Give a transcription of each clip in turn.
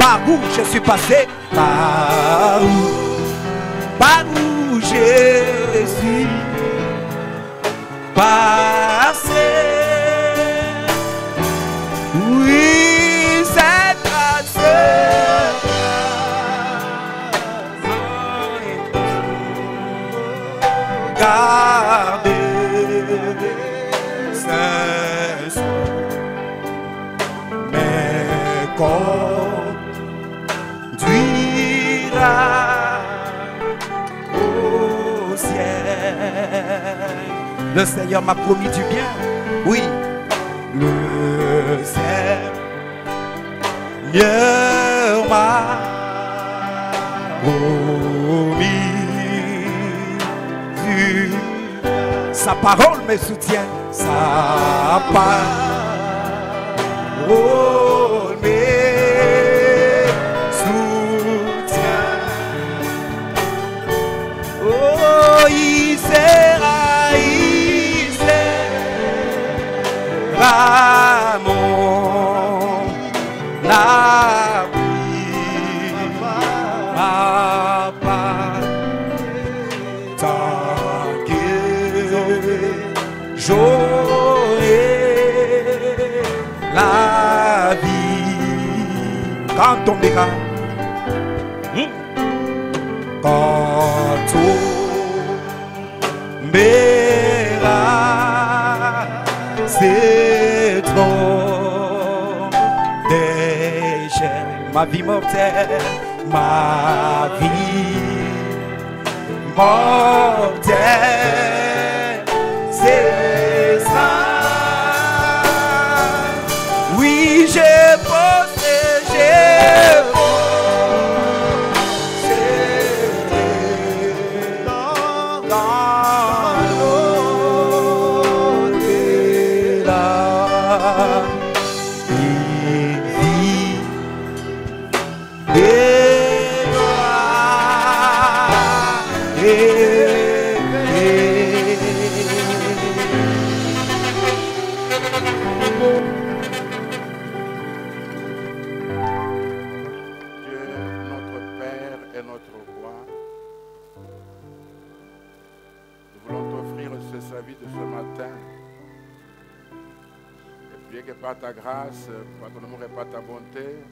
Par où je suis passé, par où je suis passé. Oui, cette grâce. Gardez ses sons, mais conduira au ciel. Le Seigneur m'a promis du bien, oui. Le Seigneur m'a promis. Sa parole me soutient, sa parole me soutient. Oh, il sera mon abri, papa. J'aurai la vie quand tombera, quand tombera, c'est trop déjà ma vie mortelle, ma vie mortelle. C'est ça. Oui, j'ai posé, dans l'au-delà. Il vit des gloires par ta grâce, par ton amour et par ta bonté,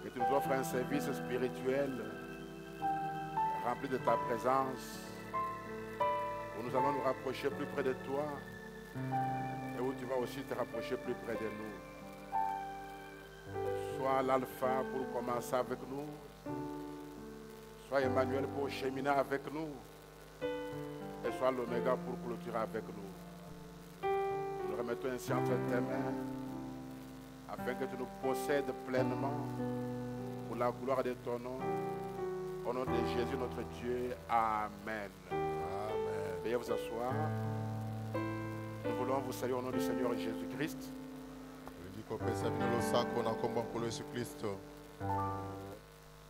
que tu nous offres un service spirituel rempli de ta présence, où nous allons nous rapprocher plus près de toi et où tu vas aussi te rapprocher plus près de nous. Sois l'alpha pour commencer avec nous, sois Emmanuel pour cheminer avec nous, et sois l'oméga pour clôturer avec nous. Nous remettons ainsi entre tes mains, afin que tu nous possèdes pleinement pour la gloire de ton nom. Au nom de Jésus notre Dieu, Amen. Amen. Veuillez vous asseoir. Nous voulons vous saluer au nom du Seigneur Jésus-Christ.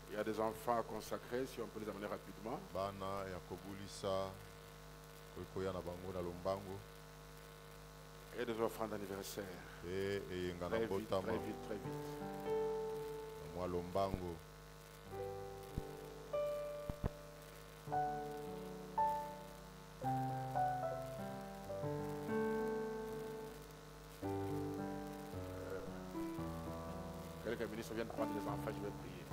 Il y a des enfants consacrés, si on peut les amener rapidement. Et des offrandes d'anniversaire. Très vite, très vite, très vite. Quelques ministres viennent prendre les enfants, je vais prier.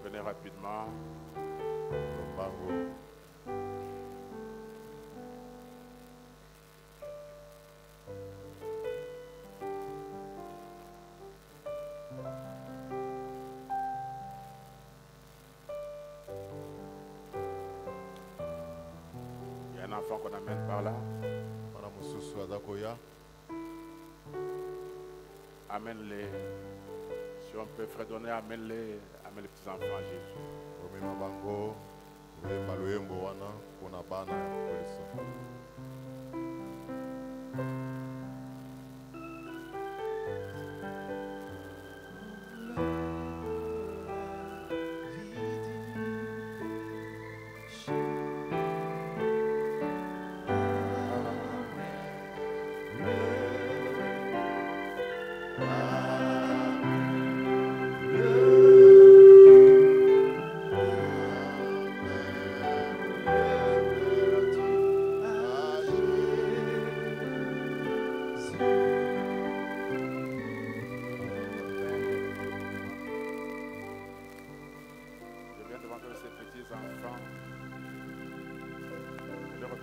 Venez rapidement. Il y a un enfant qu'on amène par là. Amène-les. Si on peut fredonner, amène-les. Amène les petits enfants à Jésus.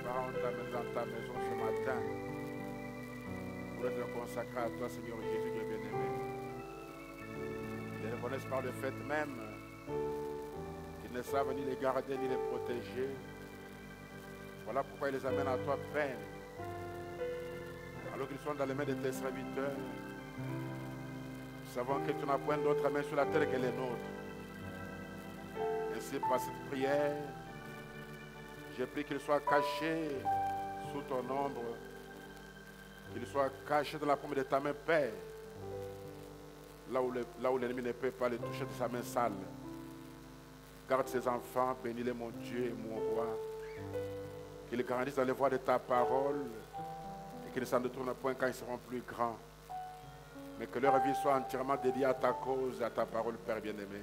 parents, on t'amène dans ta maison ce matin pour être consacré à toi, Seigneur Jésus, Dieu bien-aimé. Ils les reconnaissent par le fait même qu'ils ne savent ni les garder ni les protéger. Voilà pourquoi ils les amènent à toi, Père. Alors qu'ils sont dans les mains de tes serviteurs, nous savons que tu n'as point d'autre main sur la terre que les nôtres. Ainsi, par cette prière, je prie qu'il soit caché sous ton ombre, qu'il soit caché dans la paume de ta main, Père, là où l'ennemi ne peut pas le toucher de sa main sale. Garde ses enfants, bénis-les, mon Dieu et mon roi, qu'ils grandissent dans les voies de ta parole et qu'ils ne s'en détournent point quand ils seront plus grands, mais que leur vie soit entièrement dédiée à ta cause et à ta parole, Père bien-aimé.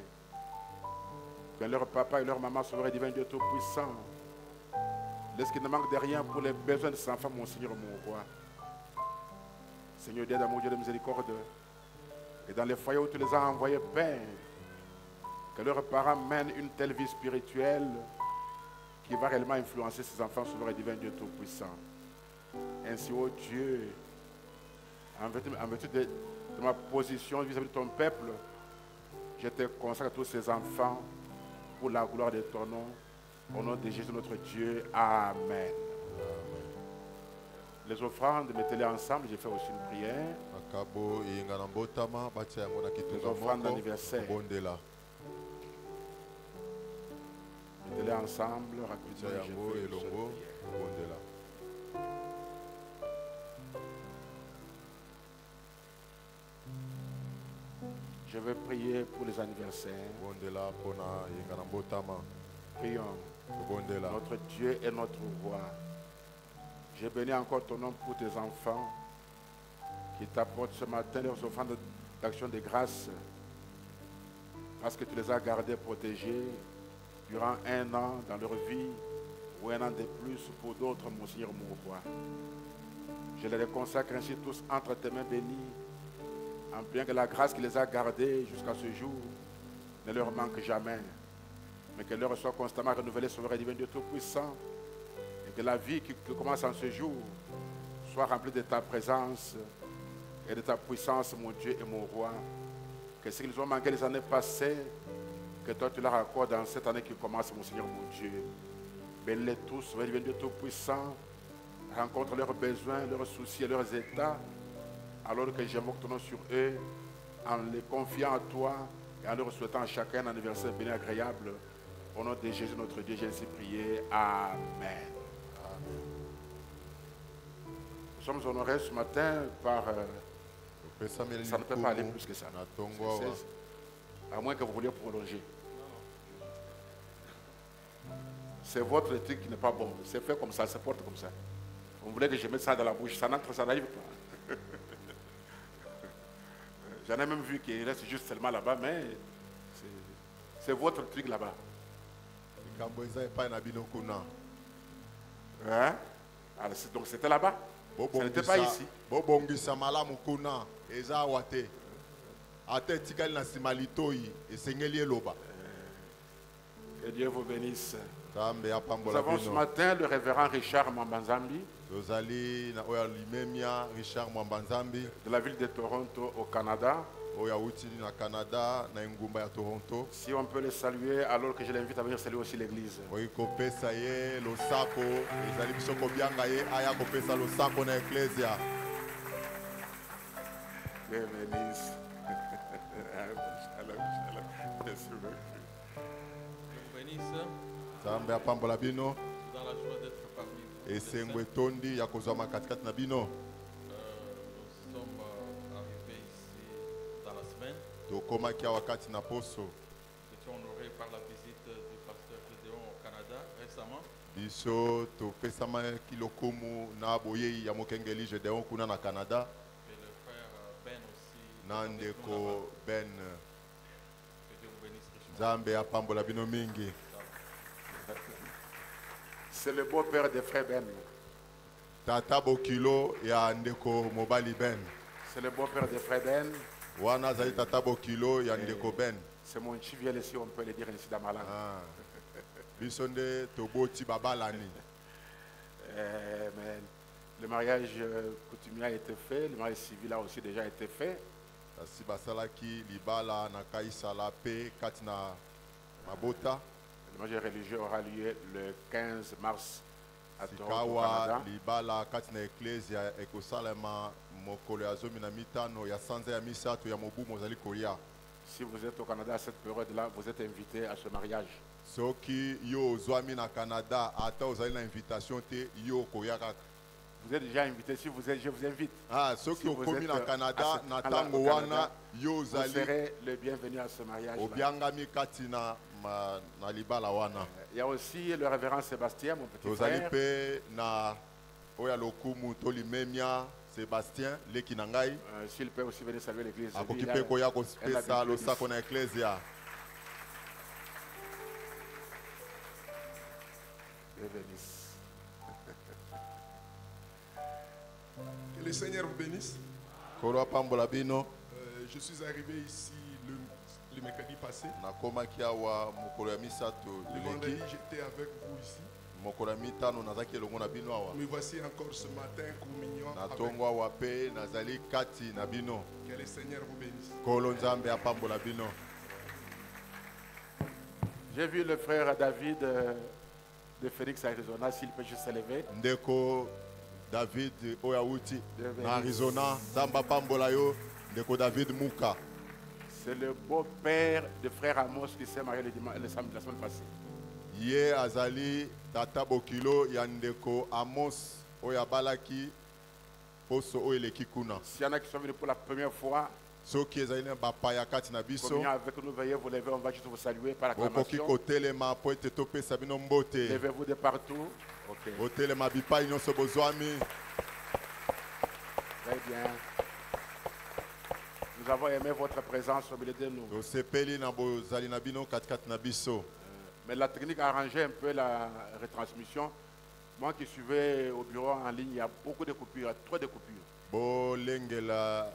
Que leur papa et leur maman soient divin Dieu Tout-Puissant. Laisse qu'il ne manque de rien pour les besoins de ces enfants, mon Seigneur, mon roi. Seigneur Dieu d'amour, Dieu de miséricorde. Et dans les foyers où tu les as envoyés, Père, que leurs parents mènent une telle vie spirituelle qui va réellement influencer ces enfants sur leur divin Dieu Tout-Puissant. Ainsi, ô Dieu, en vertu de ma position vis-à-vis de ton peuple, je te consacre à tous ces enfants pour la gloire de ton nom. Au nom de Jésus notre Dieu. Amen. Les offrandes, mettez-les ensemble. J'ai fait aussi une prière. Les offrandes d'anniversaire. Mettez-les ensemble. Rapidement. Je vais prier pour les anniversaires. Prions. Notre Dieu et notre roi. Je bénis encore ton nom pour tes enfants qui t'apportent ce matin leurs offrandes d'action de grâce parce que tu les as gardés, protégés durant un an dans leur vie ou un an de plus pour d'autres, mon Seigneur, mon roi. Je les consacre ainsi tous entre tes mains bénies, en bien que la grâce qui les a gardés jusqu'à ce jour ne leur manque jamais, mais que leur soit constamment renouvelée sur le divin Dieu Tout-Puissant, et que la vie qui commence en ce jour soit remplie de ta présence et de ta puissance, mon Dieu et mon roi. Que ce qu'ils ont manqué les années passées, que toi tu leur accordes dans cette année qui commence, mon Seigneur, mon Dieu. Bénis-les tous, sur le divin Dieu Tout-Puissant, rencontre leurs besoins, leurs soucis et leurs états, alors que j'invoque ton nom sur eux, en les confiant à toi et en leur souhaitant à chacun un anniversaire béni et agréable. Au nom de Jésus notre Dieu, j'ai ainsi prié. Amen. Nous sommes honorés ce matin par... ça ne peut pas aller plus que ça. À moins que vous vouliez prolonger. C'est votre truc qui n'est pas bon. C'est fait comme ça, c'est porte comme ça. Vous voulez que je mette ça dans la bouche, ça n'entre, ça n'arrive pas. J'en ai même vu qu'il reste juste seulement là-bas, mais c'est votre truc là-bas. Hein? Alors, donc c'était là-bas. Ce n'était pas ici. Que Dieu vous bénisse. Nous avons ce matin le révérend Richard Mwambanzambi de la ville de Toronto au Canada. Si on peut le saluer alors que je l'invite à venir saluer aussi l'église. Dieu bénisse. Merci beaucoup. Dans la joie d'être parmi vous. Nous sommes arrivés ici dans la semaine. J'étais honoré par la visite du pasteur Gédéon au Canada récemment. Et le frère Ben aussi. Ben. Que Dieu vous bénisse richement. C'est le beau-père de frère Ben. Tata Bokilo ya ndeko mobali Ben. C'est le beau-père de frère Ben. Wana zali Tata Bokilo ya ndeko Ben. C'est mon chiviel ici, on peut le dire ici dans ma langue. Bisonde toboti babalani. Mais le mariage coutumier a été fait, le mariage civil a aussi déjà été fait. kasi basalaki libala na kaisala pe kati na mabota Le mariage religieux aura lieu le 15 mars à Toronto, sikawa Canada. libala kati na eklesia ekosalema mokolo ya 15 ya sanza ya misato ya mobu mozali kolia. Si vous êtes au Canada à cette période-là, vous êtes invité à ce mariage. soki yo ozwami na Canada ata ozali na invitation te yo okoya kaka. Vous êtes déjà invité. Si vous êtes, je vous invite. Soki Si vous okomi êtes na Canada à na ce- tango au Canada, wana yo Vous ozali serez le bienvenu à ce mariage. obiangami kati na libala wana. Il y a aussi le révérend Sébastien, mon petit tozali frère. mpe na oyo lokumu tolimemia Sébastien leki na ngai S'il peut aussi venir saluer l'église. akoki Il a- mpe koya elle kopesa a losako na eklesia. Dieu bénisse. Que le Seigneur vous bénisse. kolo apambola bino. Je suis arrivé ici le mercredi passé. nakomaki awa mokolo ya misato Le vendredi, eleki j'étais avec vous ici. mokolo ya mitano nazalaki elongo na bino awa Me voici encore ce matin communion na avec tongo awa mpe nazali kati na bino. Que le Seigneur vous bénisse. kolo nzambe apambola bino. J'ai vu le frère David de Phoenix, Arizona, s'il peut juste se lever. ndeko David oyo awuti Dieu bénisse. na Arizona nzambe apambola yo ndeko David Muka. C'est le beau-père de frère Amos qui s'est marié le samedi, la semaine passée. ye azali tata bokilo ya ndeko Amos oyo abalaki poso oyo eleki kuna. S'il y en a qui sont venus pour la première fois, soki ezali na bapaya kati na biso communion avec nous, veuillez vous lever, on va juste vous saluer par okoki acclamation. kotelema po ete topesa bino mbote. Levez-vous de partout. Ok, botelema bipai nyonso bozwami. très bien. Nous avons aimé votre présence au milieu de nous. tosepeli na bozali na bino katikati na biso. Mais la technique a arrangé un peu la retransmission. Moi qui suivais au bureau en ligne, il y a beaucoup de coupures, il y a trop de coupures. bolengela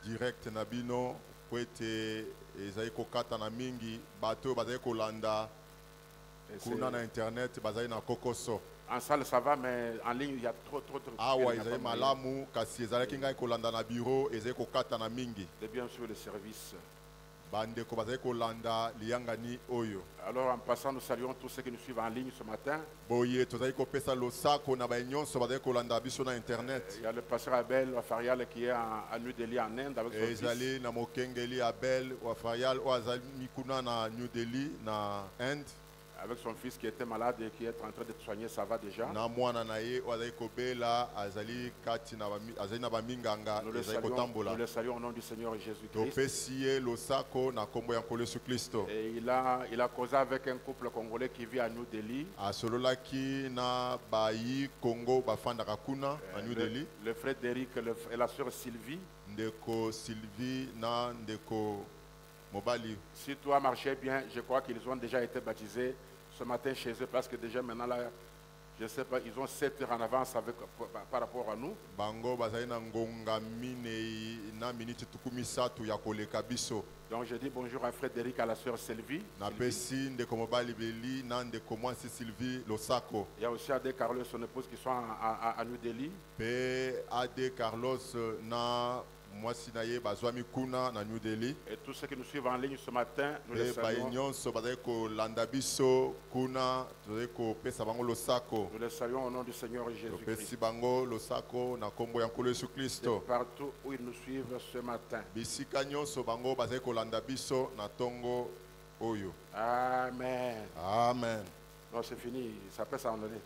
direct na bino po ete ezali kokata na mingi bato oyo bazali kolanda Et kuna na c'est- internet bazali na kokoso. En salle, ça va, mais en ligne, il y a trop de awa il y a ezali pas moyen malamu kasi ezalaki ngai kolanda na biro ezali kokata na mingi. de bien suivre le service. bandeko bazali kolanda liyangani oyo. Alors, en passant, nous saluons tous ceux qui nous suivent en ligne ce matin. boye tozali kopesa losako na nyonso bazali kolanda biso na internet. Il y a le pasteur Abel Farial qui est à New Delhi, en Inde, avec son fils. ezali na mokengeli Abel wa Farial oyo azali kuna na New Delhi na Inde. Avec son fils qui était malade et qui est en train de soigner, ça va déjà. na mwana na ye oyo azali kobela azali kati na azali na baminganga Nous le ezali saluons, kotambola. nous le saluons au nom du Seigneur Jésus-Christ. topesi ye losako na nkombo ya nkolo Yesu Kristo. Et il a causé avec un couple congolais qui vit à New Delhi. asololaki na bayi Congo bafandaka kuna na New Delhi. Le frère Derrick et la sœur Sylvie. ndeko Sylvie na ndeko mobali. Si tout a marché bien, je crois qu'ils ont déjà été baptisés ce matin chez eux parce que déjà maintenant là, je ne sais pas, ils ont 7 heures en avance par rapport à nous. bango bazali na ngonga minei na miniti tuku misatu ya koleka biso. Donc je dis bonjour à Frédéric, à la sœur Sylvie. napesi ndeko mobali beli na ndeko mwasi Sylvie losako. Il y a aussi Adé Carlos, son épouse, qui sont à New Delhi. pe Ade Carlos na mwasi na ye bazwami kuna na New Delhi. Et tous ceux qui nous suivent en ligne ce matin, nous les pe baye saluons. nyonso bazali kolanda biso kuna tozali kopesa bango losako. Nous les saluons au nom du Seigneur topesi Jésus-Christ. bango losako na nkombo ya nkolo Yesu Et Kristo. partout où ils nous suivent ce matin. bisika nyonso bango bazali kolanda biso na ntongo oyo. Amen. Amen. Non, c'est fini, ça peut s'en aller.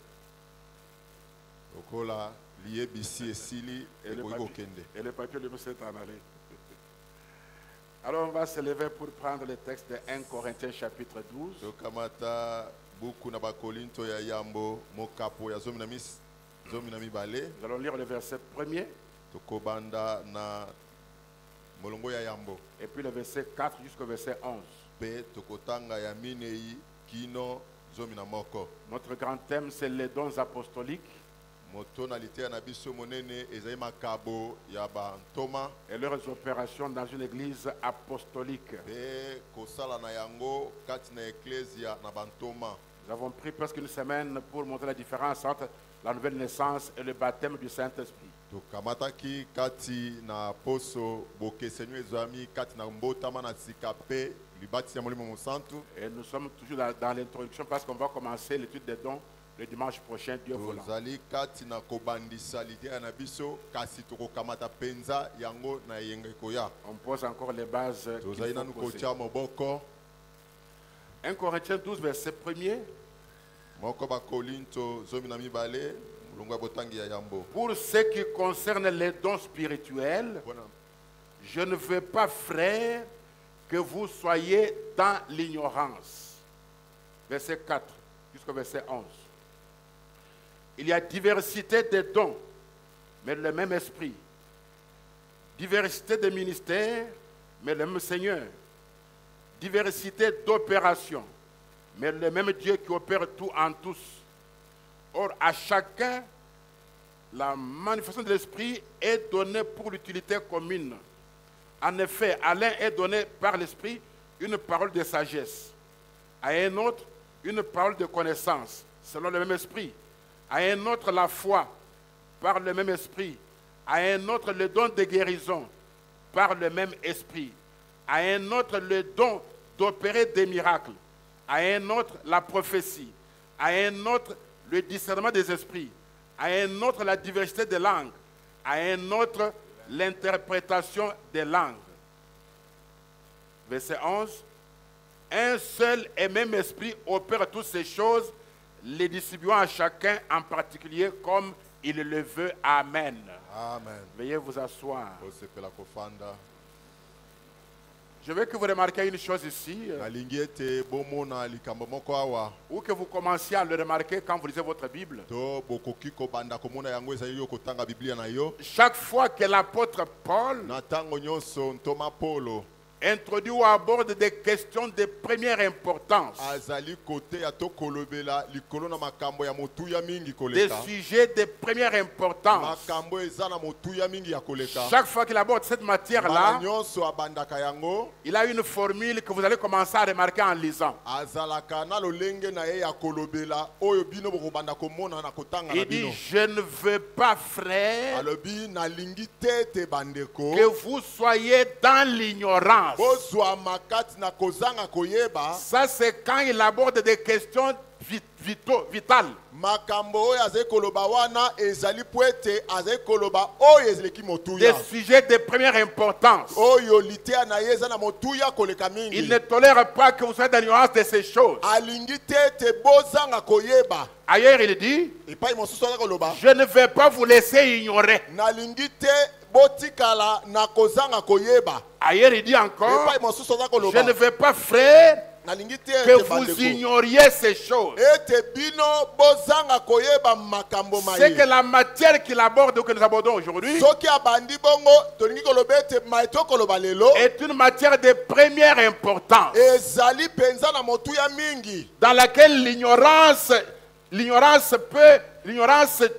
lokola liyebisi esili Et le ekoki papier, kokende. et le papier lui s'est en allé. Alors on va se lever pour prendre le texte de 1 Corinthiens chapitre 12. tokamata buku na bakolinto ya yambo mokapo ya zomi na mibale. Nous allons lire le verset 1er tokobanda na molongo ya yambo et puis le verset 4 jusqu'au verset 11. pe tokotanga ya minei kino zomi na moko. Notre grand thème, c'est les dons apostoliques motonalité na biso monene ezali makabo ya bantoma et leurs opérations dans une église apostolique. pe kosala na yango kati na eklesia na bantoma. Nous avons pris presque une semaine pour montrer la différence entre la nouvelle naissance et le baptême du Saint-Esprit. tokamataki kati na poso bokesenu ezwami kati na mbotama na sika pe libatisi ya molimo mosantu. Et nous sommes toujours dans l'introduction parce qu'on va commencer l'étude des dons le dimanche prochain, Dieu voulant. tozali kati na kobandisa lidia na biso kasi tokokamata penza yango na yenge koya. On pose encore les bases. tozali nanu kotia moboko 1 Corinthiens 12, verset 1er. moko bakolinto zomi na mibale mulungu ya botangi ya yambo. Pour ce qui concerne les dons spirituels, Bona je ne veux pas, frères, que vous soyez dans l'ignorance. Verset 4 jusqu'au verset 11. Il y a diversité des dons, mais le même esprit. Diversité de ministères, mais le même Seigneur. Diversité d'opérations, mais le même Dieu qui opère tout en tous. Or, à chacun, la manifestation de l'esprit est donnée pour l'utilité commune. En effet, à l'un est donné par l'esprit une parole de sagesse, à un autre une parole de connaissance, selon le même esprit, à un autre la foi, par le même esprit, à un autre le don de guérison, par le même esprit, à un autre le don d'opérer des miracles, à un autre la prophétie, à un autre le discernement des esprits, à un autre la diversité des langues, à un autre l'interprétation des langues. Verset 11. Un seul et même esprit opère toutes ces choses, les distribuant à chacun en particulier comme il le veut. Amen. amen. Veuillez vous asseoir. osepela kofanda. Je veux que vous remarquiez une chose ici, nalingi ete bomona likambo moko awa ou que vous commenciez à le remarquer quand vous lisez votre Bible. to bokoki kobanda komona yango ezali yo kotanga biblia na yo. Chaque fois que l'apôtre Paul na ntango nyonso ntoma polo introduit ou aborde des questions de première importance, azali kote ya tokolobela likolo na makambo ya motuya mingi des koleka. sujets de première importance. makambo eza na motuya mingi ya koleka. Chaque fois qu'il aborde cette Mbala matière-là, nyonso abandaka yango il a une formule que vous allez commencer à remarquer en lisant. azalaka na lolenge na ye ya kolobela oyo bino bokobanda komona na kotanga na Il dit, bino. je ne veux pas, frère, alobi nalingi te te bandeko que vous soyez dans l'ignorance. bozwa makati na kozanga koyeba. Ça, c'est quand il aborde des questions vitales. makambo oyo azali koloba wana ezali po ete azali koloba oyo ezaleki Des motuya sujets de première importance. oyo liteya na ye eza na motuya koleka Il mingi. ne tolère pas que vous soyez dans l'ignorance de ces choses. alingi te ete bozanga koyeba. Ailleurs, il dit, epai mosusu aza koloba je ne vais pas vous laisser ignorer. nalingi te botikala na kozanga koyeba. Ailleurs, il dit encore, epai mosusu aza je ne koloba vais pas, frère, nalingi te que ete vous bandeko ignoriez ces choses. ete bino bozanga koyeba makambo C'est que maye. la matière qu'il aborde ou que nous abordons aujourd'hui soki abandi bongo tolingi koloba ete mai tokoloba lelo est une matière de première importance ezali penza na motuya mingi dans laquelle l'ignorance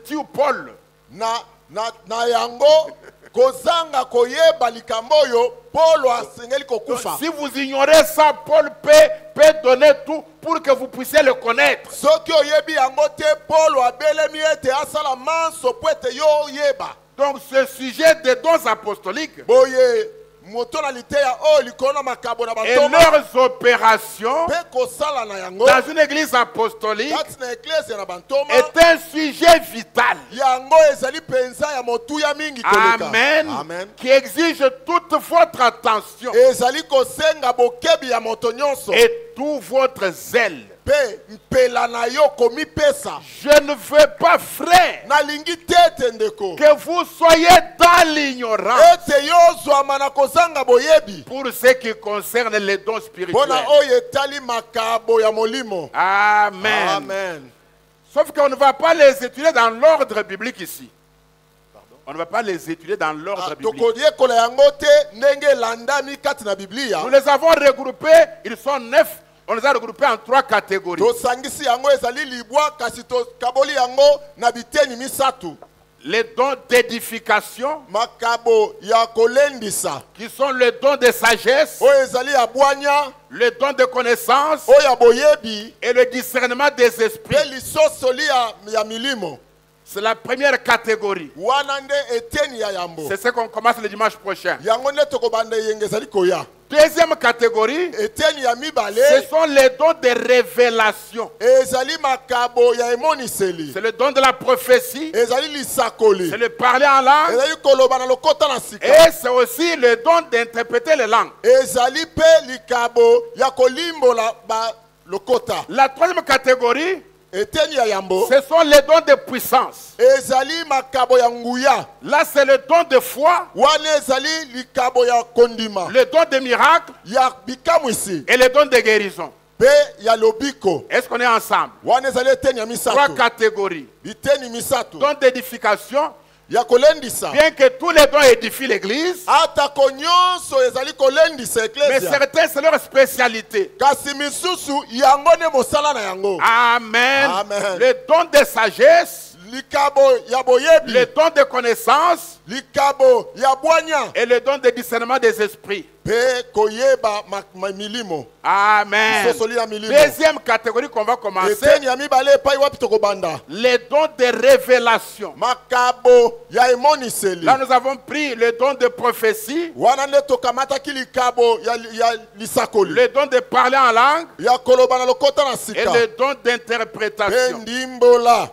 tue Paul. na yango kozanga koyeba likambo oyo Polo asengeli kokufa. Si vous ignorez ça, Paul peut donner tout pour que vous puissiez le connaître. soki oyebi yango te Polo abelemi ete asala manso po ete yo oyeba. Donc ce sujet des dons apostoliques boye moto na liteya oyo likolo na makabo na et bantoma leurs opérations mpe kosala na yango dans une église apostolique kati na eklese na bantoma est un sujet vital. yango ezali penza ya motuya mingi koleka. Amen. Amen. Qui exige toute votre attention ezali kosenga bokebi ya moto nyonso et tout votre zèle. mpe mpela na yo komipesa. Je ne veux pas, frère, nalingi te ete ndeko que vous soyez dans l'ignorance ete yo ozwama na kozanga boyebi pour ce qui concerne les dons spirituels. mpona oyo etali makabo ya molimo. Amen. Amen. Sauf qu'on ne va pas les étudier dans l'ordre biblique ici. On ne va pas les étudier dans l'ordre biblique. tokoyekola yango te ndenge elandami kati na biblia. Nous les avons regroupés, ils sont 9. On les a regroupés en 3 catégories. tosangisi yango ezali libwa kasi tokaboli yango na biteni misatu. Les dons d'édification, makabo ya kolendisa qui sont les dons de sagesse, oyo ezali ya bwanya le don de connaissance oyo ya boyebi et le discernement des mpe esprits. lisosoli ya milimo. C'est la première catégorie. wana nde eteni ya yambo C'est ce qu'on commence le dimanche prochain. yango nde tokobanda eyenge ezali koya. Deuxième catégorie, eteni ya ce mibale sont les dons de révélation. ezali makabo ya emoniseli, C'est le don de la prophétie, ezali lisakoli, c'est le parler en langue, ezali koloba na lokota na sika, et c'est aussi le don d'interpréter les langues. ezali pe likabo ya kolimbola ba lokota. La troisième catégorie, eteni ya yambo ce sont les dons de puissance. ezali makabo ya nguya, Là, c'est le don de foi, wana ezali likabo ya kondima le don de miracle ya bikamwisi et le don de guérison. pe ya lobiko, Est-ce qu'on est ensemble? wana ezali eteni ya Trois misato, catégories. biteni misato Don d'édification, ya kolendisa. bien que tous les dons édifient l'église, atako nyonso ezali kolendisa mais eklesia, certains, c'est leur spécialité. kasi misusu yango nde mosala na yango. Amen. Amen. Le don de sagesse, likabo ya boyebi, le don de connaissance likabo ya bwanya et le don de discernement des esprits. pe koyeba milimo, Amen. sosoli ya milimo. Deuxième catégorie qu'on va commencer, eteni ya mibale epai wapi tokobanda, les dons de révélation. makabo ya emoniseli, Là, nous avons pris le don de prophétie, wana nde tokamataki likabo ya lisakoli, le don de parler en langue ya koloba na lokota na et sika, le don pe d'interprétation. ndimbola.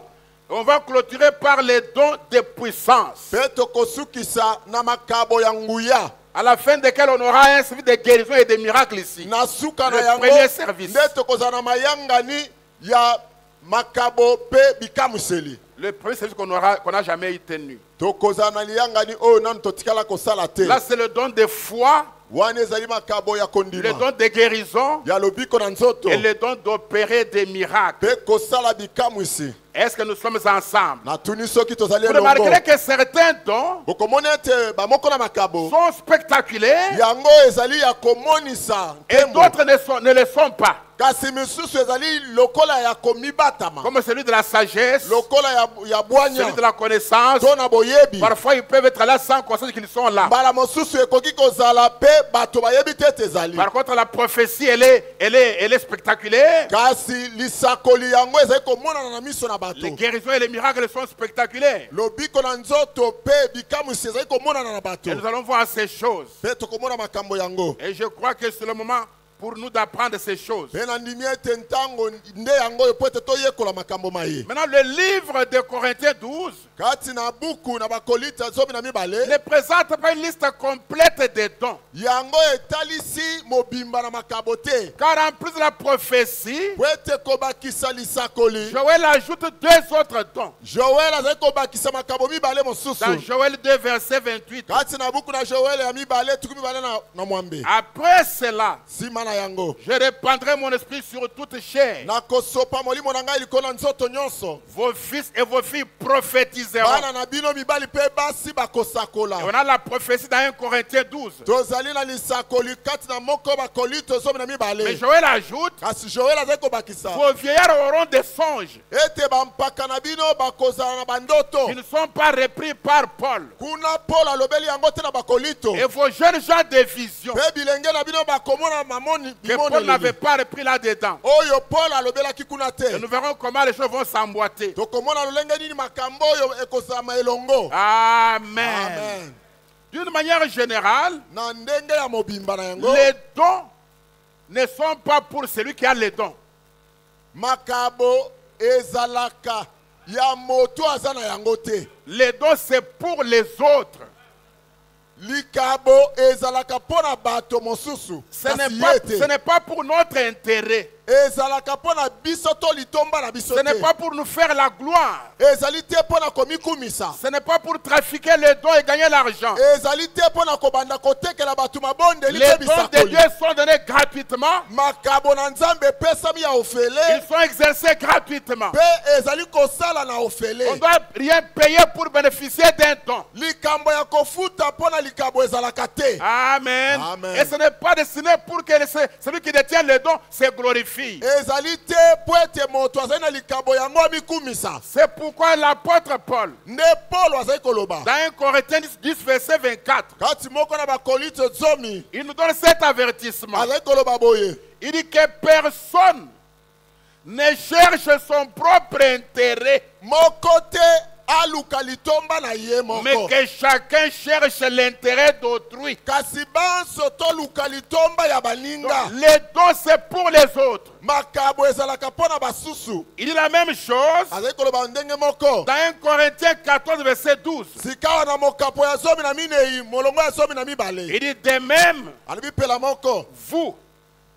On va clôturer par les dons de puissance, Pe tokosukisa na makabo ya nguya, à la fin desquels on aura un service de guérison et de miracles ici. na suka na Le yango premier service. nde tokozala na mayangani ya makabo pe bikamwiseli. Le premier service qu'on n'a jamais eu tenu. Tokozala na liyangani oyo nanu totikala kosala te. Là, c'est le don de foi, wana ezali makabo ya le kondima don de guérison ya lobiko na nzoto et le don d'opérer des miracles. pe kosala bikamwisi. Est-ce que nous sommes ensemble? natuni soki tozali Vous elongo, remarquerez que certains dons bokomoni ete bamoko na makabo sont spectaculaires yango ezali ya komonisa et nkembo, d'autres ne le sont pas. kasi misusu ezali lokola ya komibatama, Comme celui de la sagesse, lokola ya bwanya celui de la connaissance. to na boyebi. Parfois, ils peuvent être là sans conscience qu'ils sont là. mbala mosusu ekoki kozala pe bato bayebi te ete ezali, Par contre, la prophétie, elle est spectaculaire. kasi lisakoli yango ezali komonana na miso na bato, Les guérisons et les miracles sont spectaculaires. lobiko na nzoto pe bikamwisi ezali komonana na bato, Et nous allons voir ces choses. pe tokomona makambo yango. Et je crois que c'est le moment pour nous d'apprendre ces choses. Pe na ndimi ete ntango nde yango oyo po ete toyekola makambo maye. Maintenant, le livre de Corinthiens 12 kati na buku na bakolite zomi na mibale ne présente pas une liste complète des dons. yango etalisi mobimba na makambo te, Car en plus de la prophétie, po ete kobakisa lisakoli, Joël ajoute deux autres dons. joel azali kobakisa makambo mibale Dans mosusu Joël 2, verset 28. kati na buku na joel ya mibale tuku mibale na mwambe. Après cela, Nsima na yango je répandrai mon esprit sur toute chair. nakosopa molimo na ngai likolo na nzoto nyonso, Vos fils et vos filles prophétiseront. bana na bino mibali mpe basi Et bakosakola. on a la prophétie dans 1 Corinthiens 12. tozali na lisakoli kati na moko bakolite zomi na Mais mibale, Joël ajoute, kasi joel azali kobakisa vos vieillards auront des songes ete bampaka na bino bakozala na bandoto. qui ne sont pas repris par Paul. kuna Paul alobeli yango te na bakolito, Et vos jeunes gens de vision mpe bilenge na bino bakomona mamoni que Paul n'avait pas repris là-dedans. oyo Paul alobelaki kuna Et te. nous verrons comment les choses vont s'emboîter. tokomona lolenge nini makambo oyo ekozala elongo. Amen. Amen. D'une manière générale, na ndenge ya mobimba na yango les dons ne sont pas pour celui qui a les dons. makabo ezalaka ya moto aza na yango te, Les dons, c'est pour les autres. likabo ezalaka mpo na bato mosusu, Ce kasi n'est pas, ye te. ce n'est pas pour notre intérêt. ezalaka mpo na biso to litomba na biso Ce n'est te, pas pour nous faire la gloire. ezali te mpo na komikumisa, Ce n'est pas pour trafiquer les dons et gagner l'argent. ezali te mpo na kobanda kotekela bato mabondeli Les mpe dons de bisakoli. Dieu sont donnés gratuitement. makabo na nzambe epesami ya Ils ofele sont exercés gratuitement. mpe ezali kosala na On ofele. ne doit rien payer pour bénéficier d'un don. likambo ya kofuta mpo na likabo ezalaka te. Amen. Amen. Et ce n'est pas destiné pour que celui qui détient le don se glorifie. ezali te mpo ete moto azali na likabo yango amikumisa. C'est pourquoi l'apôtre Paul, nde Paulo azali koloba dans 1 Corinthiens 10, verset 24, kati moko na bakolite zomi, il nous donne cet avertissement. azali koloba boye: Il dit que personne ne cherche son propre intérêt, moko te aluka litomba na ye mais moko. que chacun cherche l'intérêt d'autrui. Kasi banso toluka litomba ya baninga. Donc, les dons, c'est pour les autres. Makabo ezalaka pona basusu. Il dit la même chose Azali koloba ndenge moko. dans 1 Corinthiens 14, verset 12. Sikawa na mokapo ya zomi na minei, molongo ya zomi na mibale. Il dit de même, Alobi pela moko. vous,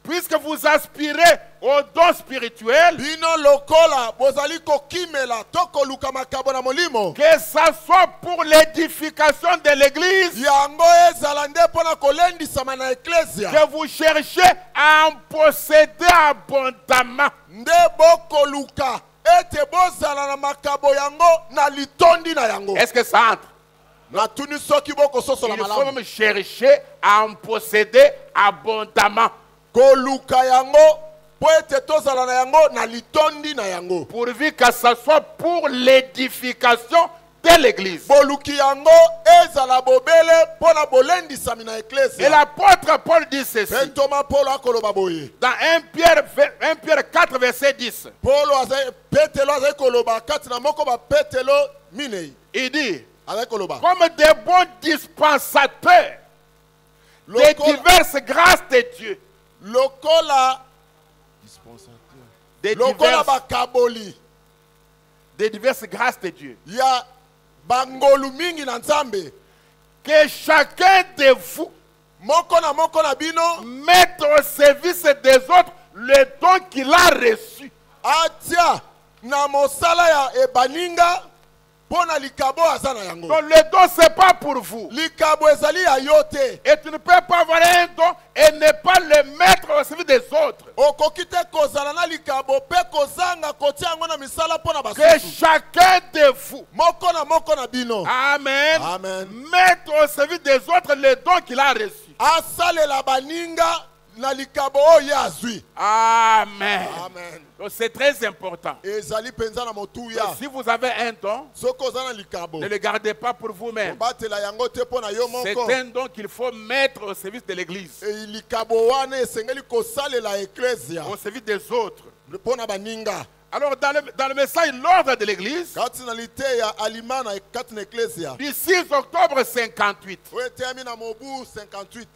puisque vous aspirez aux dons spirituels, Bino lokola bozali kokimela toko luka makabo na molimo. que ça soit pour l'édification de l'église, Yango ezala nde pona kolendisama na eklesia. que vous cherchez à en posséder abondamment. Nde boko luka ete bozala na makabo yango na litondi na yango. Est-ce que ça entre? Na tuni soki boko soso la Il faut malamu. même chercher à en posséder abondamment. Koluka yango po ete tozala na yango na litondi na yango. Pourvu que ça soit pour l'édification de l'église. Boluki yango ezala bobele pona bolendisami na Et eklesia. l'apôtre Paul dit ceci. Pentoma Polo akoloba boye. Dans 1 Pierre 4, verset 10. Polo azali petelo azali koloba kati na moko ba petelo minei. Il dit, Azali koloba. comme des bons dispensateurs des Lokola, diverses grâces de Dieu. lokola Des lokola diverses, bakaboli des diverses grâces de Dieu. ya bangolu mingi na Nzambe. Que chacun de vous Moko na bino mette au service des autres le don qu'il a reçu. atia na mosala ya ebaninga pona likabo aza na yango. Donc le don, ce n'est pas pour vous. Likabo ezali ya yo te. Et tu ne peux pas avoir un don et ne pas le mettre au service des autres. Okoki te kozala na likabo pe kozanga kotia yango na misala pona Que basusu. chacun de vous, Moko na bino amen, Amen. mette au service des autres le don qu'il a reçu. asalela baninga na likabo oyo azwi. Amen. Amen. Donc c'est très important. Ezali penza na motuya. Donc, si vous avez un don, Soko oza na likabo ne le gardez pas pour vous-même. batela yango te pona yo C'est moko. un don qu'il faut mettre au service de l'église, E likabo wana esengeli kosalela eklesia au service des autres. pona baninga. Alors dans le message l'ordre de l'église, Kati na lite ya alima na kati na eklesia. du 6 octobre 58, Oyo eteyami na mobu 58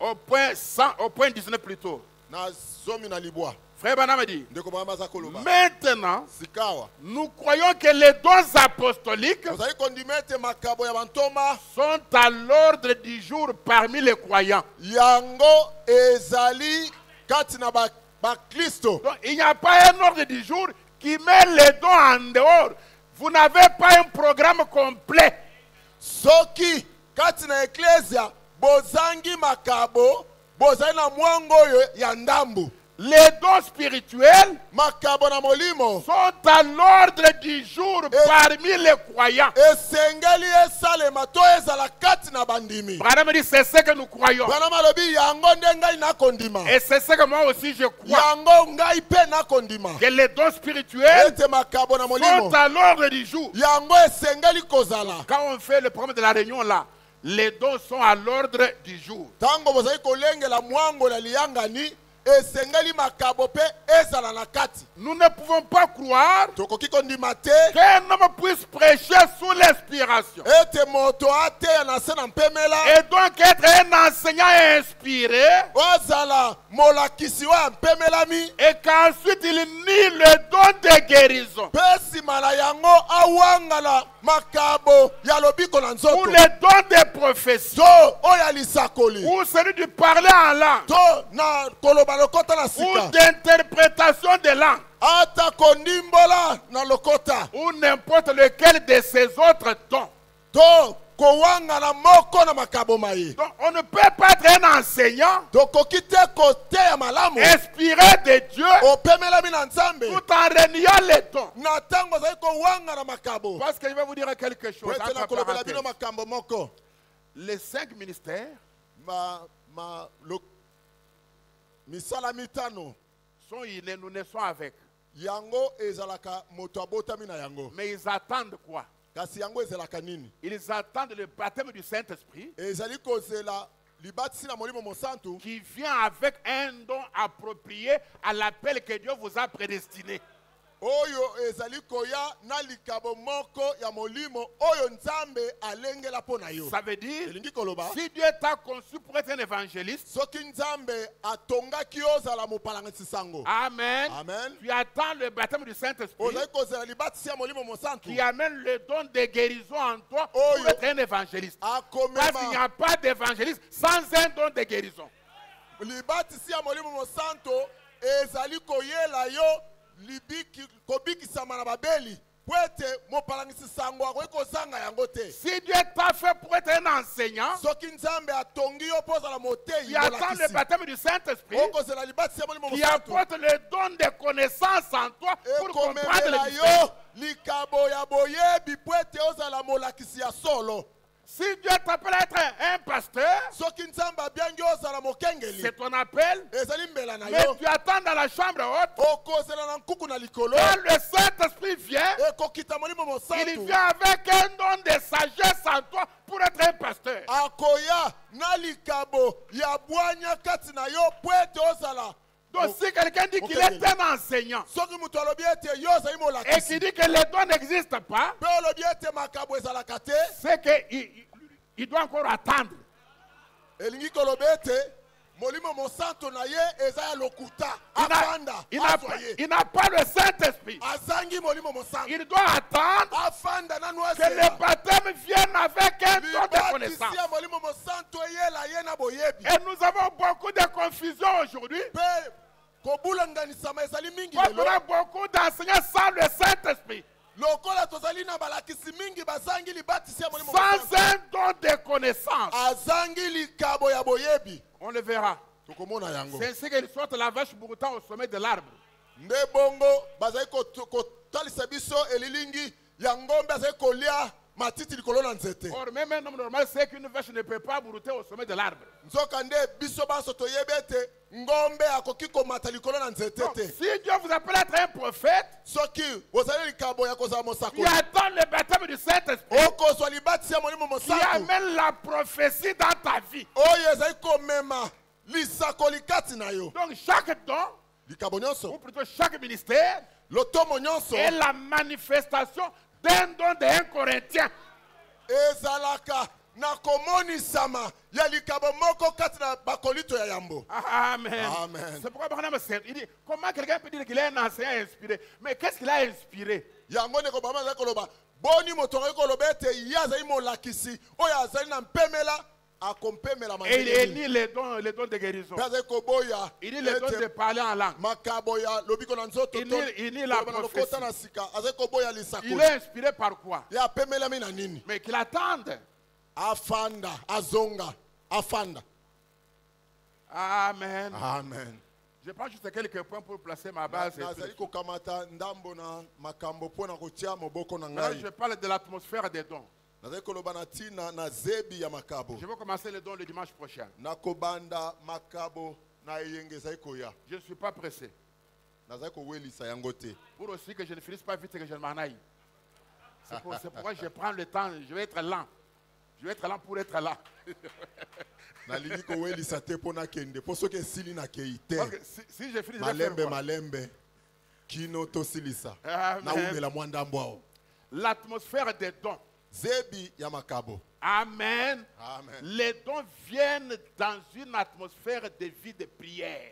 au point 100, au point 19 plutôt, na zomi na libwa. Frère Branham dit, Ndeko Branham aza koloba. maintenant, Sikawa. nous croyons que les dons apostoliques Ozali kondima ete makabo ya bantoma sont à l'ordre du jour parmi les croyants. yango ezali kati na bakristo. Donc il n'y a pas un ordre du jour qui met les dons en dehors. Vous n'avez pas un programme complet. Soki kati na eklesia bozangi makabo bozali na mwango oyo ya ndambu. Les dons spirituels Makabo na molimo sont à l'ordre du jour parmi les croyants. esengeli esalema to ezala kati na bandimi. Branham dit, c'est ce que nous croyons. Branham alobi yango nde ngai nakondima. Et c'est ce que moi aussi je crois. Yango ngai pe nakondima. Que les dons spirituels Ete makabo na molimo sont à l'ordre du jour. yango esengeli kozala. Quand on fait le programme de la réunion là, les dons sont à l'ordre du jour. Tango bozali kolengela mwango la liyangani esengeli makabo pe ezala na kati. Nous ne pouvons pas croire Tokoki kondima te qu'un homme puisse prêcher sous l'inspiration. ete moto ateya na se na mpemela Et donc être un enseignant inspiré ozala molakisi oyo mpemelami et qu'ensuite il nie le don de guérison pe nsima na yango awangala makabo ya lobiko na ou nzoto le don de prophétie to oyo ya lisakoli ou celui de parler en langue to na koloba lokota na ou sika d'interprétation de langue ata kondimbola na lokota ou n'importe lequel de ces autres dons. to kowangala moko na makabo mai. Donc on ne peut pas être un enseignant Tokoki te koteya malamu inspiré de Dieu opemelami na Nzambe tout en reniant les dons. na ntango ozali kowangala makabo. Parce que je vais vous dire quelque chose. Po ete entre nakolobela bino parenthèses. makambo moko. Les 5 ministères misala mitano sont innés, nous naissons avec. yango ezalaka moto abotami na yango. Mais ils attendent quoi? Kasi yango ezalaka nini? Ils attendent le baptême du Saint-Esprit Ezali kozela libatisi na molimo mosantu qui vient avec un don approprié à l'appel que Dieu vous a prédestiné. oyo ezali koya na likabo moko ya molimo oyo nzambe alengela pona yo. Ça veut dire, Elingi koloba, si Dieu t'a conçu pour être un évangéliste, soki nzambe atongaki ozala mopalangisi sango. Amen, Amen. tu attends le baptême du Saint-Esprit Ozali kozela libatisi ya molimo mosantu. qui amène le don de guérison en toi Oh, pour être un évangéliste. Parce qu'il n'y Akomema a pas d'évangéliste sans un don de guérison. libatisi ya molimo mosantu ezali koyela yo libiki kobikisama na babeli po ete mopalangisi sango akoki kozanga yango te. Si Dieu t'a fait pour être un enseignant, Soki nzambe atongi yo mpo ozala moteyi qui attend le molakisi, baptême du Saint-Esprit, okozela libatisi ya molimo qui mosantu apporte le don de connaissance en toi pour comprendre ekomemela le mystère. yo likabo ya boyebi po ete ozala molakisi ya solo. Si Dieu t'appelle à être un pasteur, Soki nzambe abiangi ozala mokengeli c'est ton appel, ezali mbela na mais yo, tu attends dans la chambre haute. okozela na nkuku na likolo, Quand le Saint-Esprit vient, ekokita molimo il mosantu vient avec un don de sagesse en toi pour être un pasteur. akoya na likabo ya bwanya kati na yo po ete ozala. Donc si quelqu'un dit qu'il Ok. est un enseignant Soki mutu alobi ete yo ozali et molakisi qu'il dit que les dons n'existent pas, mpe olobi ete makabo ezalaka te, c'est qu'il doit encore attendre. elingi koloba ete molimo mosantu na ye eza ya lokuta afanda azwa ye Il n'a pas le Saint-Esprit. azangi molimo mosantu Il doit attendre afanda nanu que le azela baptême vienne avec un don de libatisi connaissance. ya molimo mosantu eyela ye na boyebi Et nous avons beaucoup de confusion aujourd'hui. mpe kobulanganisama ezali mingi Parce qu'on lelo a beaucoup d'enseignants sans le Saint-Esprit, lokola tozali na balakisi mingi bazangi libatisi ya molimo sans mosantu un don de connaissance. azangi likabo ya boyebi. On le verra. tokomona yango C'est ainsi qu'il sorte la vache bourretant au sommet de l'arbre. nde bongo bazali kotalisa biso elilingi ya ngombe azali kolia matiti likolo na nzete. Or, même un homme normal sait qu'une vache ne peut pas bourreter au sommet de l'arbre. nzoka nde biso banso toyebi ete ngombe akoki komata likolo na nzete Donc, te. si Dieu vous appelle à être un prophète, soki ozali likabo ya kozala qui mosakoli attend le baptême du Saint-Esprit, okozwa libatisi ya molimo qui mosantu amène la prophétie dans ta vie. oyo ezali komema lisakoli kati na yo. Donc, chaque don, likabo ou nyonso plutôt chaque ministère, lotomo nyonso est la manifestation d'un don de 1 Corinthien. ezalaka na komonisama ya likabo moko kati na bakolito ya yambo. Amen. Amen. C'est pourquoi Barnabas il dit, comment quelqu'un peut dire qu'il est un enseignant inspiré? Mais qu'est-ce qu'il a inspiré? yango ndeko bama azali koloba boni moto akoki koloba ete ye azali molakisi oyo azali na mpemela akompemela Et il mandeli dit les dons de guérison. mpe azali koboya Il dit les dons de ete parler en langue. makabo ya lobiko na nzoto Il dit la koloba na lokota prophétie. na sika azali koboya Il lisakoli est inspiré par quoi? ye apemelami na nini Mais qu'il attende. afanda azonga afanda. Amen. Amen. Je prends juste quelques points pour placer ma base. nazali kokamata ndambo na makambo mpo na kotia moboko na Maintenant, ngai je parle de l'atmosphère des dons. nazali koloba na ntina na zebi ya makabo Je vais commencer les dons le dimanche prochain. nakobanda makabo na eyenge ezali koya Je ne suis pas pressé. nazali kowelisa yango te Pour aussi que je ne finisse pas vite et que je ne m'en aille. C'est pourquoi je prends le temps. Je vais être lent. Je vais être lent pour être là. nalingi kowelisa te mpo nakende mpo soki esili nakei te Parce que si je finis, je vais faire malembe quoi? malembe kino tosilisa Amen. naumela mwa ndambo awo L'atmosphère des dons. zebi ya makabo. Amen. Amen. Les dons viennent dans une atmosphère de vie de prière.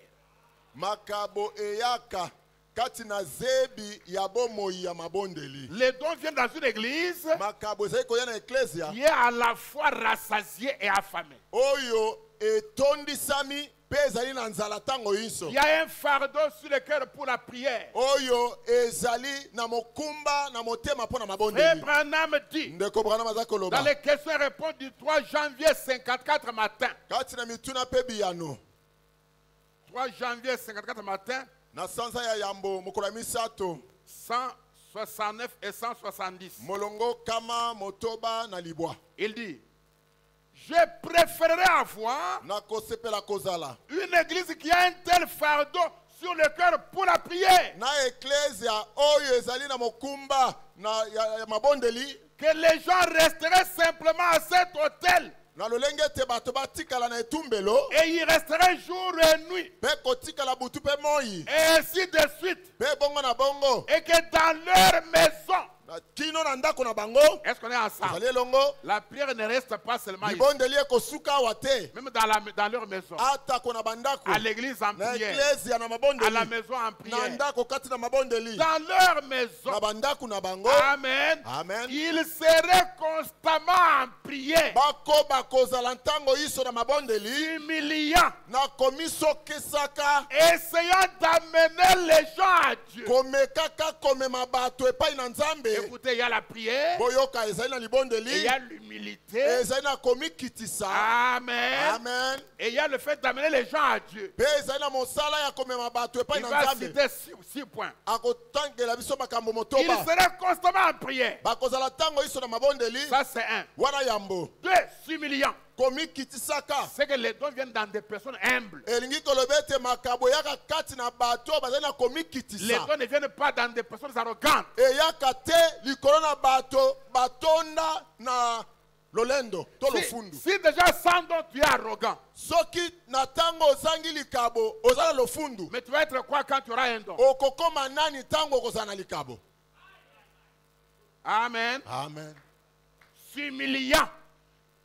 makabo eyaka kati na zebi ya bomoi ya mabondeli. Les dons viennent dans une église makabo ezali koya na eklesia qui est à la fois rassasiée et affamée. oyo etondisami mpe ezali na nzala ntango nyonso Il y a un fardeau sur le cœur pour la prière. oyo ezali na mokumba na motema mpo na Et mabondeli. Branham dit, ndeko branham aza dans koloba les questions et réponses du 3 janvier 54 matin, kati na mituna mpe biyano 3 janvier 54 matin, na sanza ya yambo mokolo ya misato 169 et 170. molongo kama motoba na libwa Il dit, je préférerais avoir nakosepela kozala une église qui a un tel fardeau sur le cœur pour la prière, na eklesia oyo ezali na mokumba ya mabondeli que les gens resteraient simplement à cet hôtel na lolenge te bato batikala na etumbelo et il resterait jour et nuit, mpe kotikala butu mpe moi et ainsi de suite, mpe bongo na bongo et que dans leur maison, na kino na ndako na bango est-ce qu'on est ensemble? ozali elongo La prière ne reste pas seulement ici, libondeli ekosuka awa te même dans leur maison, atako na bandako à l'église en na prière, eklezia na à la mabondeli maison en na prière, ndako kati na mabondeli dans leur na maison. bandako na bango Amen. amen Ils seraient constamment en prière, bakoba kozala ntango iso na mabondeli humiliant, na komisokisaka essayant d'amener les gens à Dieu. komekaka komema bato epai na nzambe Écoutez, il y a la prière, boyoka ezali na et il libondeli y a l'humilité. ezali na komikitisa Amen. amen Et il y a le fait d'amener les gens à Dieu. mpe ezali na mosala ya komema bato epai Il na va nzambe citer 6 points. akotangela biso makambo Ils motoba seraient constamment en prière. bakozala ntango iso na mabondeli Ça, c'est un. wana yambo 2, s'humiliant. komikitisaka C'est que les dons viennent dans des personnes humbles. elingi koloba ete makabo eyaka kati na bato oyo bazali na Les komikitisa dons ne viennent pas dans des personnes arrogantes. eyaka te likolo na bato batonda na lolendo to Si, lofundu si déjà sans don tu es arrogant, soki na ntango ozangi likabo oza na lofundu mais tu vas être quoi quand tu auras un don? okokoma nani ntango okozala na likabo Amen. amen S'humiliant.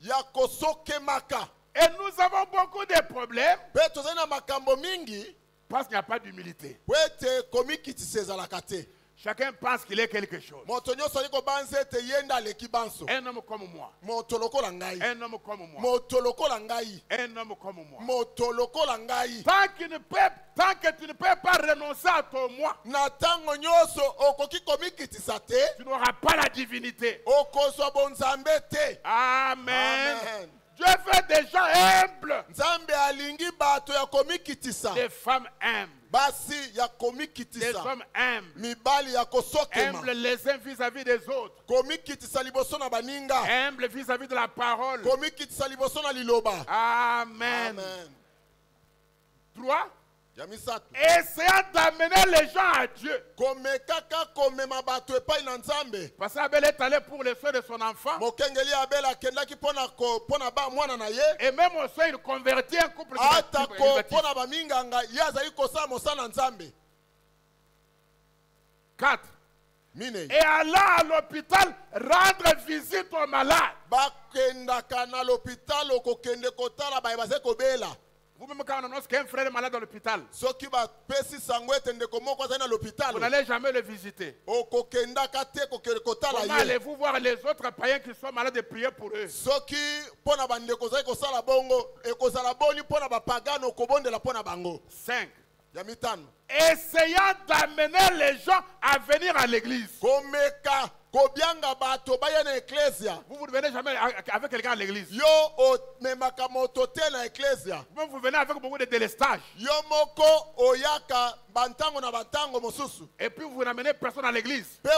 ya kosokemaka Et nous avons beaucoup de problèmes mpe tozali na makambo mingi parce qu'il n'y a pas d'humilité. po ete komikitisa ezalaka te Chacun pense qu'il est quelque chose. moto nyonso ali kobanza ete ye nde aleki banso Un homme comme moi. moto lokola ngai Un homme comme moi. moto lokola ngai Un homme comme moi. moto lokola ngai Tant que tu ne peux pas renoncer à ton moi, na ntango nyonso okoki komikitisa te tu n'auras pas la divinité. okozwa bonzambe te Amen. amen Dieu veut des gens humbles, nzambe alingi bato ya komikitisa des femmes humbles, basi ya des komikitisa hommes humbles, mibali ya kosokema humbles les uns vis-à-vis des autres, komikitisa liboso na baninga humbles vis-à-vis de la parole. komikitisa liboso na liloba Amen. amen 3. ya misato Essayant d'amener les gens à Dieu. komekaka komema bato epai na nzambe Parce qu'Abel est allé pour le soin de son enfant. mokengeli abel akendaki mpona mwana na ye Et même au soin, il convertit un couple qui atako mpona baminganga ye azali kosala mosala na nzambe 4. minei Et allant à l'hôpital rendre visite aux malades. bakendaka na l'hôpital okokende kotala baye baze kobela Vous-même, quand on annonce qu'un frère est malade dans l'hôpital, soki bapesi sango ete ndeko moko azali na vous l'hôpital n'allez jamais le visiter. okokendaka te kokende kotala Comment ye allez-vous voir les autres païens qui sont malades et prier pour eux? soki mpo na bandeko ozali kosala bongo ekozala boni mpo na bapagano okobondela mpo na bango 5. ya mitano Essayant d'amener les gens à venir à l'église. komeka kobianga bato baya na eklesia Vous ne venez jamais avec quelqu'un à l'église. yo omemaka moto te na eklesia Même vous venez avec beaucoup de délestage. yo moko oyaka bantango na bantango mosusu Et puis vous n'amenez personne à l'église. mpe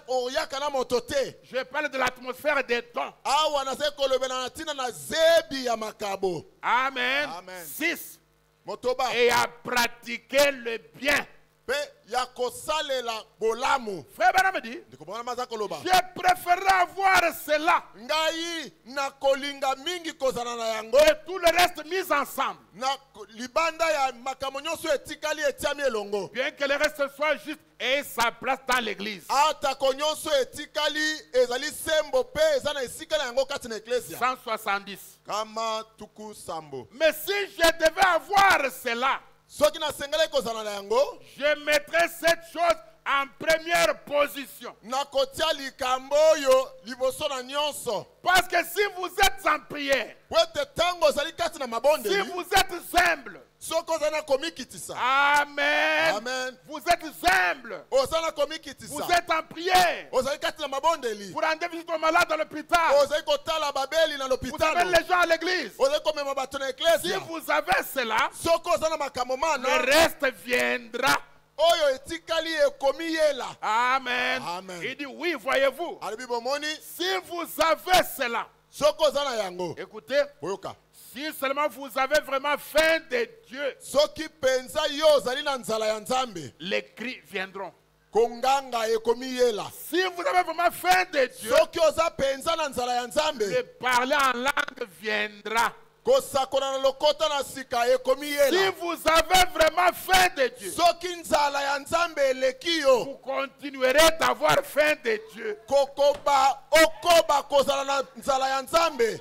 oyaka na moto te Je parle de l'atmosphère des dons. awa nazali kolobela na ntina na zebi ya makabo Amen. Amen. 6. motoba Et à pratiquer le bien. mpe ya kosalela bolamu Frère Branham dit, ndikobona maza koloba je préférerais avoir cela ngai na kolinga mingi kozala na yango et tout le reste mis ensemble. na libanda ya makambo nyonso etikali etiami elongo Bien que le reste soit juste et sa place dans l'église. atako nyonso etikali ezali sembo mpe eza na esika na yango kati na eklesia 170. kama tuku sambo Mais si je devais avoir cela, soki nasengelaki kozala na yango je mettrais cette chose en première position. nakotia likambo oyo liboso na nyonso Parce que si vous êtes en prière, po ete ntango ozali kati na si mabondeli vous êtes humble, soki ozali na komikitisa amen, amen vous êtes humble, ozali na vous komikitisa êtes en prière, ozali kati na mabondeli vous rendez visite aux malades à l'hôpital, ozali kotala babeli na vous lopitalo amènez les gens à l'église. ozali komema bato na Si eklesia vous avez cela, soki oza na makambo le mana reste viendra. oyo etikali ekomi yela Amen. Amen. Il dit oui, voyez-vous. alobi bomoni Si vous avez cela, soki oza na yango écoutez, oyoka si seulement vous avez vraiment faim de Dieu, soki mpenza yo ozali na nzala ya nzambe les cris viendront. konganga ekomi yela Si vous avez vraiment faim de Dieu, soki oza mpenza na nzala ya de nzambe parler en langue langue viendra. kosakola na lokota na sika ekomi Si yela. vous avez vraiment faim de Dieu, Soki nzala ya nzambe eleki yo, vous continuerez d'avoir faim de Dieu. kokoba okoba kozala na nzala ya nzambe.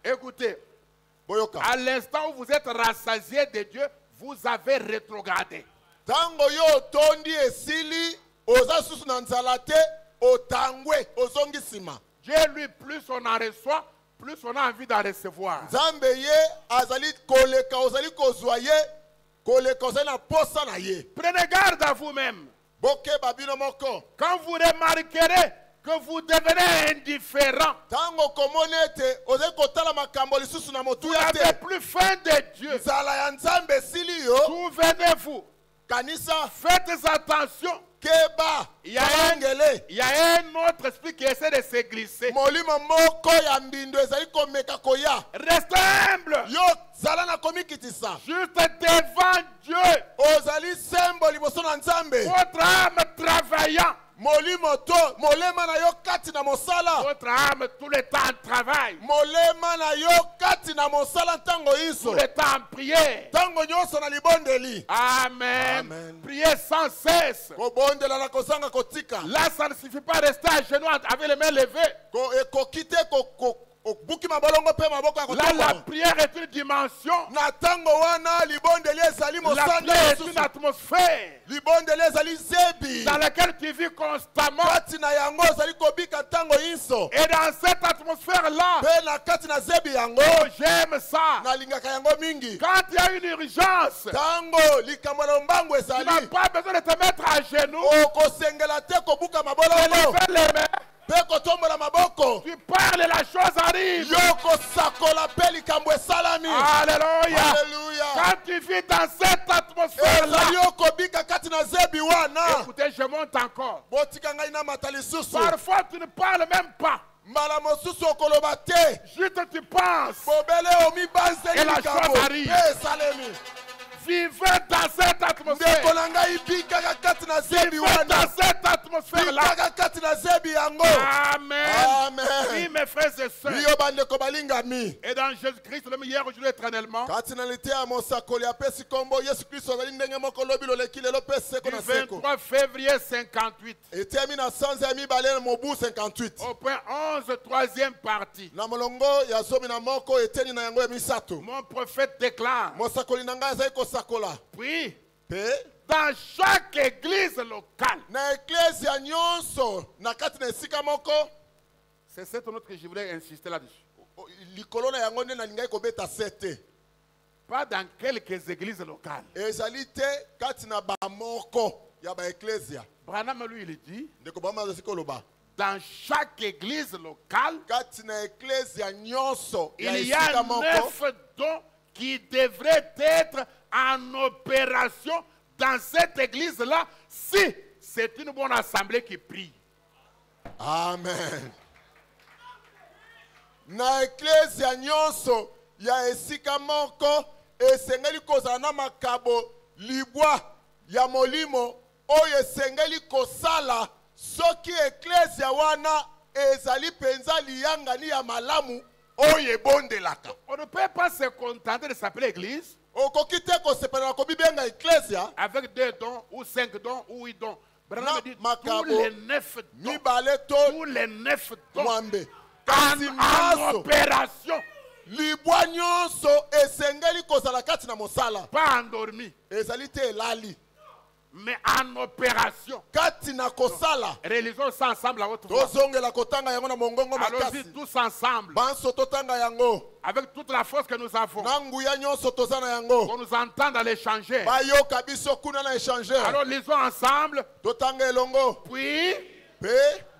Écoutez, Boyoka. à l'instant où vous êtes rassasié de Dieu, vous avez rétrogradé. Tango yo tondi esili, oza susu na nzala te, otangwe, ozongi sima. Dieu, lui, plus on en reçoit, plus on a envie d'en recevoir. Nzambe ye azali koleka ozali kozwa ye, koleka ozali na posa na ye. Prenez garde à vous-même. Boke babino moko. Quand vous remarquerez que vous devenez indifférent, Tango komonete, ozali kotala makambo lisusu na vous motuya n'avez te. plus faim de Dieu. Nzala ya nzambe esili yo, Souvenez-vous, kanisa faites attention. keba, Il y a kalangele. un autre esprit qui essaie de se glisser. Molimo moko ya mbindo ezali komeka koya. Restez humble. Yo zala na komikitisa. Juste devant Dieu. Ozali sembo liboso na nzambe. Votre âme travaillant. Molimo to, molema na yo kati na mosala. Votre âme tout le temps travaille. Molema na yo kati na mosala ntango Tout iso. le temps en prière. Ntango nyonso na libondeli. Amen. Amen. Priez sans cesse. Kobondela na kozanga kotika. Là, ça ne suffit pas de rester à genoux avec les mains levées. Kokite buki mabolongo pe maboko ya Là, la kotomba. prière est une dimension. Na tango wana libondeli ezali La mosanda prière est une mosusu. atmosphère Libondeli ezali zebi. dans laquelle tu vis constamment. Kati na yango ozali kobika ntango inso. Et dans cette atmosphère-là, Pe na kati na zebi yango. oh, j'aime ça. Nalingaka yango mingi. Quand il y a une urgence, Tango likambo na mbangu tu n'as ezali. pas besoin de te mettre à genoux. Okosengela te kobuka Tu mabolongo. lèves les mains. Pe kotombola maboko. Tu parles et la chose arrive. Yo kosakola pe likambo esalami. Alléluia. Alléluia. Quand tu vis dans cette atmosphère-là, Ezali okobika kati na zebi wana. écoutez, je monte encore. Botika ngai na mata lisusu. Parfois, tu ne parles même pas. Mbala mosusu okoloba te. Juste tu penses. Bobele Et omibanzeli la likambo. chose arrive. Pe esalemi. Vivez dans cette atmosphère. Ndeko na ngai bikaka kati na zebi Vivez dans wana. cette atmosphère-là. Bikaka kati na zebi yango. Amen. Amen. Oui, mes frères et sœurs. Biyo bandeko balingami. Et dans Jésus-Christ, le même hier, aujourd'hui, éternellement, Kati na lite ya mosakoli apesi kombo Yesu Kristo azali ndenge moko lobi loleki lelo pe seko du na seko. 23 février 58, Etemi na sanza ya mibale na mobu 58. au point 11, troisième partie, Na molongo ya zomi na moko eteni na yango ya misato. mon prophète déclare, Mosakoli na ngai azali kosakola. puis, Pe dans chaque église locale, na eklesia nyonso na kati na esika moko c'est cette note que je voulais insister là-dessus. likolo na yango nde nalingai kobeta sete. Pas dans quelques églises locales. Ezali te kati na bamoko ya baeklesia. Branham, lui, il dit, Ndeko bama azali koloba. dans chaque église locale, Kati na eklesia nyonso ya il y a esika moko 9 dons qui devraient être en opération dans cette église-là si c'est une bonne assemblée qui prie. Amen. Na eklesia nyonso ya esika moko esengeli kozala na makabo libwa ya molimo oyo esengeli kosala soki eklesia wana ezali penza liyangani ya malamu oyo ebondelaka. On ne peut pas se contenter de s'appeler église Okoki te kosepela na kobibenga eklesia avec 2 dons ou 5 dons ou 8 dons. Branham Na dit makabo, tous les 9 dons, mibale to tous les 9 dons mwambe. Kasi en nyonso opération, libwa nyonso esengeli kozala kati na mosala pas endormi, ezali te elali mais en opération. kati na kosala. Réalisons ça ensemble à votre voix. Tozongela kotanga yango na mongongo Allons-y makasi. tous ensemble, Banso totanga yango avec toute la force que nous avons, na nguya nyonso toza na yango. qu'on nous entende à l'échanger. Bayoka biso kuna na échangeur. Alors lisons ensemble, Totanga elongo. puis Pe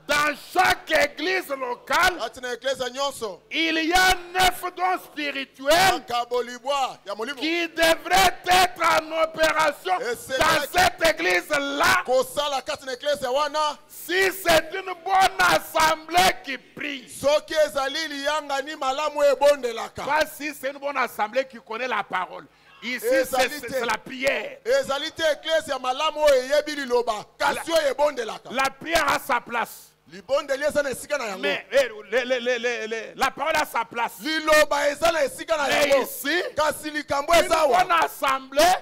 dans chaque église locale, kati na eklesia nyonso il y a 9 dons spirituels makabo libwa ya molimo qui devraient être en opération Et c'est dans là- cette église-là kosala kati na eklesia wana si c'est une bonne assemblée qui prie. soki ezali liyangani malamu ebondelaka. Pas si c'est une bonne assemblée qui connaît la parole. Ici, Et c'est la prière. ezali te eklesia malamu oyo eyebi liloba kasi oyo ebondelaka. La prière a sa place. libondeli eza na esika na yango Mais la parole a sa place. liloba eza na esika na Mais yango ici, kasi likambo une eza awa bonne assemblée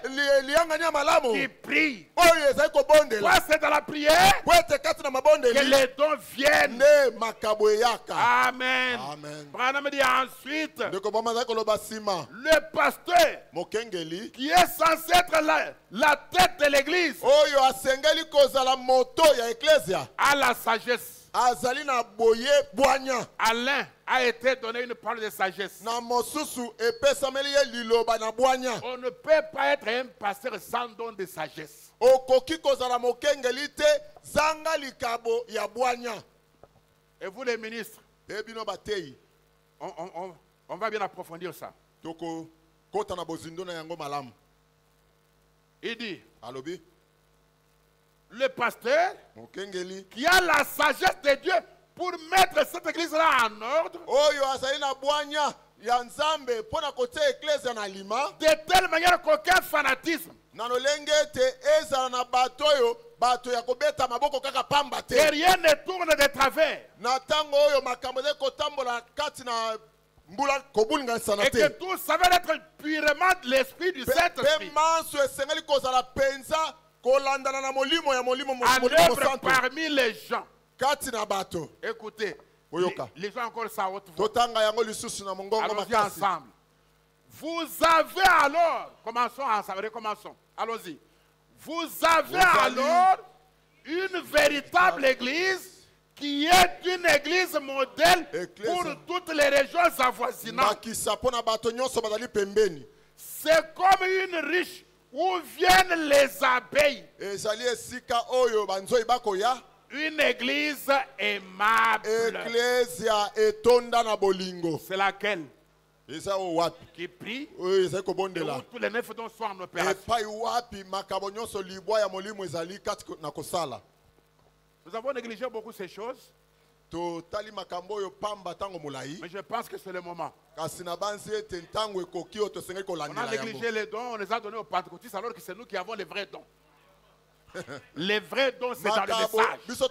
liyangani ya malamu qui prie. oyo ezali kobondela Toi, c'est dans la prière po ete kati na que mabondeli les dons viennent. nde makabo eyaka Amen. Amen. Branham dit ensuite, ndeko boma azali koloba nsima le pasteur mokengeli qui est censé être la tête de l'église oyo asengeli kozala moto ya eklesia a la sagesse. azali na boye bwanya À l'un a été donné une parole de sagesse. na mosusu epesameli ye liloba na bwanya On ne peut pas être un pasteur sans don de sagesse. okoki kozala mokengeli te zanga likabo ya bwanya Et vous les ministres, mpe bino bateyi on va bien approfondir ça. tokokota na bozindo na yango malamu Il dit, alobi le pasteur mokengeli qui a la sagesse de Dieu pour mettre cette église-là en ordre, oyo azali na bwanya ya nzambe mpo na kotia eklesia na lima de telle manière qu'aucun fanatisme na lolenge ete ezala na bato oyo bato ya kobeta maboko kaka pamba et te rien ne tourne de travers. na ntango oyo makambo ezali kotambola kati na mbula kobulinganisana Et que te tout ça va être purement de l'esprit du mpe Saint-Esprit. manso esengeli kozala penza kolandana na molimo ya molimo En molimo œuvre santo parmi les gens. kati na bato Écoutez, Oyoka. lisons encore ça à haute voix. totanga yango lisusu na mongongo Allons-y makasi ensemble. Vous avez alors, commençons ensemble, recommençons. Allons-y. Vous avez avez alors une véritable église qui est une église modèle Église. pour toutes les régions avoisinantes. makisa mpo na bato nyonso bazali pembeni C'est comme une riche où viennent les abeilles. ezali esika oyo banzoi bakoya Une église aimable. eklesia etonda na bolingo C'est laquelle eza oyo wapi qui prie oyo ezali et kobondela où tous les neuf dons sont en opération. epai wapi makambo nyonso libwa ya molimo ezali kati na kosala Nous avons négligé beaucoup ces choses, totali makambo oyo pamba ntango molai mais je pense que c'est le moment. kasi na banzi ete ntango ekoki oyo tosengeli On a kolandela négligé yango les dons, on les a donnés aux pentecôtistes alors que c'est nous qui avons les vrais dons. Les vrais dons, c'est dans le makambo message. biso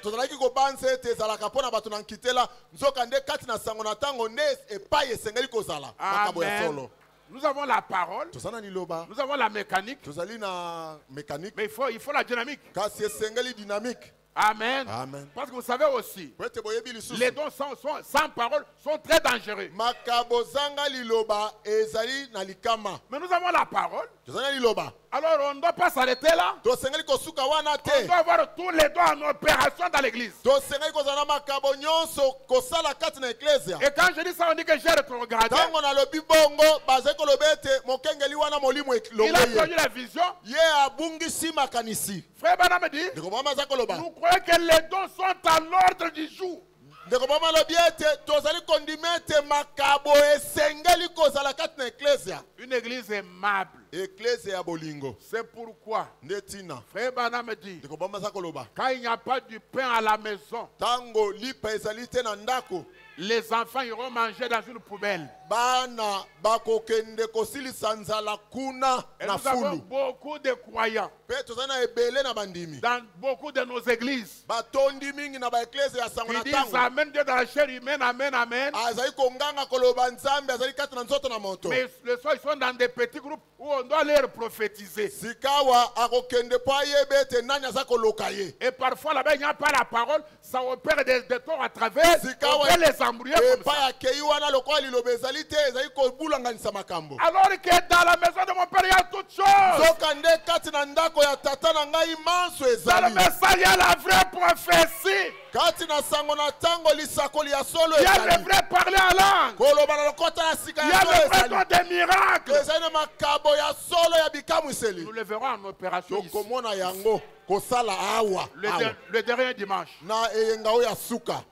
tozalaki kobanza ete ezalaka mpo na bato na nkitela nzoka nde kati na sango na ntango nde epai esengeli kozala makambo ya Amen. solo Nous avons la parole, tozali na liloba nous avons la mécanique, tozali na mécanique mais il faut la dynamique. kasi esengeli dynamique Amen. Amen. Parce que vous savez aussi, po ete boyebi lisusu les dons sans parole sont très dangereux. makambo zanga liloba ezali na likama Mais nous avons la parole, tozali na liloba alors on ne doit pas s'arrêter là. tosengeli kosuka wana On te doit avoir tous les dons en opération dans l'église. tosengeli kozala na makambo nyonso kosala kati na eklesia Et quand je dis ça, on dit que j'ai rétrogradé. ntango nalobi bongo bazali koloba ete mokengeli wana molimo Il a elongo connu ye la vision. ye abungisi makanisi Frère Bana me dit, ndeko mama aza koloba nous croyons que les dons sont à l'ordre du jour. ndeko mama alobi ete tozali kondima ete makabo esengeli kozala kati na eklesia Une église aimable. eklesia ya bolingo C'est pourquoi, nde ntina Frère Bana me dit, ndeko mama aza koloba quand il n'y a pas du pain à la maison, ntango lipa ezali te na ndako les enfants iront manger dans une poubelle. bana bakokende kosilisa nzala kuna Et na nous avons fulu beaucoup de croyants mpe tozali na ebele na bandimi dans beaucoup de nos églises batondi mingi na baeklesia ya sango qui na disent ntango Amen Dieu dans la chair humaine, Amen, Amen. azali konganga koloba nzambe azali kati na nzoto na moto Mais le soir, ils sont dans des petits groupes où on doit leur prophétiser. sikawa akokende mpo ayeba ete nani aza koloka ye Et parfois, là-bas, il n'y a pas la parole, ça opère des torts à travers, Zikawa- on peut les embrouiller comme epai ça. akei wana lokola liloba ezali te ezali kobulanganisa makambo Alors que dans la maison de mon père, il y a toutes choses. nzoka nde kati na ndako ya tata na ngai manso Dans le ezali message, il y a la vraie prophétie. kati na sango na ntango lisakoli ya solo Il y a le ezali vrai parler en langue. koloba na lokota ya sika Il y ya a solo le vrai ezali don des miracles. ezali na makambo ya solo ya bikamwiseli Nous le verrons en opération ici. tokomona yango kosala awa awa. Le dernier dimanche. na eyenga oyo ya suka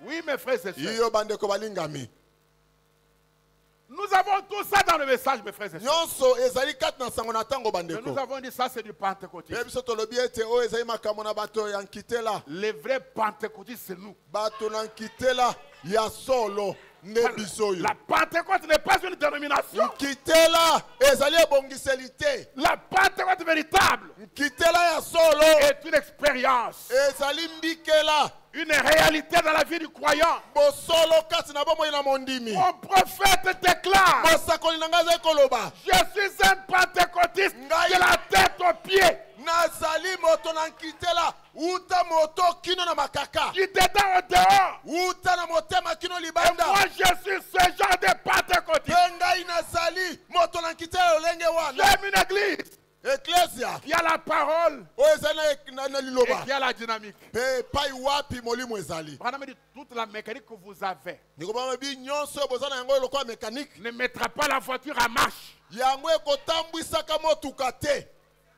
Oui, mes frères et sœurs. iyo bandeko balingami Nous avons tout ça dans le message, mes frères et sœurs. nyonso ezali kati na sango na ntango Mais nous bandeko avons dit ça, c'est du pentecôtisme. mpe biso tolobi ete oyo ezali makambo na bato ya nkitela Les vrais pentecôtistes, c'est nous. bato na nkitela ya solo nde biso oyo La Pentecôte n'est pas une dénomination. nkitela ezali ebongiseli te La Pentecôte véritable nkitela ya solo est une expérience expérience, ezali mbikela une réalité dans la vie du croyant. bosolo kati na bomoi na mondimi Mon prophète déclare, mosakoli na ngai azali koloba je suis un pentecôtiste Ngai- de la tête aux pieds. nazali moto na nkitela uta moto kino na makaka Qui dedans au dehors. uta na motema kino Et libanda moi, je suis ce genre de pentecôtiste. mpe ngai nazali moto na nkitela lolenge wana J'aime une église eklesia qui a la parole oyo ezali na et liloba qui a la dynamique. mpe epai wapi molimo ezali Branham dit, toute la mécanique que vous avez nikobama bi nyonso oyo boza na yango lokola mécanique ne mettra pas la voiture en marche. yango ekotambwisaka motuka te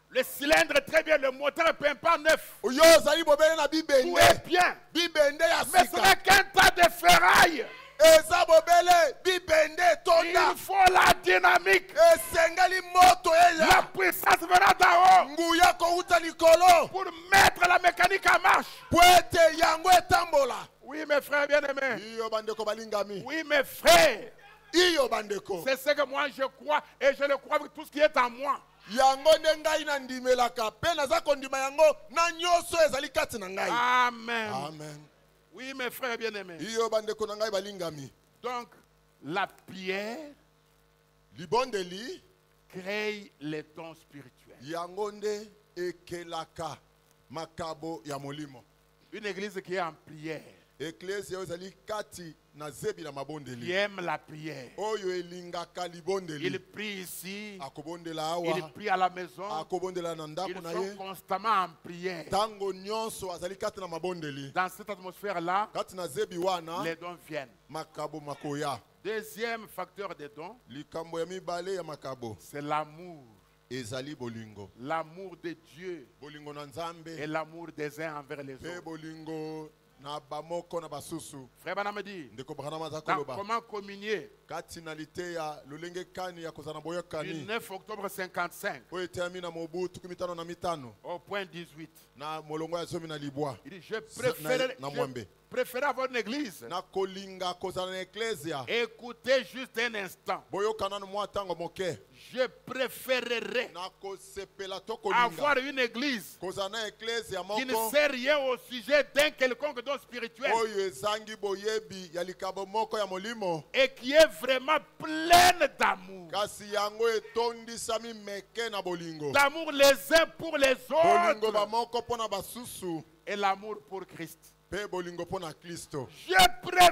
Le cylindre est très bien, le moteur est pas neuf. oyo ozali bobele na Tout bibende est bien. bibende ya Mais ce sika n'est qu'un tas de ferraille. eza bobele bibende etonda Il faut la dynamique. esengeli moto La eya puissance venant d'en haut nguya kouta likolo pour mettre la mécanique en marche. po ete yango etambola Oui, mes frères bien-aimés. iyo bandeko balingami Oui, mes frères. iyo bandeko C'est ce que moi je crois et je le crois avec tout ce qui est en moi. yango nde ngai nandimelaka mpe naza kondima yango na nyonso ezali kati na ngai Amen. amen Oui, mes frères bien-aimés. iyo bandeko na ngai balingami Donc, la pierre libondeli crée les dons spirituels. yango nde ekelaka makabo ya molimo Une église qui est en prière, eklesia oyo ezali kati na zebi na qui mabondeli aime la prière. oyo elingaka Il libondeli prie ici, akobondela il awa prie à la maison. akobondela na Ils ndako na sont ye constamment en prière. ntango nyonso azali kati na mabondeli Dans cette atmosphère-là, kati na zebi wana les dons viennent. makabo makoya Deuxième facteur des dons, likambo ya mibale ya makabo c'est l'amour. ezali bolingo L'amour de Dieu bolingo na et nzambe l'amour des uns envers les mpe autres. bolingo na bamoko na basusu Frère Branham dit, ndeko branham aza dans koloba comment communier kati na liteya lolenge kani ya kozala na du boyokani 9 octobre 55 oyo eteyami na mobu 15 au point 18. na molongo ya zomi na libwa Il dit, je préfère avoir une église. na kolinga kozala na eklesia Écoutez juste un instant. boyokana na mwa ntango moke Je préférerais na kosepela to kolinga avoir une église kozala na eklesia qui ne moko sait rien au sujet d'un quelconque don spirituel oyo ezangi boyebi ya likabo moko ya molimo et qui est vraiment pleine d'amour. kasi yango etondisami meke na bolingo D'amour les uns pour les bolingo autres bamoko mpo na basusu et l'amour pour Christ. mpe bolingo mpo na kristo Je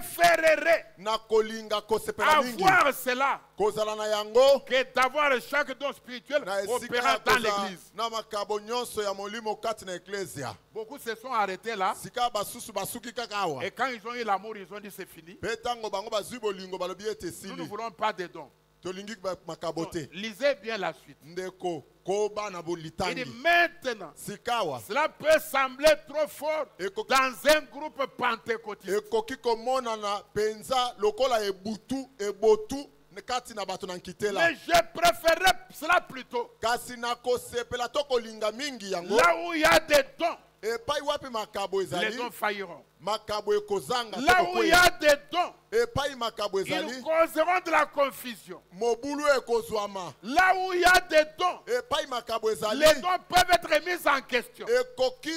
préférerais na kolinga kosepela mingi avoir cela kozala na yango que d'avoir chaque don spirituel na esika opérant ya dans kozala l'église. na makabo nyonso ya molimo kati na eklesia Beaucoup se sont arrêtés là sika basusu basuki kaka awa et quand ils ont eu l'amour, ils ont dit c'est fini. mpe ntango bango bazwi bolingo balobi ete Nous ne esili voulons pas de dons. tolingi makabo te Lisez bien la suite. ndeko koba na Il dit bolitangi maintenant, sikawa cela peut sembler trop fort Eko- dans un groupe pentecôtiste. ekoki komonana mpenza lokola ebotu kati na bato na nkitela Mais je préférerais cela plutôt kasi na kosepela to kolinga mingi yango là où il y a des dons, epai wapi makabo les ezali dons failliront. makabo ekozanga te Là où il y kokwea. a des dons, epai makabo ils ezali causeront de la confusion. mobulu ekozwama Là où il y a des dons, epai makabo ezali les dons peuvent être mis en question. ekoki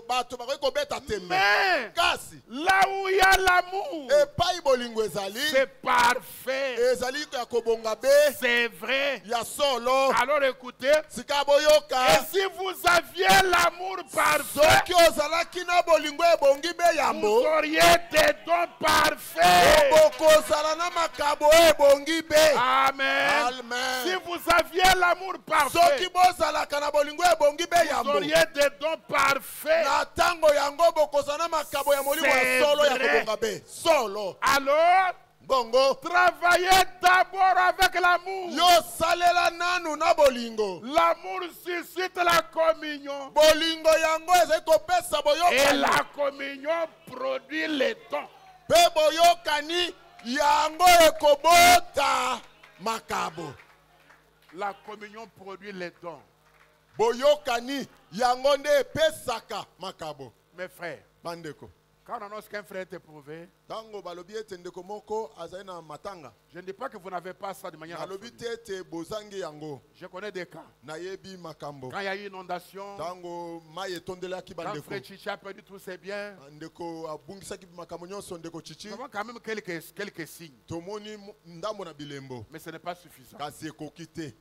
bato bakoki kobeta tembe Mais kasi là où il y a l'amour, epai bolingo ezali c'est parfait, ezali ya kobonga be c'est vrai. ya solo Alors écoutez, sika boyoka et si vous aviez l'amour parfait, soki ozalaki na bolingo ebongi be vous yambo auriez des dons parfaits. bokozala na makabo ebongi be Amen. Si amen vous aviez l'amour soki parfait, bozalaka na bolingo ebongi be vous yambo auriez des dons parfaits. na ntango yango bokozala na makabo ya molimo C'est ya solo ya vrai. kobonga be solo Alors, bongo travaillez d'abord avec l'amour. yosalela nanu na bolingo L'amour suscite la communion. bolingo yango ezali kopesa Et boyokani la communion produit les dons. mpe boyokani yango ekobota makabo La communion produit les dons. boyokani yango nde epesaka makabo Mes frères, bandeko Quand on annonce qu'un frère est éprouvé, Tango balobi ete ndeko moko azali na matanga. je ne dis pas que vous n'avez pas ça de manière Nalobi absolue. te ete bozangi yango. Je connais des cas. Nayebi makambo. Quand il y a eu inondation, Tango mai etondelaki quand bandeko. frère Chichi a perdu tous ses biens, Ndeko abungisaki makambo nyonso ndeko Chichi. nous avons quand même quelques signes. Tomoni ndambo na bilembo. Mais ce n'est pas suffisant. Kasi ekoki te.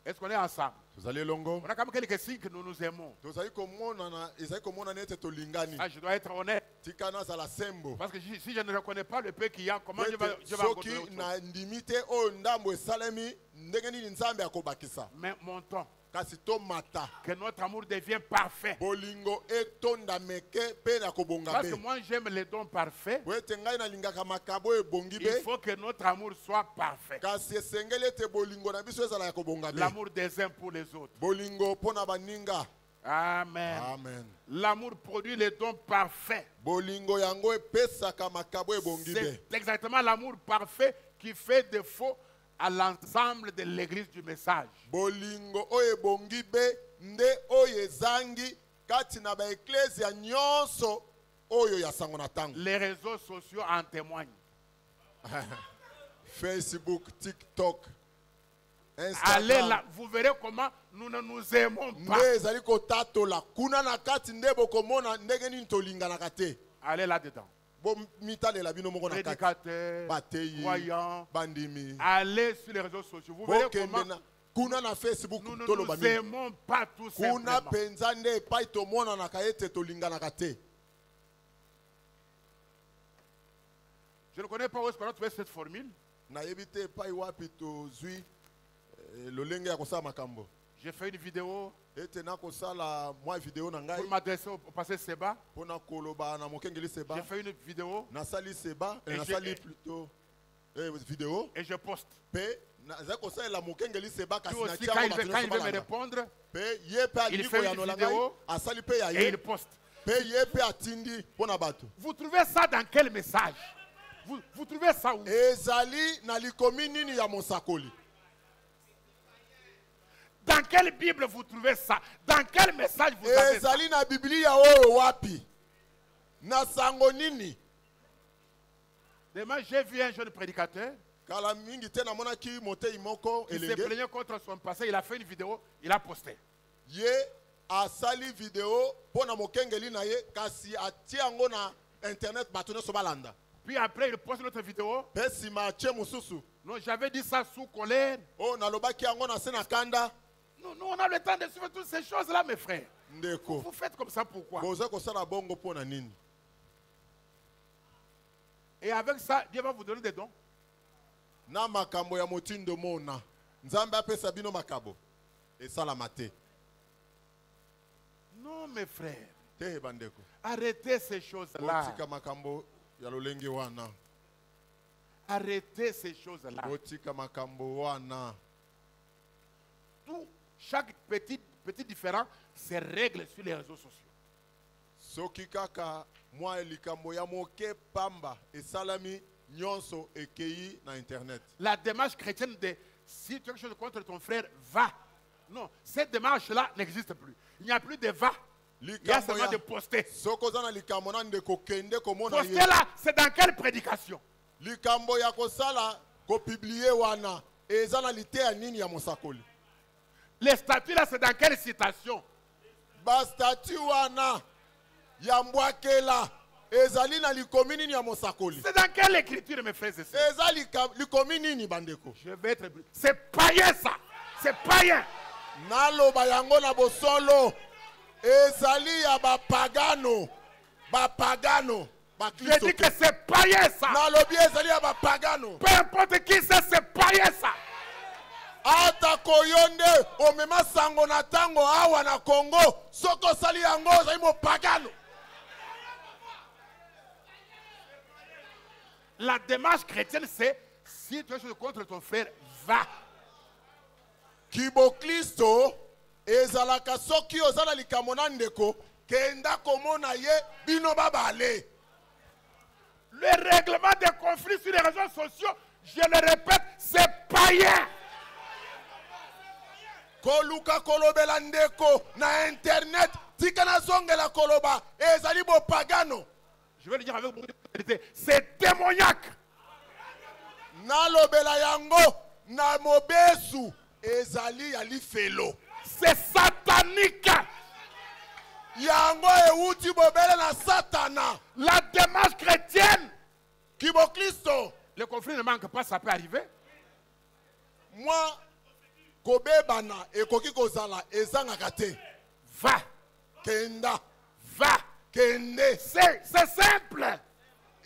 Est-ce qu'on est ensemble? Tozali longo. On a quand même quelques signes que nous nous aimons. Tozali komona ezali komona nete tolingani. Ah, je dois être honnête. Tika nazala sembo. Parce que si je ne reconnais pas le peu qu'il y a, comment je vais continuer autre Soki chose? na ndimi te oyo ndambo esalemi ndenge nini nzambe akobakisa. Mais montons. Kasi tomata. Que notre amour devienne parfait. Bolingo etonda meke pe na kobonga Parce que be. moi j'aime les dons parfaits. Wete ngai nalingaka makabo ebongi Il be. faut que notre amour soit parfait. Kasi esengeli ete bolingo na biso ezala ya kobonga be. L'amour des uns pour les autres. Bolingo mpona baninga. Amen. Amen. L'amour produit les dons parfaits. Bolingo yango epesaka makabo ebongi be. C'est exactement l'amour parfait qui fait défaut à l'ensemble de l'église du message. Bolingo oyo ebongi be nde oyo ezangi kati na baeklesia nyonso oyo ya sango na tango. Les réseaux sociaux en témoignent. Facebook, TikTok, Allez Instagram. là, vous verrez comment nous ne nous aimons pas. Nde ezali kotatola kuna na kati nde bokomona ndenge nini tolinganaka te. Allez là-dedans. Bomitalela bino moko na kati. Prédicateurs, Bateyi, croyants, bandimi. allez sur les réseaux sociaux. Vous verrez Bokende comment na kuna na Facebook nous ne toloba nous mingi. aimons pas tout Kuna simplement. penza nde epai tomonanaka ete tolinganaka te. Je ne connais pas où est-ce qu'on a trouvé cette formule. Nayebi te epai wapi tozwi lolenge ya kosala makambo. J'ai fait une vidéo Ete nakosala mwa video na ngai pour m'adresser au pasteur Seba. mpona koloba na mokengeli Seba. J'ai fait une vidéo Nasali Seba, Et nasali j'ai- plutôt vidéo. et je poste. Pe nazali kosalela mokengeli Seba kasi Lui aussi, natia quand ngo il bato veut, quand il nyonso veut me balanda. répondre, Pe ye pe Il alingi fait une koyanola ngai vidéo asali pe ya et ye il poste. pe ye pe atindi mpona bato. Vous trouvez ça dans quel message? Vous trouvez ça où? Ezali na likomi nini ya mosakoli. Dans quelle Bible vous trouvez ça? Dans quel message vous avez ça? Ezali na Biblia oyo wapi? Na sango nini? Demain, j'ai vu un jeune prédicateur Kala mingi te namonaki motei moko qui s'est elenge. plaigné contre son passé. Il a fait une vidéo, il a posté. Ye asali video mpona mokengeli na ye kasi atie yango na internet bato nyonso balanda. Puis après, il poste notre vidéo. Pe nsima atie mosusu Non, j'avais dit ça sous colère. oyo nalobaki yango na se na kanda. Nous, on a le temps de suivre toutes ces choses-là, mes frères. Ndeko Vous faites comme ça, pourquoi? boza kosala bongo mpona nini? Et avec ça, Dieu va vous donner des dons. Na makambo ya motindo mona nzambe apesa bino makabo esalama te. Non, mes frères. Te bandeko Arrêtez ces choses-là. botika makambo ya lolenge wana. Arrêtez ces choses-là. Botika makambo wana. Tout, chaque petit différent se règle sur les réseaux sociaux. Soki kaka mwa likambo ya moke pamba esalami nyonso ekei na internet. La démarche chrétienne de si tu as quelque chose contre ton frère, va. Non, cette démarche-là n'existe plus. Il n'y a plus de va. Il y a Likambo seulement de ya poster. soko za na likambo na ndeko kende komona Poster ye. là, c'est dans quelle prédication? Likambo ya kosala kopublie wana eza na liteya nini ya mosakoli. Les statuts là, c'est dans quelle citation? Bastati wana ya mbwakela ezali na likomi nini ya mosakoli. C'est dans quelle écriture, mes frères et sœurs? Eza likomi nini bandeko. Je vais être... C'est païen ça. C'est païen. Naloba yango na bosolo ezali ya bapagano. Bapagano. Je dis que c'est païen ça. Nalobi ezali ya bapagano. Peu importe qui c'est païen ça. Ata koyonde omema sango na tango awa na Congo soko sali yango ozali mopagano. La démarche chrétienne, c'est si tu as quelque chose contre ton frère, va. Kibo Kristo ezalaka soki ozala likambo na ndeko kenda komona ye bino babale. Le règlement des conflits sur les réseaux sociaux, je le répète, c'est païen. Koluka kolobela ndeko na internet tika na zongela koloba ezali bopagano. Je vais le dire avec beaucoup de vérité. C'est démoniaque. nalobela yango na mobesu ezali ya lifelo. C'est satanique. Yango euti bobele na satana. La démarche chrétienne. Kibo Kristo. Le conflit ne manque pas, ça peut arriver. Moi, kobebana ekoki kozala ezangaka te. Va. Kenda. Va. Kende. C'est simple.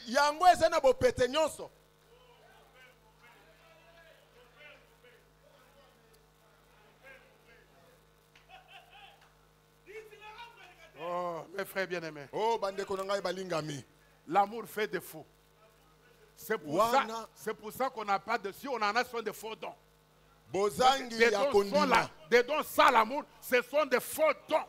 Yango eza na bopete nyonso. Oh, mes frères bien-aimés. Oh, bandeko na ngai balingami. L'amour fait défaut. C'est pour ça qu'on n'a pas de... Si on en a, ce sont des faux dons. Bozangi ya kondima. Des dons sans l'amour, ce sont des faux dons.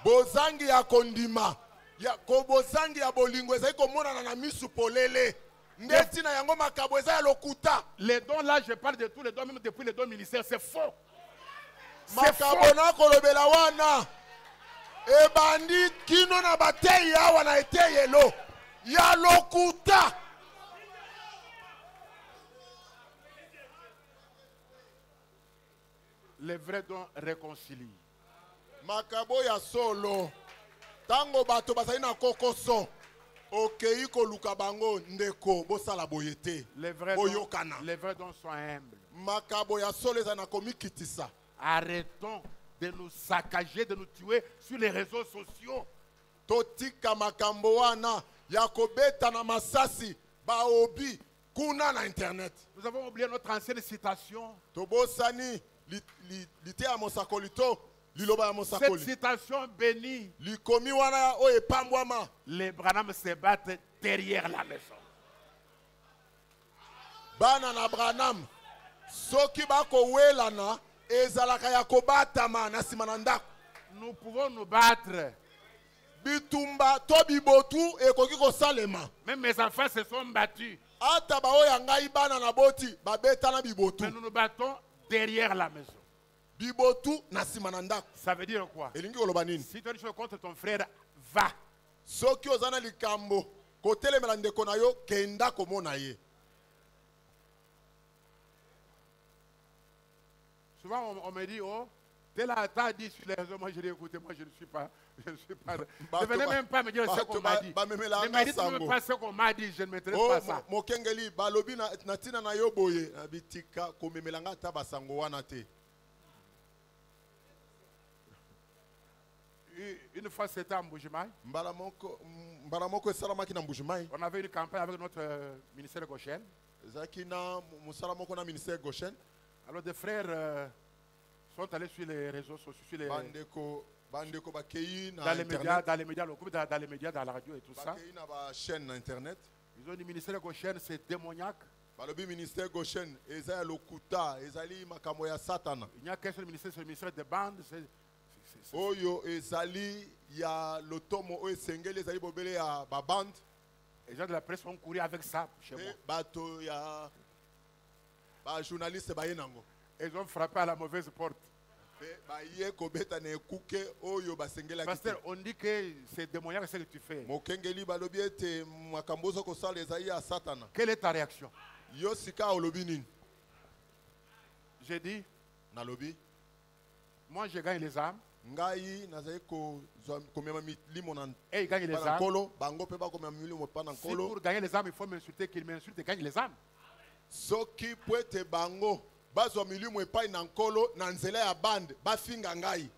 Bozangi ya kondima. Ya kobozangi ya bolingo ezali komonana na misu polele. Ndeti na yango makabo eza ya lokuta. Les dons là, je parle de tous les dons, même depuis les dons ministères, c'est faux. Makabo na kolobela wana. Ebandi kino na batei awa na eteyelo. Ya lokuta. Les vrais dons réconcilient. Makabo ya solo. Tango bato bazali na kokoso. Okei koluka bango ndeko bosala boyete. Les vrais dons sont humbles. Makabo ya solo eza na komikitisa. Arrêtons de nous saccager, de nous tuer sur les réseaux sociaux. Totika makambo wana ya kobeta na masasi baobi kuna na internet. Nous avons oublié notre ancienne citation. Tobosani lite ya mosakolito liloba ya mosakoli. Cette citation bénie. Likomi wana o epambwama. Les Branham se battent derrière la maison. Bana na Branham soki bako welana ezalaka ya kobatama na sima na ndako. Nous pouvons nous battre. Bitumba to bibotu ekoki kosalema. Même mes enfants se sont battus. Ata ba oya ngai bana na boti babeta na bibotu. Mais nous nous battons derrière la maison. Bibotu na sima na ndako. Ça veut dire quoi? Elingi koloba nini? Si tu as une chose contre ton frère, va. Soki ozana likambo kotelemela ndeko na yo kenda komona ye. Souvent on me dit, oh, tel a dit sur les réseaux, moi je dis, écoutez, moi je ne suis pas. Ne venez même pas me dire ce qu'on m'a dit. Ne me dites même pas ce qu'on m'a dit, je ne m'intéresse pas à ça. Mokengeli balobi na tina na yo boye bitika komemelanga ta basango wana te. Une fois c'était à Mbujimaï. Mbaramoko esalamaki na Mbujimaï. On avait une campagne avec notre ministère Goshen. Ezaki na musalamoko na ministère Goshen. Alors des frères sont allés sur les réseaux sociaux, sur les bandeko bakei na dans les médias locaux, dans les médias, dans la radio et tout ça. Bakei na ba chaîne internet. Ils ont dit ministère Goshen c'est démoniaque. Balobi ministère Goshen eza lokuta ezali makambo ya satana. Il n'y a qu'un seul ministère, c'est le ministère des bandes. Oyo ezali ya lotomo o esengeli ezali bobele ya ba bande. Les gens de la presse ont couru avec ça chez moi. Bato ya ba journaliste ba yenango. Ils ont frappé à la mauvaise porte. Pasteur, on dit que c'est démoniaque ce que tu fais. Quelle est ta réaction? J'ai dit, moi je gagne les âmes. Et il gagne les âmes. Si pour gagner les âmes, il faut m'insulter, qu'il m'insulte et gagne les âmes. Soki pwete bango bazwa milimu epai na nkolo na nzela ya bande bafinga ngai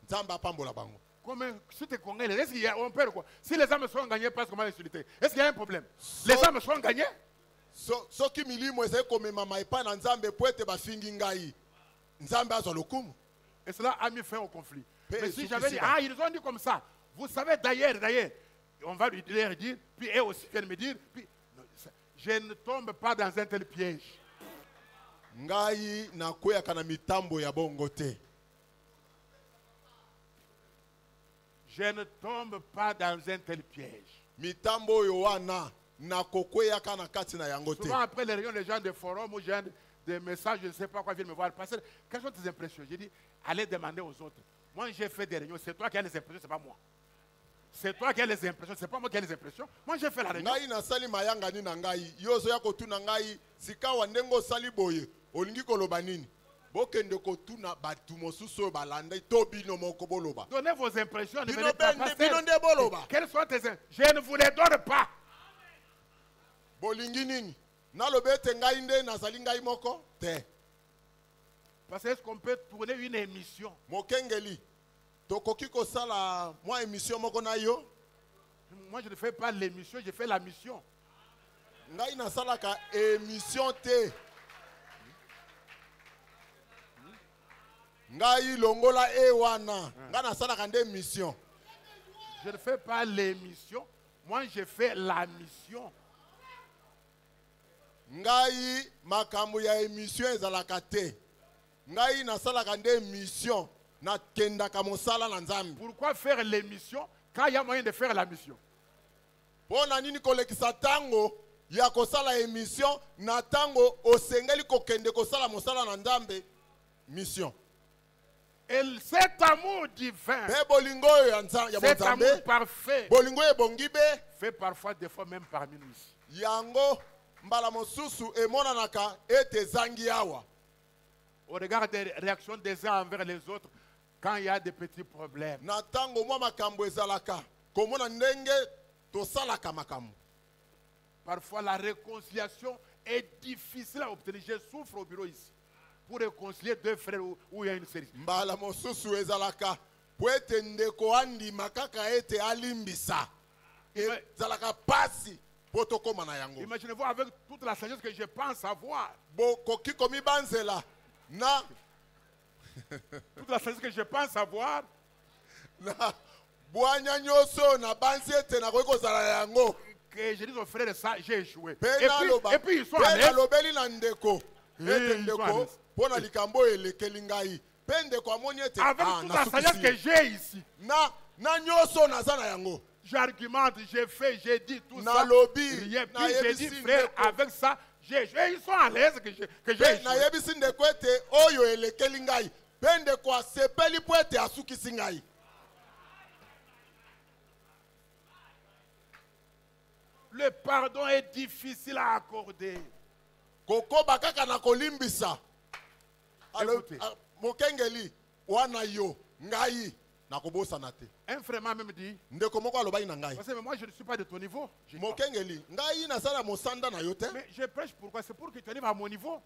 nzamba pambola bango. Comme si tu es congolais, est-ce qu'il y a un père quoi? Si les âmes sont gagnées parce qu'on m'a insulté, est-ce qu'il y a un problème? Les âmes sont gagnées? Soki milimu ezali komema epai na nzambe pwete bafingi ngai nzambe azwa lokumu. Et cela a mis fin au conflit. Mais si j'avais dit, ah, ils ont dit comme ça. Vous savez d'ailleurs, on va lui dire, puis eux aussi viennent me dire, puis je ne tombe pas dans un tel piège. Ngai na kwea kana mitambo ya bongo te. Je ne tombe pas dans un tel piège. Mitambo yo wana na kokwea kana kati na yango te. Souvent après les réunions, les gens de forum ou gens des messages, je ne sais pas quoi, viennent me voir. Pasteur, quelles sont tes impressions? J'ai dit, allez demander aux autres. Moi, j'ai fait des réunions, c'est toi qui as les impressions, c'est pas moi. C'est toi qui as les impressions, c'est pas moi qui ai les impressions. Moi j'ai fait la réunion. ngai nasali mayanga nini na ngai yo ozoya kotuna ngai sikawa ndenge osali boye olingi koloba nini bokende kotuna bato mosusu oyo balanda to bino moko boloba Donnez vos impressions. Ne bino venez pas bino passer. nde boloba Quelles sont tes impressions? Je ne vous les donne pas. bolingi nini naloba ete ngai nde nazali ngai moko te Parce que est-ce qu'on peut tourner une émission? mokengeli tokoki kosala mwa émission moko na yo Moi je ne fais pas l'émission, je fais la mission. ngai nasalaka émission te ngai longola e wana ngai nasalaka nde émission Je ne fais pas l'émission, moi je fais la mission. ngai makambo ya émission ezalaka te ngai nasalaka nde émission nakendaka mosala na nzambe Pourquoi faire l'émission quand il y a moyen de faire la mission? mpo na nini kolekisa ntango ya kosala émission na ntango osengeli kokende kosala mosala na nzambe mission Et cet amour divin, mpe bolingo oyo ya cet amour bonzambe parfait, bolingo ebongi be fait parfois des fois même parmi nous ici. yango mbala mosusu emonanaka ete ezangi awa Au regard des réactions des uns envers les autres, quand il y a des petits problèmes. na ntango mwa makambo ezalaka komona ndenge tosalaka makambo Parfois la réconciliation est difficile à obtenir. Je souffre au bureau ici pour réconcilier deux frères où il y a une série. mbala mosusu ezalaka po ete ndeko andima kaka ete alimbisa ezalaka pasi po tokóma na yango Imaginez-vous avec toute la sagesse que je pense avoir. bokoki komibanzela na Toute la sagesse que je pense avoir. na bwanya nyonso na banzi ete nakoki kozala yango Que je dis aux frères ça, j'ai échoué. mpe Et puis ils sont à l'aise. nalobeli na ndeko Eh, ete ils sont à ndeko l'aise. mpo na likambo oyo elekeli ngai mpe ndeko amoni ete Avec toute la sagesse que nasukisi j'ai ici. na nyonso naza na yango J'argumente, j'ai fait, j'ai dit tout ça. nalobi Rien. Puis na j'ai dit, yebisi frère, ndeko avec ça, j'ai échoué. Ils sont à l'aise que j'ai mpe échoué. nayebisi ndeko ete oyo elekeli ngai mpe ndeko asepeli mpo ete asukisi ngai Le pardon est difficile à accorder. kokoba kaka na kolimbisa Écoutez. mokengeli wana yo ngai nakobosana te Un frère m'a même dit, ndeko moko alobaki na ngai parce que moi je ne suis pas de ton niveau. J'ai dit, mokengeli ngai nasala mosanda na yo te mais je prêche pourquoi? C'est pour que tu arrives à mon niveau.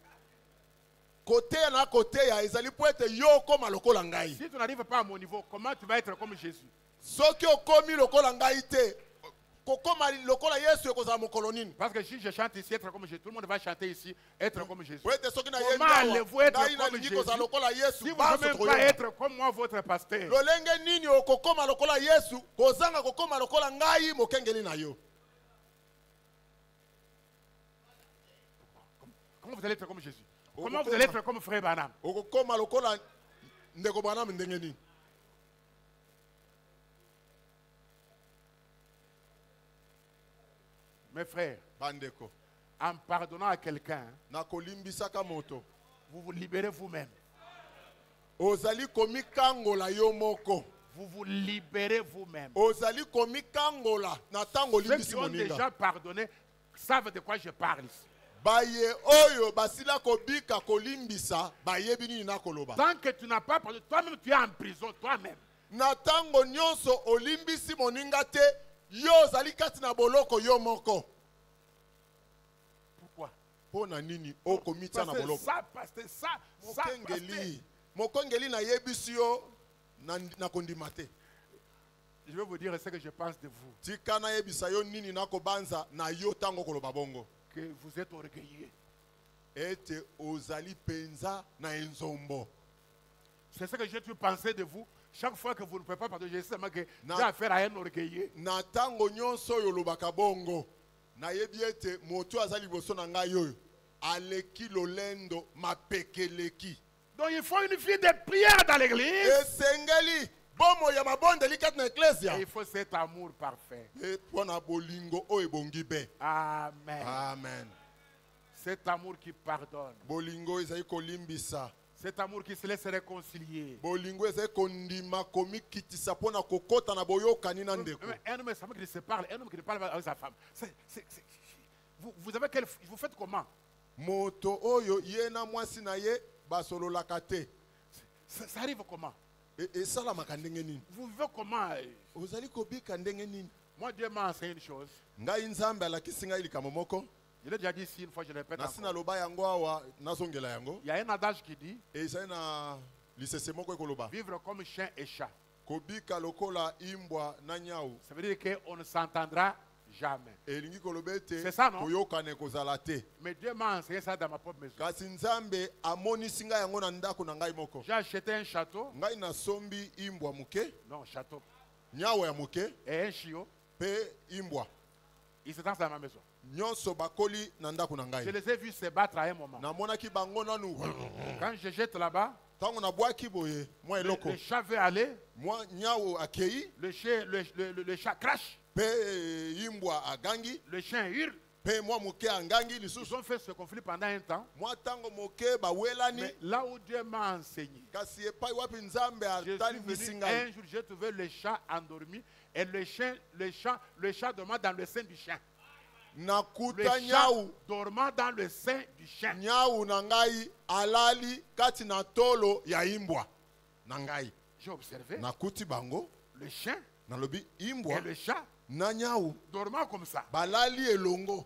koteya na koteya ezali mpo ete yo okóma lokola ngai Si tu n'arrives pas à mon niveau, comment tu vas être comme Jésus? soki okómi lokola ngai te kokóma lokola yesu ekozala mokolo nini Parce que si je chante ici, être comme Jésus, tout le monde va chanter ici, être comme Jésus. po ete soki Comment nayembi awa allez-vous être ngai comme nalingi Jésus kozala lokola Si yesu vous ne baso pouvez même pas tokoyeba être comme moi, votre pasteur. lolenge nini okokóma lokola yesu kozanga kokóma lokola ngai mokengeli na yo Comment vous allez être comme Jésus? Comment vous allez être comme frère Branham? okokóma lokola ndeko Branham ndenge nini Mes frères, bandeko en pardonnant à quelqu'un, na kolimbisaka moto vous vous libérez vous-même. ozali komikangola yo moko Vous vous libérez vous-même. ozali komikangola na ntango Ceux olimbisi qui ont moninga déjà pardonné savent de quoi je parle ici. baye oyo basila kobika kolimbisa bayebi nini nakoloba Tant que tu n'as pas pardonné, toi-même tu es en prison, toi-même. na ntango nyonso olimbisi moninga te yo ozali kati na boloko yo moko Pourquoi? mpo na nini okomitia na Parce que boloko ça, pasteur, ça, pasteur. mokengeli nayebisi yo na kondima te Je vais vous dire ce que je pense de vous. tika nayebisa yo nini nakobanza na yo ntango koloba bongo Que vous êtes orgueilleux. ete ozali penza na enzombo C'est ce que j'ai pu penser de vous. Chaque fois que vous ne pouvez pas pardonner, je sais seulement que Non. j'ai affaire à un orgueilleux. na ntango nyonso oyo olobaka bongo nayebi ete moto aza liboso na ngai oyo aleki lolendo mapekeleki Donc il faut une vie de prière dans l'église. esengeli bomo ya mabondeli kati na Et eklesia il faut cet amour parfait. mpo na bolingo oyo ebongi be Amen. amen Cet amour qui pardonne. bolingo ezali kolimbisa Cet amour qui se laisse réconcilier. bolingo ezali kondima komikitisa mpona kokota na boyokani na ndeko. Un homme et sa femme qui se parlent, un homme qui ne parle pas avec sa femme. Vous avez vous faites comment? Moto oyo ye na mwasi na ye basololaka te. Ça arrive comment? Esalamaka ndenge nini? Vous vivez comment? Ozali kobika ndenge nini? Moi, Dieu m'a enseigné une chose. Ngai nzambe alakisi ngai likambo moko. Je l'ai déjà dit ici une fois, je le répète Nasi encore. naloba yango awa nazongela yango. Il y a un adage qui dit Ezali na lisese moko ekoloba. vivre comme chien et chat. Kobika lokola imbwa na nyau. Ça veut dire qu'on ne s'entendra jamais. Elingi koloba ete C'est ça, non? koyokana ekozala te. Mais Dieu m'a enseigné ça dans ma propre maison. Kasi nzambe amonisi ngai yango na ndako na ngai moko. J'ai acheté un château. Ngai nasombi imbwa muke, Non, château. nyau ya muke, Et un chiot. pe imbwa. Ils se dansent dans ma maison. Nyonso bakoli na ndako na Je ngai. les ai vus se battre à un moment. Namonaki bango nanu. Quand je jette là-bas, Tango na bwaki boye, mwa eloko. le chat veut aller. Mwa nyau akei, Le chat crache. pe imbwa agangi, Le chien hurle. pe mwa muke angangi Ils lisusu. ont fait ce conflit pendant un temps. Mwa tango moke bawelani. Mais là où Dieu m'a enseigné, Kasi epai wapi nzambe je atali suis venu misingai. un jour, j'ai trouvé le chat endormi et le chat dormant dans le sein du chien. Le Nakuta chat nyau, dormant dans le sein du chien. nyau na ngai alali kati na tolo ya imbwa na ngai. J'ai observé Nakuti bango, le chien nalobi et imbwa le chat na nyau dormant comme ça. balali elongo.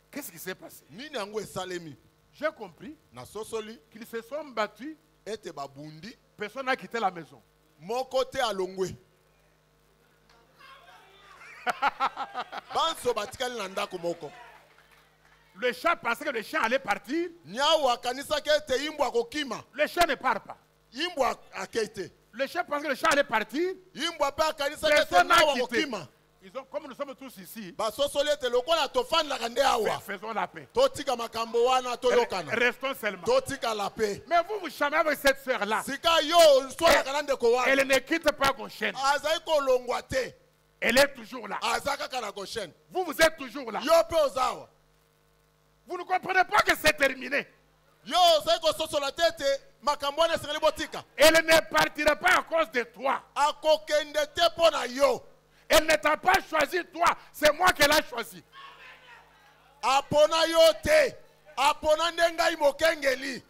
Qu'est-ce qui s'est passé? Nini yango esalemi? J'ai compris Na sosoli qu'ils se sont battus. ete babundi Personne n'a quitté la maison. moko te alongwe. Banso batikali na ndako moko. Le chat pensait que le chien allait partir. Nyau akanisaki ete imbwa akokima. Le chien ne part pas. Imbwa akei te. Le chien pensait que le chat allait partir. Imbwa pe akanisaki ete Personne n'a nyau quitté. akokima. Comme nous sommes tous ici, Basosoli ete lokola tofandaka nde awa. faisons la paix. Totika makambo wana toyokana. Restons seulement. Totika la paix. Mais vous chamez avec cette sœur-là. Sika yo nswalaka na ndeko wana. Elle ne quitte pas Goshen. Azali kolongwa te. Elle est toujours là. Aza kaka na Goshen. Vous êtes toujours là. Yo pe ozawa. Vous ne comprenez pas que c'est terminé. Yo ozali kososola te ete makambo wana esengeli botika. Elle ne partira pas à cause de toi. Akokende te mpo na yo. Elle ne t'a pas choisi toi. C'est moi qui l'ai choisi. Apona yo te. Apona nde ngai mokengeli.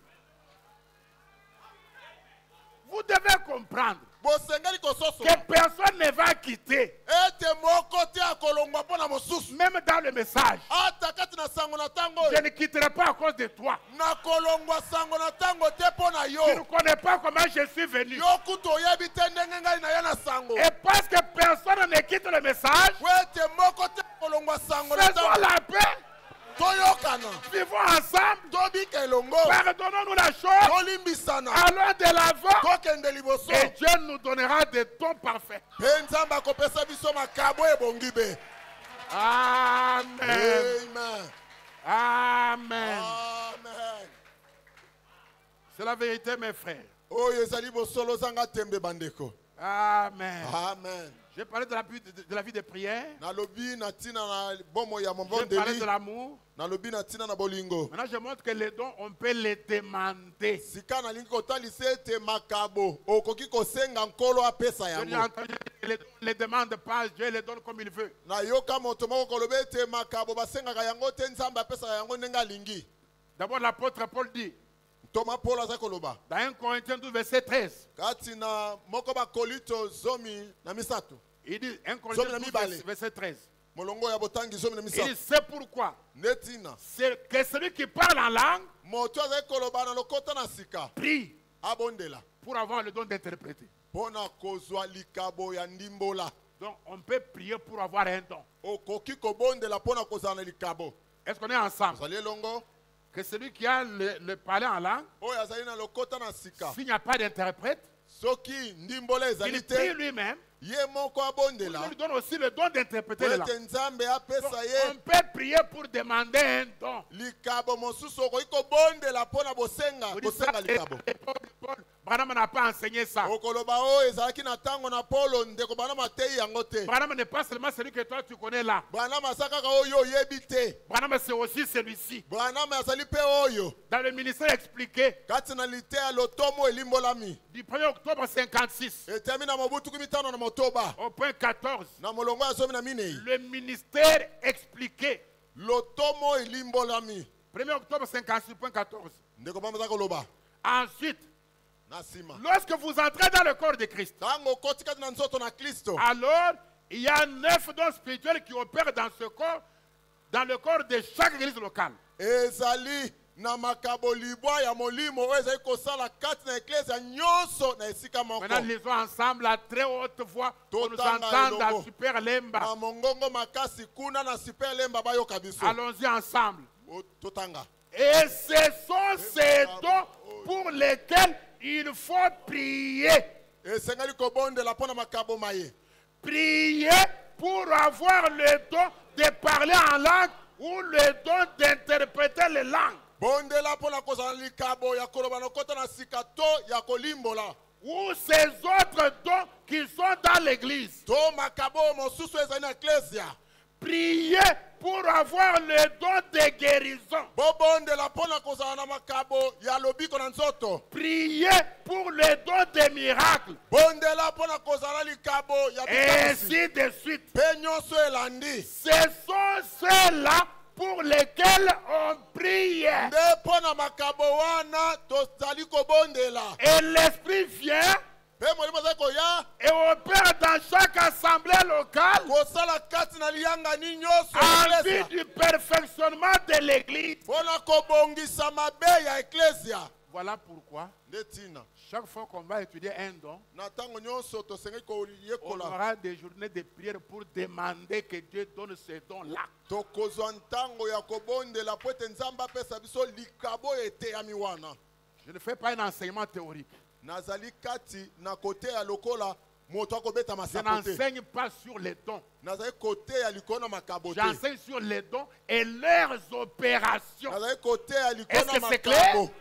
Vous devez comprendre Bosengeli que kososola. personne ne va quitter. Ete moko te akolongwa mpo na mosusu. Même dans le message. Ata kati na sango na tango Je oyo. ne quitterai pas à cause de toi. Nakolongwa sango na tango te mpo na Tu ne yo. connais pas comment je suis venu. Yo kutu oyebi te ndenge ngai na ya na sango. Et parce que personne ne quitte le message, Po ete moko te akolongwa sango na faisons tango. la paix. Toyokana. Vivons ensemble. Tobika elongo. Pardonnons-nous la chose. Tolimbisana. Allons de l'avant. Tokende liboso. Et Dieu nous donnera des dons parfaits. Pe nzambe akopesa biso makabo ebongi be. Amen. Amen. Amen. Amen. C'est la vérité, mes frères. Oyo ezali bosolo zanga tembe bandeko. Amen. Amen. J'ai parlé de la vie de prière. Nalobi na tina na bomo ya J'ai parlé mabondeli. de l'amour. Nalobi na tina na bolingo. Maintenant, je montre que les dons, on peut les demander. Sika nalingi kotalisa ete makabo okoki kosenga nkolo apesa Je l'ai yango. entendu, les demande pas, Dieu les donne comme il veut. Nayoka moto moko koloba ete makabo basengaka yango te nzambe apesaka yango ndenge alingi. D'abord, l'apôtre Paul dit, Toma Paul aza koloba. dans 1 Corinthiens 12, verset 13, Kati na moko bakolito zomi na misato. il dit, 1 Corinthiens Zomi na 12, mibale. verset 13, Molongo ya botangi zomi na il misato. dit, c'est pourquoi, Netina. c'est que celui qui parle en langue Moto aza koloba na lokota na sika. prie Abondela. pour avoir le don d'interpréter. Pona kozwa likabo ya ndimbola. Donc, on peut prier pour avoir un don. Okoki kobondela pona kozala na likabo. Est-ce qu'on est ensemble? Ozali elongo. Que celui qui a le parler en langue, Oyo azali na lokota na sika. s'il n'y a pas d'interprète, Soki ndimbola il ezali prie te. lui-même. Ye moko On abondela. lui donne aussi le don d'interpréter Po les ete langues. nzambe Donc, apesa on ye peut prier pour demander un don. likabo mosusu okoki kobondela mpona bosenga Vous dites kosenga ça, likabo. et Paul, Branham n'a pas enseigné ça. okoloba oyo ezalaki na ntango na polo ndeko Branham ateyi yango te. Branham n'est pas seulement celui que toi tu connais là. Branham aza kaka oyo oyebi te. Branham c'est aussi celui-ci. Branham azali mpe oyo Dans le ministère expliqué kati na liteya lotomo elimbolami du 1er octobre 56 etemi na mobu tuku mitano na motoba au point 14, na molongo ya zomi na minei le ministère expliqué. lotomo elimbolami 1er octobre 56, point 14. ndeko Branham aza koloba Ensuite, na nsima lorsque vous entrez dans le corps de Christ, ntango okoti kati na nzoto na Kristo alors il y a 9 dons spirituels qui opèrent dans ce corps, dans le corps de chaque église locale. ezali na makabo libwa ya molimo oyo ezali kosala kati na eklesia nyonso na esika moko Maintenant, lisons ensemble à très haute voix pour nous Totanga entendre à elongo. Super Lemba. na mongongo makasi kuna na super lemba bayoka biso Allons-y ensemble. totanga Et ce sont ces dons pour lesquels il faut prier. esengeli kobondela mpo na makabo maye Prier pour avoir le don de parler en langue ou le don d'interpréter les langues. bondela mpo na kozala likabo ya koloba na kota na sika to ya kolimbola Ou ces autres dons qui sont dans l'église. to makabo oyo mosusu ezali na eklesia Prier pour avoir le don de guérison. bobondela mpo na kozala na makabo ya lobiko na nzoto Prier pour le don des miracles. bondela mpo na kozala likabo ya bikamisi Ainsi de suite. mpe nyonso elandi Ce sont ceux-là pour lesquels on prie. nde mpo na makabo wana tozali kobondela Et l'Esprit vient mpe molimo azali koya et opère dans chaque assemblée locale kosala kati na liyangani nyonso ya en vue eklesia du perfectionnement de l'Église. mpo na kobongisa mabe ya eklesia Voilà pourquoi, nde ntina chaque fois qu'on va étudier un don, na ntango nyonso tosengeli on koyekola aura des journées de prière pour demander que Dieu donne ce don-là. tokozwa ntango ya kobondela po ete nzambe apesa biso likabo oyo eteyami wana Je ne fais pas un enseignement théorique. nazali kati na koteya lokola moto akobeta Je masako te n'enseigne pas sur les dons. nazali koteya likolo na makabo te J'enseigne sur les dons et leurs opérations. nazali koteya Est-ce likolo na que c'est clair? makabo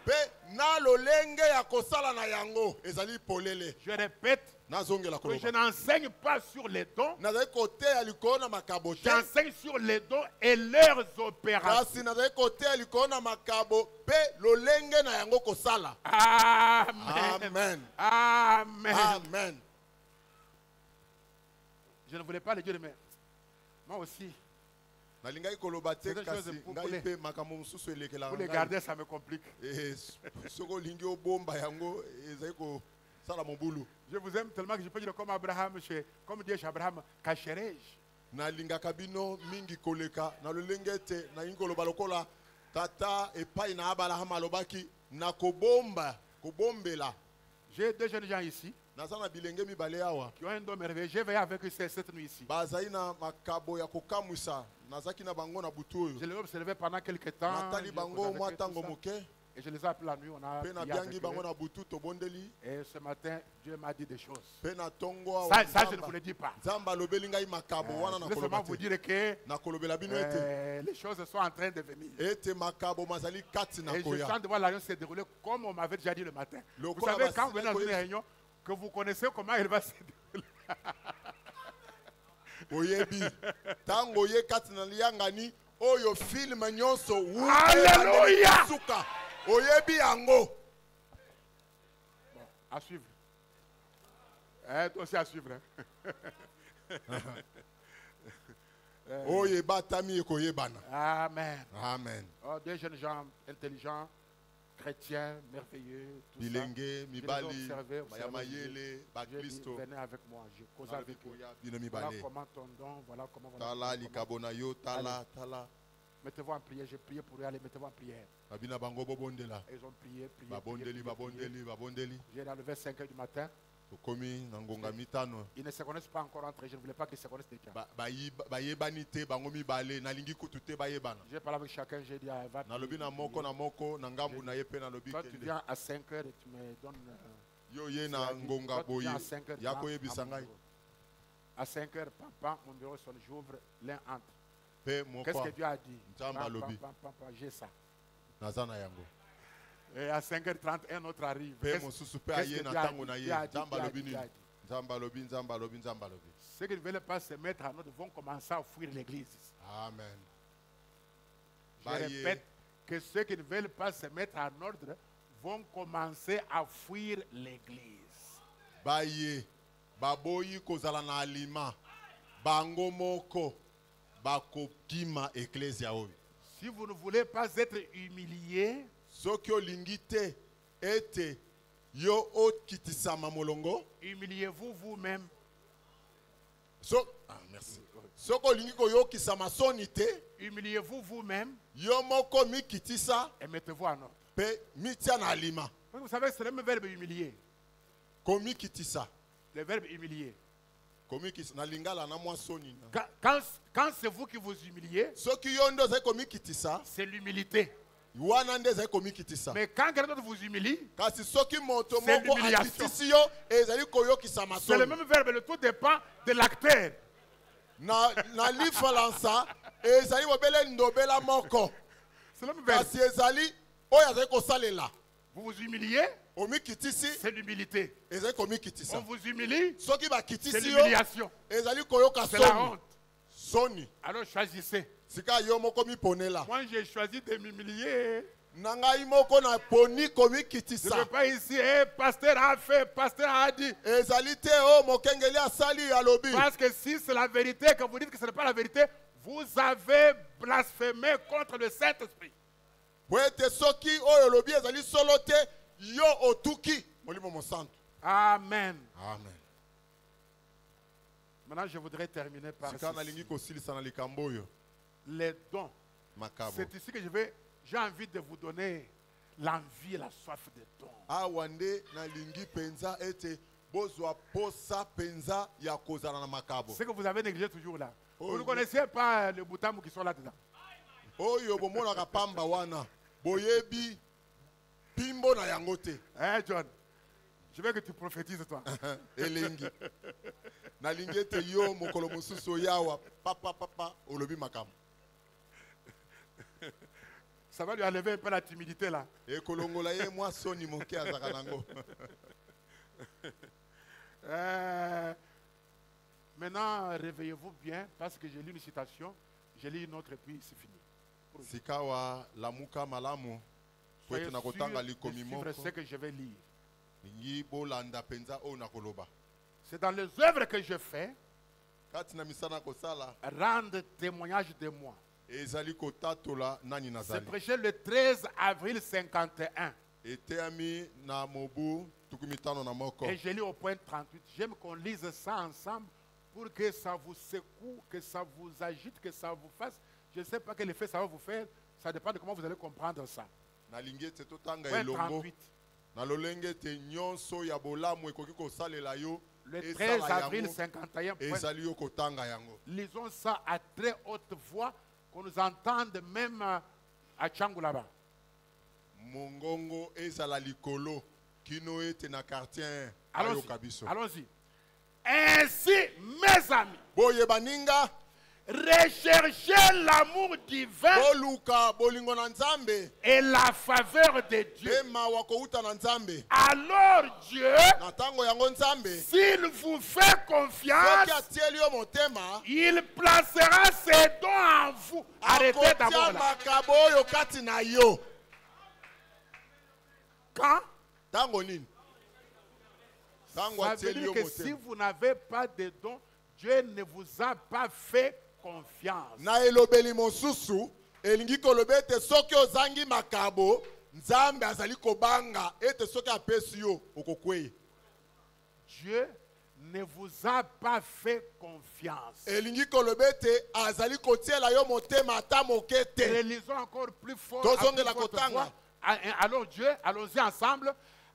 mpe na lolenge ya kosala na yango ezali polele Je répète nazongela que je koloba n'enseigne pas sur les dons. nazali koteya likolo na makabo te J'enseigne sur les dons et leurs opérations. kasi nazali koteya likolo na makabo mpe lolenge na yango kosala Amen. amen Amen. amen Je ne voulais pas le dire, mais moi aussi, nalingaki koloba te C'est des kasi choses pour ngai les- mpe makambo mosusu elekelaka pour les ngai. garder, ça me complique. Soki olingi obomba yango ezali kosala mobulu Je vous aime tellement que je peux dire comme Abraham, comme dit chez Abraham, cacherai-je. nalingaka bino mingi koleka na lolenge ete nalingi koloba lokola tata epai na abrahama alobaki na kobombela J'ai deux jeunes gens ici naza na bilenge mibale awa qui ont un don merveilleux. J'ai veillé avec eux cette nuit ici. bazali na makabo ya kokamwisa nazaki na bango na butu oyo Je les ai observés pendant quelques temps. natali j'ai bango causé mwa avec eux, ntango tout ça. moke Et je les ai appelés la nuit, on a mpe prié nabiangi avec bango eux. na butu tobondeli Et ce matin, Dieu m'a dit des choses. mpe na ntongo awa Ça, je ne vous le dis pas. nzambe alobeli ngai makabo wana Je na veux koloba seulement vous te dire que nakolobela bino ete les choses sont en train de venir. ete makabo mazali kati na Et je koya sens de voir la réunion se dérouler comme on m'avait déjà dit le matin. Le Vous corps savez, va quand vous venez dans se- une réunion, que vous connaissez comment elle va se dérouler. oyebi ntango oye kati na liyangani oyo filme nyonso Alléluia! suka oyebi yango À suivre. Toi aussi à suivre. Hein. oyo ebatami ekoyebana Amen. amen Oh, des jeunes gens intelligents, chrétiens, merveilleux, tout bilenge mibali observé, baya mayele ça. J'ai dit, bakristo venez avec moi, je cause avec eux. bino Voilà mibale comment ton don, voilà comment... tala Voilà, likabo na yo tala tala mettez-vous en prière, j'ai prié pour eux, allez, mettez-vous en prière. babina bango bobondela Ils ont prié, prié, prié, babondeli prié, prié. babondeli babondeli J'ai enlevé 5 heures du matin. tokomi na ngonga mitano Ils ne se connaissent pas encore entre eux, je ne voulais pas qu'ils se connaissent déjà. bayebani te bango mibale nalingi kutu te bayebana J'ai parlé avec chacun, j'ai dit, ah, va nalobi na moko na moko na ngambu na ye mpe nalobi toi tu kende viens à 5 heures et tu me donnes... yo ye na c'est-à-dire, ngonga toi, tu boye viens à 5 heures, ya tu vas koyebisa à mon ngai bureau. À 5 heures, pam, mon bureau sonne, j'ouvre l'un entre. mpe Qu'est-ce moko que Dieu a dit? Nzambe alobi. J'ai ça. naza na yango Et à 5h30, un autre arrive. Pe Qu'est-ce mosusu pe qu'est-ce aye que na Dieu a tango dit? na ye. Dieu a dit, Nzambe Dieu a alobi dit, Dieu a nini? dit. Nzambe alobi, Nzambe alobi, Nzambe alobi. Ceux qui ne veulent pas se mettre en ordre vont commencer à fuir l'église. Amen. Je Baye. répète que ceux qui ne veulent pas se mettre en ordre vont commencer à fuir l'église. Baye baboyi kozala na alima bango moko bakokima eklezia oyo. Si vous ne voulez pas être humilié, Soki olingi te ete yo okitisama molongo. humiliez-vous vous-même. Merci. Soki olingi koyokisama soni te, Humiliez-vous vous-même yo moko mikitisa et mettez-vous en ordre. pe mitia na alima. Vous savez, c'est le même verbe humilier. Komikitisa. Le verbe humilier. Komikisa na lingala na mwa soni. Quand c'est vous qui vous humiliez, Soki yo ndo zai komikitisa, c'est l'humilité. wana nde zai komikitisa. Mais quand quelqu'un d'autre vous humilie, Kasi soki moto c'est moko l'humiliation. akitisi yo ezali koyokisama c'est le soni. même verbe. Le tout dépend de l'acteur. Na lifalansa ezali bobele ndobela moko. C'est le même verbe. Kasi ezali oyo azali kosalela. Vous vous humiliez, Omikitisi c'est l'humilité. ezali On komikitisa. vous humilie, Soki c'est bakitisi yo l'humiliation. ezali koyoka C'est la soni. honte. Soni. Alors choisissez. Sika yo moko miponela. Moi, j'ai choisi de m'humilier. Na ngai moko na poni Je ne komikitisa. veux pas ici, pasteur a fait, pasteur a dit. Ezali te o mokengeli asali alobi. Parce que si c'est la vérité, que vous dites que ce n'est pas la vérité, vous avez blasphémé contre le Saint-Esprit. Wete soki oyo lobi ezali solo te yo otuki molimo mosantu. Amen. Amen. Maintenant, je voudrais terminer par Sika nalingi ceci. kosilisa na likambo oyo Les dons. makabo. C'est ici que j'ai envie de vous donner l'envie et la soif des dons. Awa nde nalingi penza ete bozwa posa penza ya kozala na makabo. Ce que vous avez négligé toujours là. Oh, Vous ne oui. connaissez pas le boutamou qui sont là-dedans. Oyo bomonaka pamba wana boyebi pimbo na yango te. Hein, John? Je veux que tu prophétises toi. Elengi. Nalingi ete yo mokolo mosusu yawa papa olobi makambo. Ça va lui enlever un peu la timidité là. Ekolongola ye mwa soni moke azaka nango. Maintenant, réveillez-vous bien parce que j'ai lu une citation. J'ai lu une autre et puis c'est fini. Sikawa lamuka malamu. Soyez Poete na sûr kotanga de likomi suivre moko. ce que je vais lire. Lingi bolanda penza o na koloba. C'est dans les œuvres que je fais, Kati na misana kosala rendre témoignage de moi. ezali kotatola nani C'est nazali. prêché le 13 avril 51. Eteami na mobu tukumitano na moko. Et je lis au point 38. J'aime qu'on lise ça ensemble pour que ça vous secoue, que ça vous agite, que ça vous fasse. Je ne sais pas quel effet ça va vous faire. Ça dépend de comment vous allez comprendre ça. Nalingi ete totanga Point elongo. 38. Na lolenge ete nyonso ya bolamu ekoki kosalela yo. Le esala 13 avril yango, 51. Point. ezali yo kotanga yango. Lisons ça à très haute voix, qu'on nous entende même à Tchangou là-bas. Mongongo ezala likolo kino ete na quartier Allons-y. ayoka biso. Allons-y. Ainsi, mes amis, Boye baninga recherchez l'amour divin boluka bolingo na Nzambe et la faveur de Dieu. pe mawa kouta na Nzambe. Alors Dieu, Na tango yango Nzambe s'il vous fait soki confiance, atieli yo motema il placera ses dons en vous. Arrêtez d'abord akotia là. makabo oyo kati na yo. Quand? Tango nini? Tango Ça veut atieli dire yo que si motema. vous n'avez pas de dons, Dieu ne vous a pas fait confiance. Na elobeli mosusu elingi koloba ete soki ozangi makabo Nzambe azali kobanga ete soki apesi yo okokweya. Dieu ne vous a pas fait confiance. Elingi koloba ete azali kotiela yo motema ata moke te. Relisons encore plus fort. Tozongela à plus forte kotanga. voix. Alors Dieu, allons-y ensemble.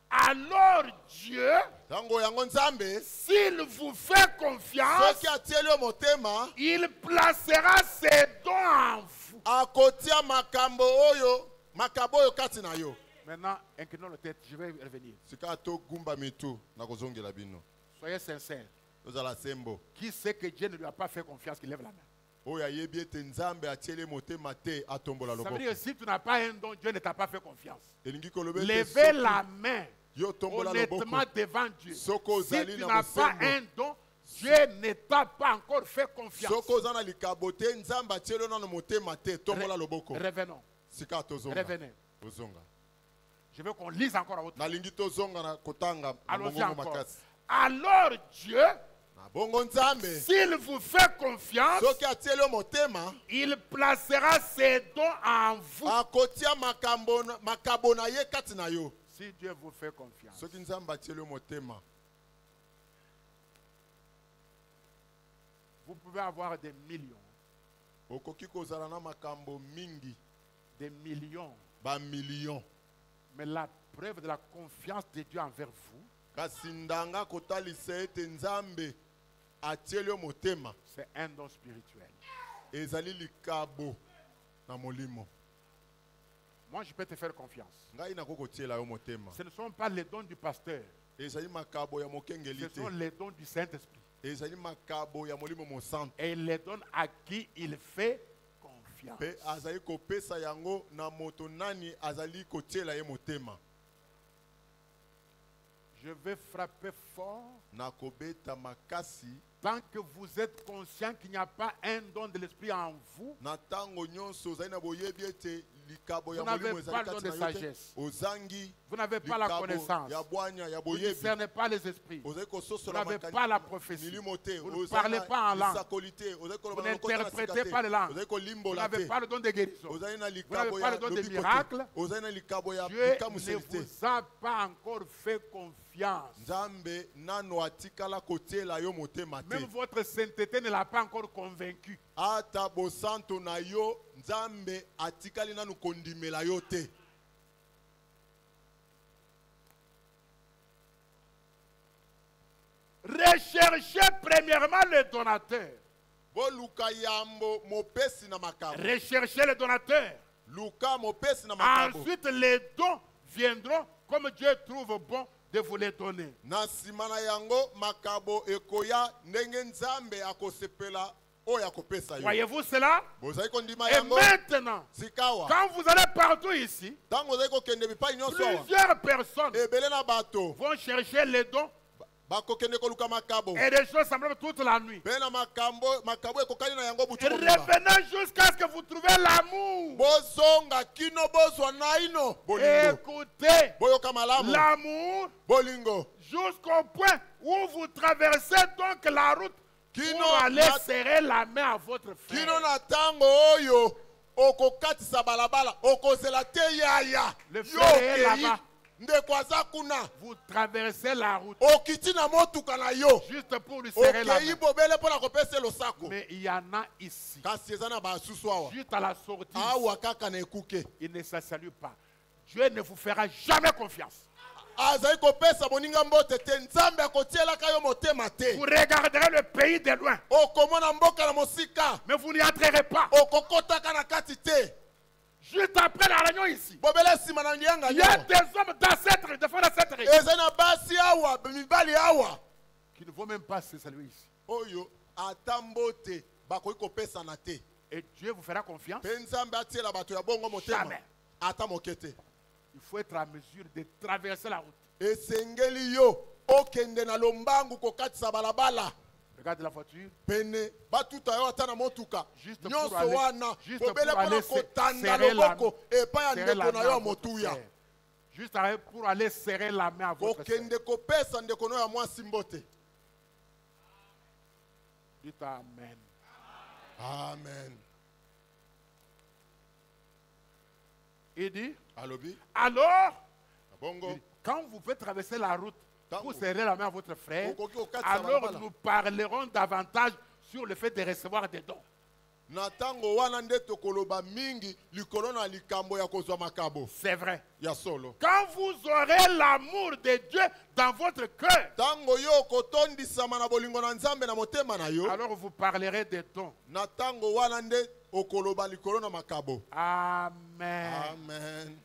Alors Dieu, Tango yango Nzambe s'il vous fait confiance, soki atieli yo motema il placera ses dons en vous. akotia makabo oyo kati na yo. Maintenant, inclinons la tête, je vais revenir. Sika to gumba mitu na kozongela bino. Soyez sincères. Tozala sembo. Qui sait que Dieu ne lui a pas fait confiance, qu'il lève la main. oyo ayebi ete nzambe atieli motema te atombola Ça veut loboko dire que si tu n'as pas un don, Dieu ne t'a pas fait confiance. elingi koloba ete Levez soki la main yo tombola honnêtement loboko devant Dieu. Soko Si ozali tu na n'as pas bosembo. un don, Dieu ne t'a pas encore fait confiance. soki oza na likabo te nzambe atieli yo nano motema te tombola loboko Revenons. sika tozonga Revenez. ozonga Je veux qu'on lise encore à haute voix. nalingi tozonga na kotanga na Allons-y mongongo encore. makasi Alors Dieu, na bongo nzambe s'il vous fait confiance, soki atieli yo motema il placera ses dons en vous. akotia makabo na ye kati na yo Si Dieu vous fait confiance, soki nzambe atieli yo motema vous pouvez avoir des millions, okoki kozala na makambo mingi des millions. bamillion Mais la preuve de la confiance de Dieu envers vous, kasi ndanga kotalisa ete nzambe atieli yo motema c'est un don spirituel. ezali likabo na molimo Moi, je peux te faire confiance. ngai nakoki kotiela yo motema Ce ne sont pas les dons du pasteur, ezali makabo ya mokengeli ce te sont les dons du Saint-Esprit. ezali makabo ya molimo mosantu Et il les donne à qui il fait confiance. mpe azali kopesa yango na moto nani azali kotiela ye motema Je vais frapper fort nakobeta makasi tant que vous êtes conscient qu'il n'y a pas un don de l'Esprit en vous. na ntango nyonso ozali na boyebi ete likabo ya Vous n'avez molimo pas ezali le don kati de na yo te sagesse. ozangi Vous n'avez pas la likabo connaissance. ya bwanya ya Vous ne boyebi discernez pas les esprits. ozali Vous kososola n'avez pas la prophétie. milimo te Vous ne ozali parlez na pas en langue. lisakoli te ozali Vous koloba na lokota na n'interprétez sika te pas les langues. ozali Vous kolimbola n'avez te pas le don de guérison. ozali na Vous n'avez likabo pas ya le don de lobiko miracle. te ozali na likabo ya Dieu bikamuseli ne te vous a pas encore fait confiance. nzambe nano atikala kotiela yo motema te Même votre sainteté ne l'a pas encore convaincu. ata bosanto na yo nzambe atikali nanu kondimela yo te Recherchez premièrement le donateur. boluka yambo mopesi na makambo Recherchez le donateur. luka mopesi na makambo Ensuite, les dons viendront comme Dieu trouve bon de vous les donner. na nsima na yango makabo ekoya ndenge nzambe akosepela oyo akopesa yo Voyez-vous cela? bozali kondima Et yango maintenant, sikawa quand vous allez partout ici, ntango ozali kokende bipai nyonso awa plusieurs personnes ebele na bato vont chercher les dons bakokende koluka makabo et des choses semblables toute la nuit. mpe na makabo ekokani na yango Et butu mobimba. revenez jusqu'à ce que vous trouviez l'amour. bozonga kino bozwa naino bolingo Écoutez, boyoka malamu l'amour bolingo jusqu'au point où vous traversez donc la route Kino pour aller na- serrer la main à votre kino frère. na ntango oyo okokatisa balabala okozela te yaya Le yo frère est okei là-bas. ndeko aza kuna Vous traversez la route okiti na motuka na yo juste pour lui serrer la okei main. bobele mpo na kopesa losako Mais il y en a ici, kasi eza na basusu awa juste à la sortie, awa kaka na ekuke il ne se salue pas. Dieu ne vous fera jamais confiance. azali kopesa moninga mbote te nzambe akotielaka yo motema te Vous regarderez le pays de loin, okomona mboka na mosika mais vous n'y entrerez pas. okokotaka na kati te Juste après la réunion ici, bobele nsima na ndianga il y a nyonso des hommes dans cette région, des fois dans cette région, ezali na basi awa mibali awa qui ne vont même pas se saluer ici. oyo ata mbote bakoki kopesana te Et Dieu vous fera confiance. mpe nzambe atiela bato ya bongo motema Jamais. ata moke te Il faut être en mesure de traverser la route. esengeli yo okende na lombangu kokatisa balabala Regarde la voiture. pene batuta yo ata na motuka Juste pour nyonso aller- wana juste kobele pour mpona aller kotanda serrer la- loboko epai ya serrer la ndeko na main yo à ya votre motuya frère. Juste pour aller serrer la main à votre frère. kokende kopesa ndeko na yo ya mwasi mbote Dites Amen. amen Il dit, alobi alors, bongo quand vous pouvez traverser la route Tant- pour serrer la main à votre frère, Okoki okatisa alors balabala. nous parlerons davantage sur le fait de recevoir des dons. na ntango wana nde tokoloba mingi likolo na likambo ya kozwa makabo C'est vrai. ya solo Quand vous aurez l'amour de Dieu dans votre cœur, ntango yo okotondisama na bolingo na nzambe na motema na yo alors vous parlerez des dons. na ntango wana nde okoloba likolo na makabo Amen. amen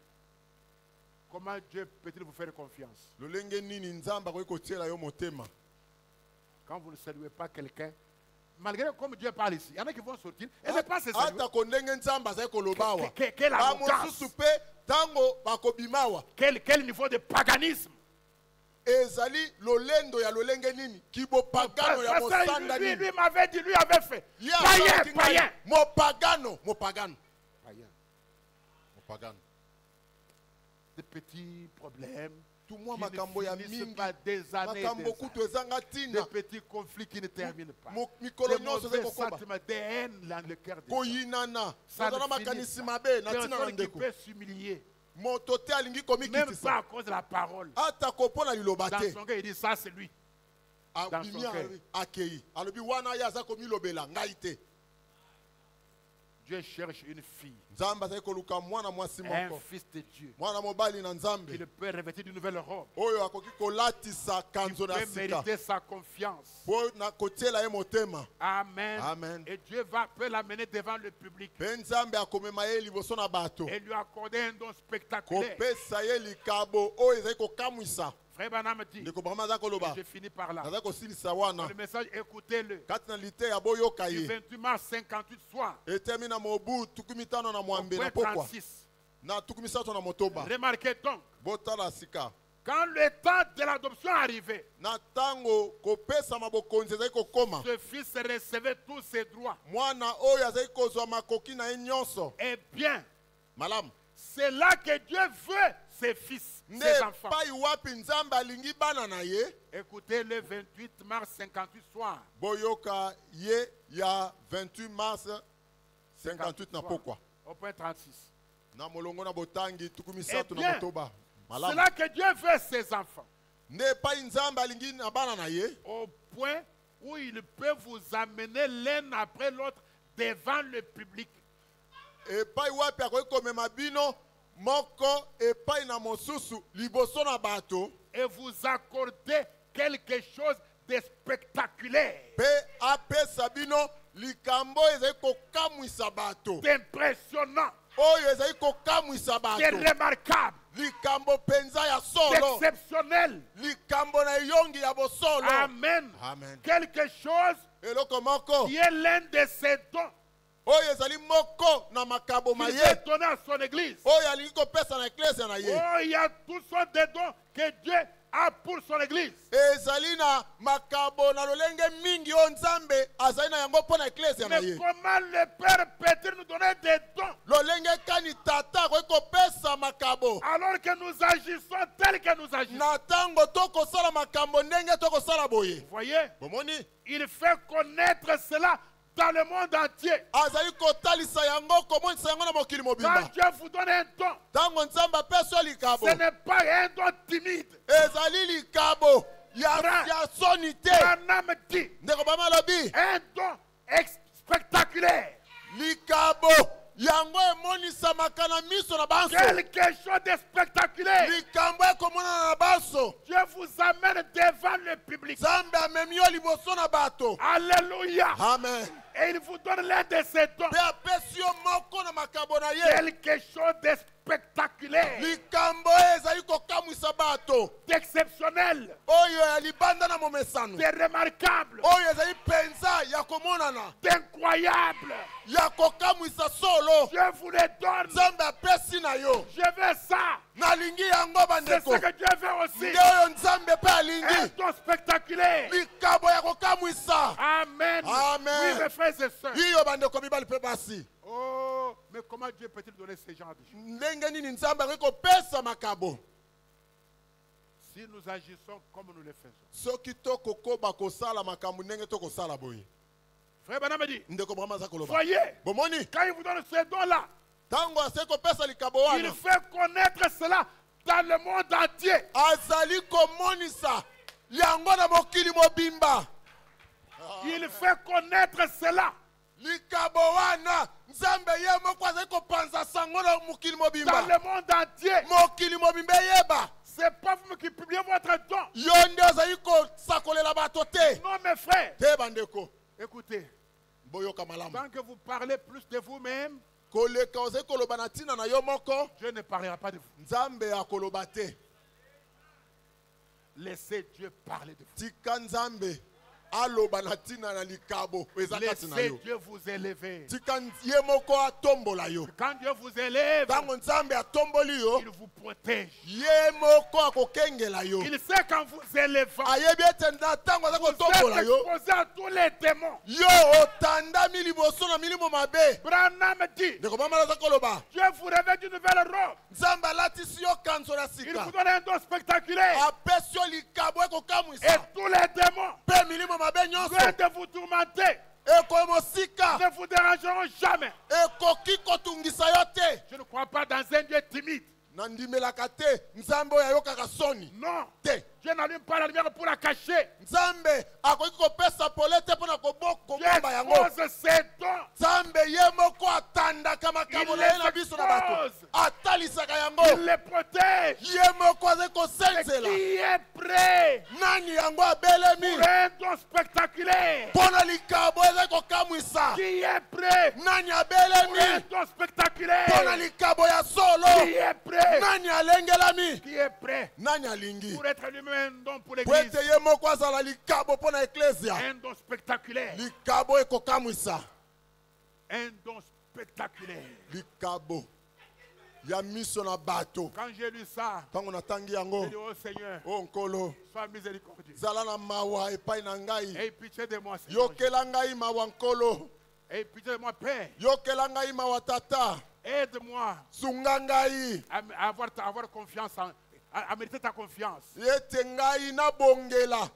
Comment Dieu peut-il vous faire confiance? lolenge nini nzambe akoki kotiela yo motema Quand vous ne saluez pas quelqu'un, malgré comme Dieu parle ici, il y en a qui vont sortir et ne pas se saluer. ata kondenge nzambe azali koloba awa Quelle arrogance. bamosusu mpe ntango bakobima awa Quel niveau de paganisme. ezali lolendo ya lolenge nini kibopagano ya mosanda Lui nini m'avait dit, lui avait fait. Ye Païen, asalaki ngai, païen. mopagano Des petits problèmes tumwa qui makambo ya ne finissent mingi pas des années, makambo des kutu ezanga années. Des ntina petits conflits qui ne terminent pas. mikolo Des nyonso mauvais ezali kokoba sentiments, des haines dans le cœur des gens. koyinana Ça ozala ne finit makanisi pas. mabe na ntina na Personne qui ndeko peut s'humilier, moto te alingi même pas komikitisa à cause de la parole. atako mpo na liloba Dans te son cœur, il dit ça, c'est lui. abimi son cœur. alobi akei alobi wana ye aza komilobela ngai te Dieu cherche une fille, nzambe azali koluka mwana mwasi un moko fils de Dieu, mwana mobali na qui nzambe peut revêtir d'une nouvelle robe, oyo akoki kolatisa qui kanzo na peut sika mériter sa confiance. mpo na kotiela ye motema Amen. Amen. Et Dieu peut l'amener devant le public mpe nzambe akomema ye liboso na bato et lui accorder un don spectaculaire. kopesa ye likabo oyo ezali kokamwisa Frère Branham dit, ndeko brama aza koloba je finis par là. nazali kosilisa Dans wana le message, écoutez-le. kati na liteya boyoka Du ye 28 mars 58 soir, etemi na mobu 15 na au mwambe na point pokwa 36. na 3 na motoba Remarquez donc, botala sika quand le temps de l'adoption arrivait, na ntango kopesama bokonzi ezali kokoma ce fils recevait tous ses droits. mwana oyo azali kozwa makoki na ye nyonso Eh bien, malamu c'est là que Dieu veut ses fils, nde ses enfants. epai wapi nzambe alingi bana na ye Écoutez le 28 mars 58 soir. boyoka ye ya 28 mars 58 na soir, pokwa au point 36. na molongo na botangi 3 Eh na bien, motoba C'est malamu là que Dieu veut ses enfants. nde epai nzambe alingi na bana na ye Au point où il peut vous amener l'un après l'autre devant le public. epai wapi akoki komema bino moko epai na mosusu liboso na bato Et vous accorder quelque chose de spectaculaire, mpe apesa bino likambo ezali kokamwisa bato d'impressionnant, oyo ezali kokamwisa de bato remarquable, likambo mpenza ya solo d'exceptionnel. likambo na eyongi ya bosolo Amen. Amen. Quelque chose eloko moko qui est l'un de ses dons oyo ezali moko na makabo ma qu'il ye veut donner à son église. oyo alingi kopesa na eklesia na ye Oh, il y a toutes sortes de dons que Dieu a pour son église. ezali na makabo na lolenge mingi oyo nzambe azali na yango mpo na eklesia na Mais ye comment le Père peut-il nous donner des dons lolenge kani tata akoki kopesa makabo alors que nous agissons tel que nous agissons? na ntango tokosala makambo ndenge tokosala boye Vous voyez, bomoni il fait connaître cela dans le monde entier. azali kotalisa yango komonisa yango na mokili Quand mobimba Dieu vous donne un don, ntango nzambe apesi yo likabo ce n'est pas un don timide. ezali likabo ya soni te Branham dit ndeko bama alobi un don spectaculaire. likabo yango emonisamaka na miso na banso Quelque chose de spectaculaire. likambo ekomonana na banso Dieu vous amène devant le public. nzambe amemi yo liboso na bato Alléluia. amen Et il vous donne l'un de ses dons. mpe apesi yo moko na makabo na ye Quelque chose de spectaculaire, likambo oyo ezali kokamwisa bato d'exceptionnel, oyo ya libanda na momesano de remarquable, oyo ezali mpenza ya komonana d'incroyable. ya kokamwisa solo Dieu vous le donne. nzambe apesi na yo Je veux ça. nalingi yango C'est bandeko ce que Dieu veut aussi. nde oyo nzambe mpe Un alingi don spectaculaire. likabo ya kokamwisa Amen. Amen. Oui, mes frères et sœurs. iyo bandeko mibali mpe basi Oh, mais comment Dieu peut-il donner ce genre de choses? ndenge nini nzambe akoki kopesa makabo Si nous agissons comme nous le faisons. soki tokokoba kosala makambo ndenge tokosala boye Frère Branham dit, ndeko brama aza koloba voyez, bomoni quand il vous donne ce don-là, ntango asali kopesa likabo il wana fait connaître cela dans le monde entier. azali komonisa yango na mokili mobimba Il fait connaître cela likabo wana nzambe ye moko azali kopanza sango na mokili dans mobimba le monde entier. mokili mobimba eyeba C'est pas vous qui publiez votre don. yo nde ozali kosakolela bato te Non, mes frères. te bandeko Écoutez, boyoka malamu tant que vous parlez plus de vous-même, koleka ozali koloba na ntina na yo moko Dieu ne parlera pas de vous. nzambe akoloba te Laissez Dieu parler de vous. tika nzambe aloba na tina na likabo eza kati na Laissez yo. Dieu vous élever. Tika ye moko atombola yo. Quand Dieu vous élève, Tango nzambe atomboli yo, il vous protège. ye moko akokengela yo. Il sait qu'en vous élevant, Ayebi ete na tango aza vous êtes kotombola yo, exposé à tous les démons. yo otandami liboso na milimo mabe. Branham dit, Ndeko mama aza koloba, Dieu vous révèle d'une nouvelle robe. nzambe alatisi yo kanzo na Il sika. vous donne un don spectaculaire. Apesi yo likabo Et ekokamwisa. tous les démons, Pe milimo mabe nyonso loin de vous tourmenter, ekomosika. ne vous dérangeront jamais. Ekoki kotungisa yo te. Je ne crois pas dans un Dieu timide. Na ndimelaka te nzambe oyo ayokaka soni Non. te. Dieu n'allume pas la lumière pour la cacher. Nzambe akoki kopesa pole te mpo na Dieu kobomba yango. expose ses dons. Nzambe ye moko atandaka makambo na ye na biso na bato, atalisaka yango. Il les protège. Ye moko azali Et kosenzela. qui est prêt Nani yango abelemi pour un don spectaculaire? mpo na likabo ezali kokamwisa? Qui est prêt Nani pour un abelemi don mpo na spectaculaire? likabo ya Qui solo? est prêt? Nani alengelami? Qui est prêt Nani alingi pour être lui-même un don pour po l'église? ete ye moko azala likabo mpo na eklesia? Un don spectaculaire. Likabo ekokamwisa. Un don spectaculaire. Likabo ya miso na bato. Quand j'ai lu ça, Ntango natangi j'ai yango, dit, oh Seigneur, o nkolo, sois miséricordieux. zala na mawa epai na ngai. Aie pitié de moi, Seigneur. Yokela ngai mawa nkolo. Aie pitié de moi, Père. Yokela ngai mawa tata. Aide-moi Sunga ngai. à avoir confiance, à mériter ta confiance. Ete ngai nabongela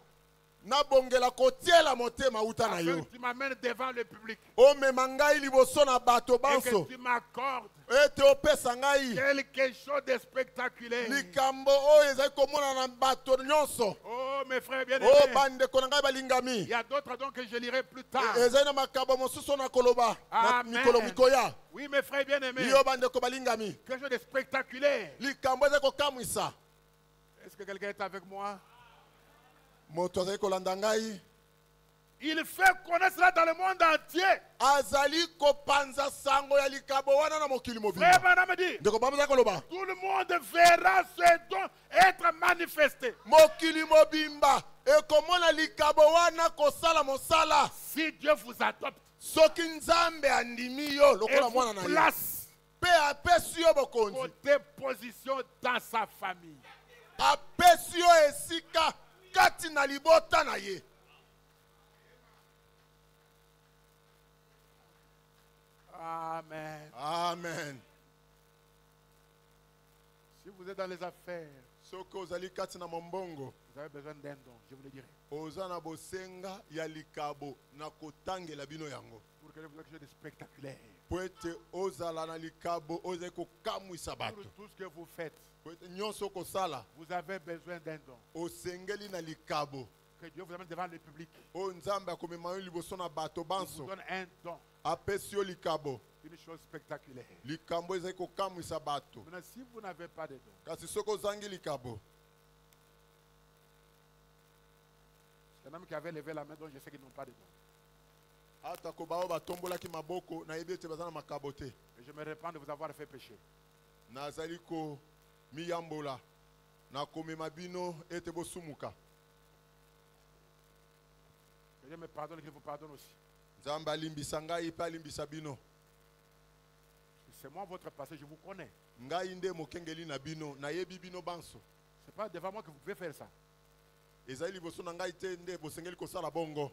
kotiela motema uta na Afin yo. que tu m'amènes devant le public. Omema ngai liboso na bato Et banso. que tu m'accordes Ete opesa ngai quelque chose de spectaculaire. likambo oyo ezali komona na bato nyonso. Oh, mes frères O bien-aimés. bandeko na ngai balingami. Il y a d'autres dons que je lirai plus tard. Ezali na makambo mosusu na koloba na Amen. mikolo mikoya. Oui, mes frères bien-aimés. Yo bandeko balingami. Quelque chose de spectaculaire. Likambo ezali kokamwisa. Est-ce que quelqu'un est avec moi? Moto azali kolanda ngai. Il fait connaître cela dans le monde entier. Azali kopanza sango ya likabo wana na mokili Frère mobimba. Branham dit, Ndeko bambo azali koloba. tout le monde verra ce don être manifesté. Mokili mobimba ekomona likabo wana kosala mosala. Si Dieu vous adopte Soki nzambe andimi yo et lokola mwana vous na ye. place Pe apesi yo bokonzi. côté position dans sa famille. Apesi yo esika kati na libota na ye. Amen. Amen. Si vous êtes dans les affaires, Soki ozali kati na mombongo, vous avez besoin d'un don, je vous le dirai. oza na bosenga ya likabo na kotangela bino yango. Pour que vous ayez quelque chose de spectaculaire. Po ete ozala na likabo ozali kokamwisa Pour bato. tout ce que vous faites, Po ete nyonso kosala vous avez besoin d'un don. osengeli na likabo. Que Dieu vous amène devant le public. O nzambe akomema yo liboso na bato Il vous banso. donne un don, Apesi yo likabo. une chose spectaculaire. Likambo ezali kokamwisa bato. Maintenant, si vous n'avez pas de don, Kasi soki ozangi likabo, c'est un homme qui avait levé la main, donc je sais qu'ils n'ont pas de don. ata ko bao batombolaki maboko nayebi ete baza na makabo te. Et je me répands de vous avoir fait pécher. Nazali ko miyambola na komema bino ete bosumuka. Que Dieu me pardonne et qu'il vous pardonne aussi. Nzambe alimbisa ngai pe alimbisa bino. C'est moi votre passé, je vous connais. Ngai nde mokengeli na bino nayebi bino banso. Ce n'est pas devant moi que vous pouvez faire ça. Ezali liboso na ngai te nde bosengeli kosala bongo.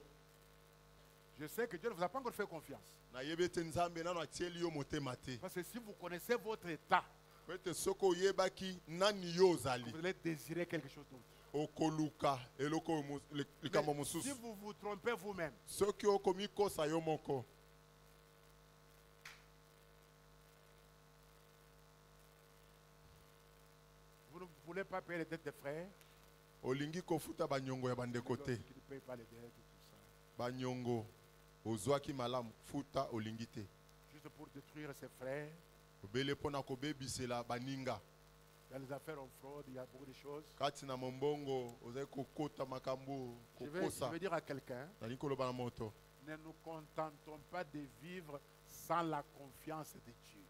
Je sais que Dieu ne vous a pas encore fait confiance. Nayebi ete nzambe nano atieli yo motema te. Parce que si vous connaissez votre état, Po ete soki oyebaki nani yo ozali, vous allez désirer quelque chose d'autre. okoluka eloko oyo likambo Mais si mosusu. vous vous trompez vous-même, Soki okomikosa yo moko, vous ne voulez pas payer les dettes des frères, olingi kofuta banyongo ya bandeko te. qui ne payent pas les dettes et tout ça, Banyongo ozwaki malamu futa olingi te. juste pour détruire ses frères. Obele pona kobebisela baninga. Dans les affaires en fraude, il y a beaucoup de choses. Kati na mombongo ozali kokota makambo Je kokosa. vais dire à quelqu'un, Nali koloba na moto. ne nous contentons pas de vivre sans la confiance de Dieu.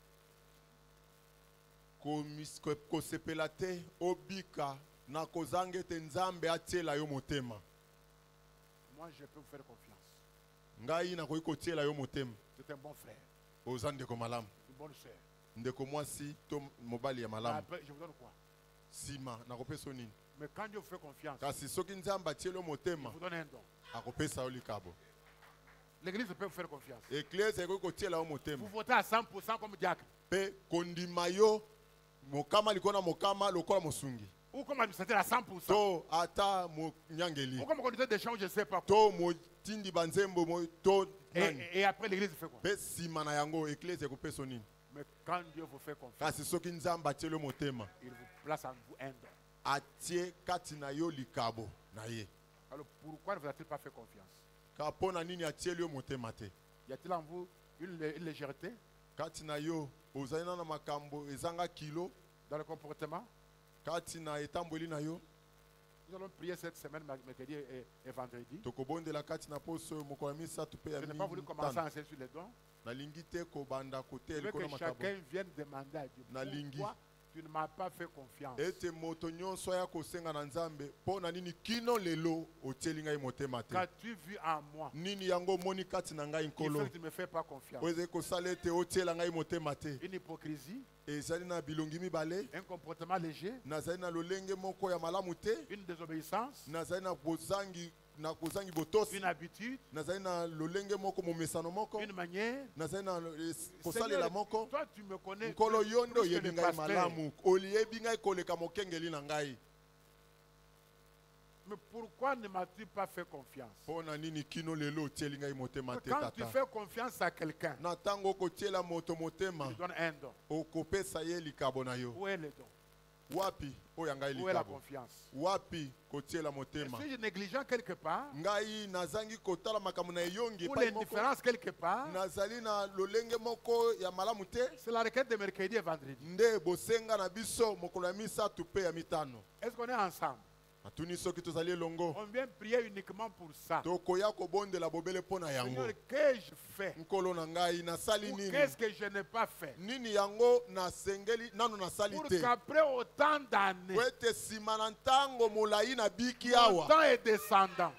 Kosepela te obika na kozanga ete nzambe atiela yo motema. Moi, je peux vous faire confiance. ngai nakoki kotiela yo motema. C'est un bon frère, Oza ndeko malamu. une bonne sœur. Ndeko mwasi to mobali ya Mais malamu. après, je vous donne quoi? Sima nakopesa yo nini? Mais quand Dieu vous fait confiance, Kasi soki nzambe atieli yo il motema vous donne un don. akopesa yo likabo. L'église peut vous faire confiance. Eklese ekoki kotiela yo Vous motema. votez à 100% comme diacre. Mpe kondima yo mokama likona mokama lokola mosungi. Ou comme administrateur à 100%. To ata monyangeli. Ou comme conducteur d'échange, je ne sais pas quoi. To motindi banzembo to nani. Et après, l'église fait quoi? Mpe sima na yango eklese ekopesa yo nini? Mais quand Dieu vous fait confiance, Kasi soki nzambe atieli yo motema il vous place en vous un don. atie kati na yo likabo na ye. Alors pourquoi ne vous a-t-il pas fait confiance? Ka mpo na nini atieli yo motema te? Y a-t-il en vous une légèreté Kati na yo ozali na makambo ezanga kilo dans le comportement? kati na etamboli na yo. Nous allons prier cette semaine, mercredi et vendredi. Tokobondela kati na poso oyo mokolo ya misato mpe ya Je n'ai pas voulu commencer à mitano. enseigner sur les dons. Nalingi te kobanda Je koteya veux likolo que na makabo chacun vienne demander à Dieu Nalingi. pourquoi tu ne m'as pas fait confiance. ete moto nyonso aya kosenga na nzambe mpo na nini kino lelo otieli ngai motema te. Qu'as-tu vu en moi Nini yango omoni kati na ngai qui fait nkolo que tu ne me fais pas confiance? oyo ezali kosala ete otiela ngai motema te? Une hypocrisie, ezali na bilongi mibale, un comportement léger, nazali na lolenge moko ya malamu te, une désobéissance, nazali na kozangi botosi, une habitude, nazali na lolenge moko momesano moko, une manière. nazali na kosalela moko. Toi, tu me connais Nkolo yo nde plus que oyebi le ngai pasteur. malamu, oyebi ngai koleka mokengeli na ngai. Mais pourquoi ne m'as-tu pas fait confiance? Mpo na nini kino lelo otieli ngai motema te Quand tu tata? fais confiance à quelqu'un, Na ntango okotiela moto motema tu donnes un don. okopesa ye likabo na yo. Où est le don? Wapi oyo ya ngai Où est la likabo? confiance? Wapi kotiela motema? Suis-je négligent quelque part? Ngai nazangi kotala makambo na eyongi Ou epai moko? l'indifférence quelque part? Nazali na lolenge moko ya malamu te? C'est la requête de mercredi et vendredi. Nde bosenga na biso mokolo ya misato mpe ya mitano. Est-ce qu'on est ensemble? Natuni soki tozali elongo On vient prier uniquement pour ça. tokoya kobondela bobele mpo na yango. Seigneur, qu'ai-je fait? Nkolo na ngai nasali Ou nini? qu'est-ce que je n'ai pas fait? Nini yango nasengeli nano nasali Pour te? qu'après autant d'années, Po ete nsima na ntango molai na biki awa autant et descendant,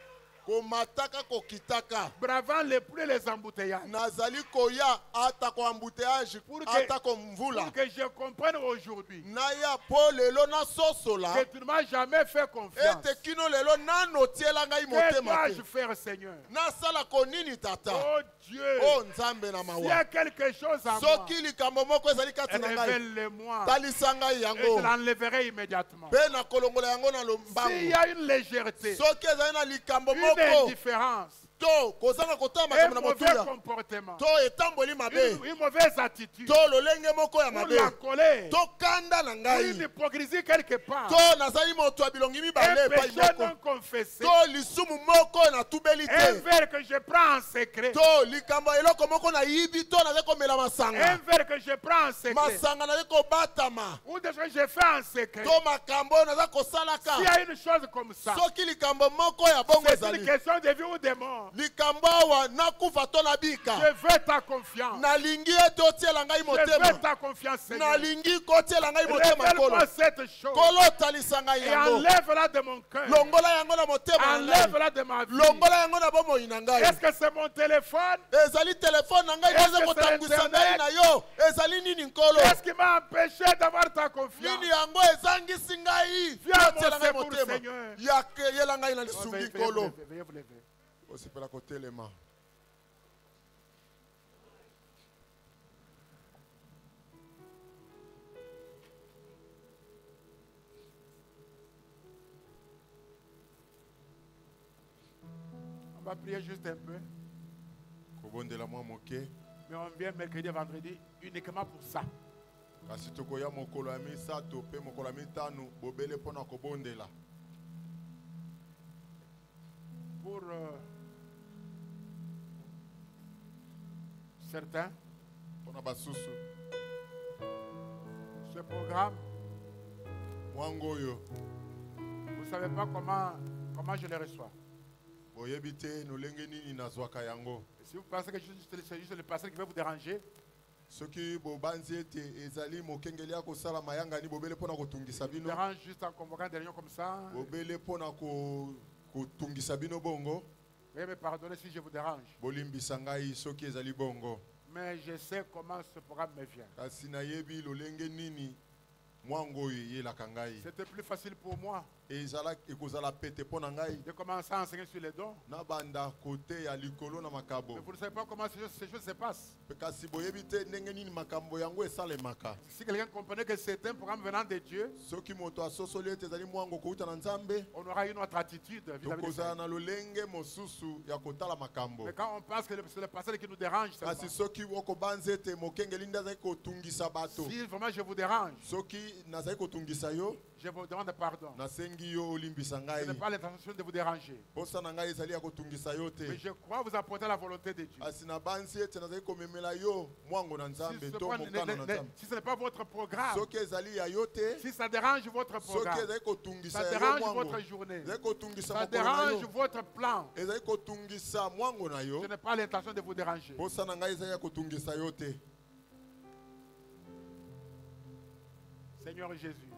komataka kokitaka bravant les pluies et les embouteillages, nazali koya ata ko embouteillage Pour que- ata ko mvula pour que je comprenne aujourd'hui naya po lelo nasosola que tu ne m'as jamais fait confiance. ete kino lelo nano otiela ngai Que motema dois-je te. faire, Seigneur? Nasala ko nini tata? Oh Dieu, O nzambe na s'il y a mawa, quelque chose en moi, soki likambo moko ezali kati na ngai révèle-le-moi talisa ngai et je yango l'enlèverai immédiatement. mpe nakolongola yango na S'il y lombangu. a une légèreté, Soki ezali na likambo une moko indifférence, to kozanga kotala un makambo na mauvais motuya comportement, to etamboli mabe une mauvaise attitude, to lolenge moko ya ou mabe la colère, to kanda na ou une ngai hypocrisie quelque part, to nazali moto ya bilongi un mibale epai péché non moko confessé, to lisumu moko oyo natubeli un te verre que je prends en secret, to likambo ya eloko moko nayibi to nazali komela un masanga verre que je prends en secret, masanga nazali kobatama ou des choses que je fais en secret. to makambo oyo naza kosalaka. S'il y a une chose comme ça, Soki likambo moko ya bongo c'est une ezali question de vie ou de mort. likambo awa nakufa to nabika, Je veux ta confiance. nalingi ete otiela ngai Je motema, veux ta confiance, Seigneur. nalingi kotiela ngai motema nkolo. Révèle-moi cette chose Kolo talisa ngai et yango, enlève-la de mon cœur. longola yango na motema na ngai, Enlève-la de ma vie. longola yango na bomoi na ngai. Est-ce que c'est mon téléphone? Ezali telefone na ngai Est-ce eza que kotambwisa c'est ngai Internet? na yo, ezali nini nkolo? Qu'est-ce qui m'a empêché d'avoir ta confiance? Nini yango ezangisi ngai Viens à kotiela mon ngai secours, motema? Seigneur. Yela ngai na Oh, lisungi veuillez vous nkolo. lever, veuillez vous lever. Osepela kotelema. On va prier juste un peu. Kobondela mwa moke. Mais on vient mercredi et vendredi uniquement pour ça. Kasi tokoya mokolo ya misato mpe mokolo ya mitano bobele mpo na kobondela. Pour certains, Mpo na basusu ce programme, mwango oyo vous ne savez pas comment je le reçois. boyebi te nolenge nini nazwaka yango. Si vous pensez que c'est juste le pasteur qui va vous déranger, soki bobanzi ete ezali mokengeli ya kosala mayangani bobele mpo na kotungisa vous bino, dérange juste en convoquant des réunions comme ça. bobele mpo na kotungisa bino bongo. Veuillez me pardonner si je vous dérange. bolimbisa ngai soki ezali bongo. Mais je sais comment ce programme me vient. Kasi nayebi lolenge nini mwango oyo eyelaka ngai. C'était plus facile pour moi Ekozala pete mpo na ngai de commencer à enseigner sur les dons. nabanda kote ya likolo na makabo. Mais vous ne savez pas comment ces choses se passent. Kasi boyebi te ndenge nini makambo yango esalemaka. Si quelqu'un comprenait que c'est un programme venant de Dieu, Soki moto asosoli ete ezali mwango kouta na Nzambe, on aura une autre attitude vis-à-vis de tokozala ça. na lolenge mosusu ya kotala makambo. Mais quand on pense que c'est le pasteur qui nous dérange, Kasi seulement, soki okobanza ete mokengeli nde azali kotungisa bato, si vraiment je vous dérange, soki nazali kotungisa yo, je vous demande pardon. nasengi yo olimbisa Ce ngai. n'est pas l'intention de vous déranger. Posa na ngai ezali ya kotungisa yo Mais te. je crois vous apporter la volonté de Dieu. Kasi nabanzi ete nazali komemela yo mwango na Si Nzambe ce to point mokano na Nzambe. si ce n'est pas votre programme, Soki ezali ya yo te, si ça dérange votre soki programme, ezali kotungisa ça ya yo dérange mwango, votre journée, ezali kotungisa ça mokolo na dérange yo, votre plan, ezali kotungisa mwango na yo, je n'ai pas l'intention de vous déranger. posa na ngai ezali ya kotungisa yo te. Seigneur Jésus,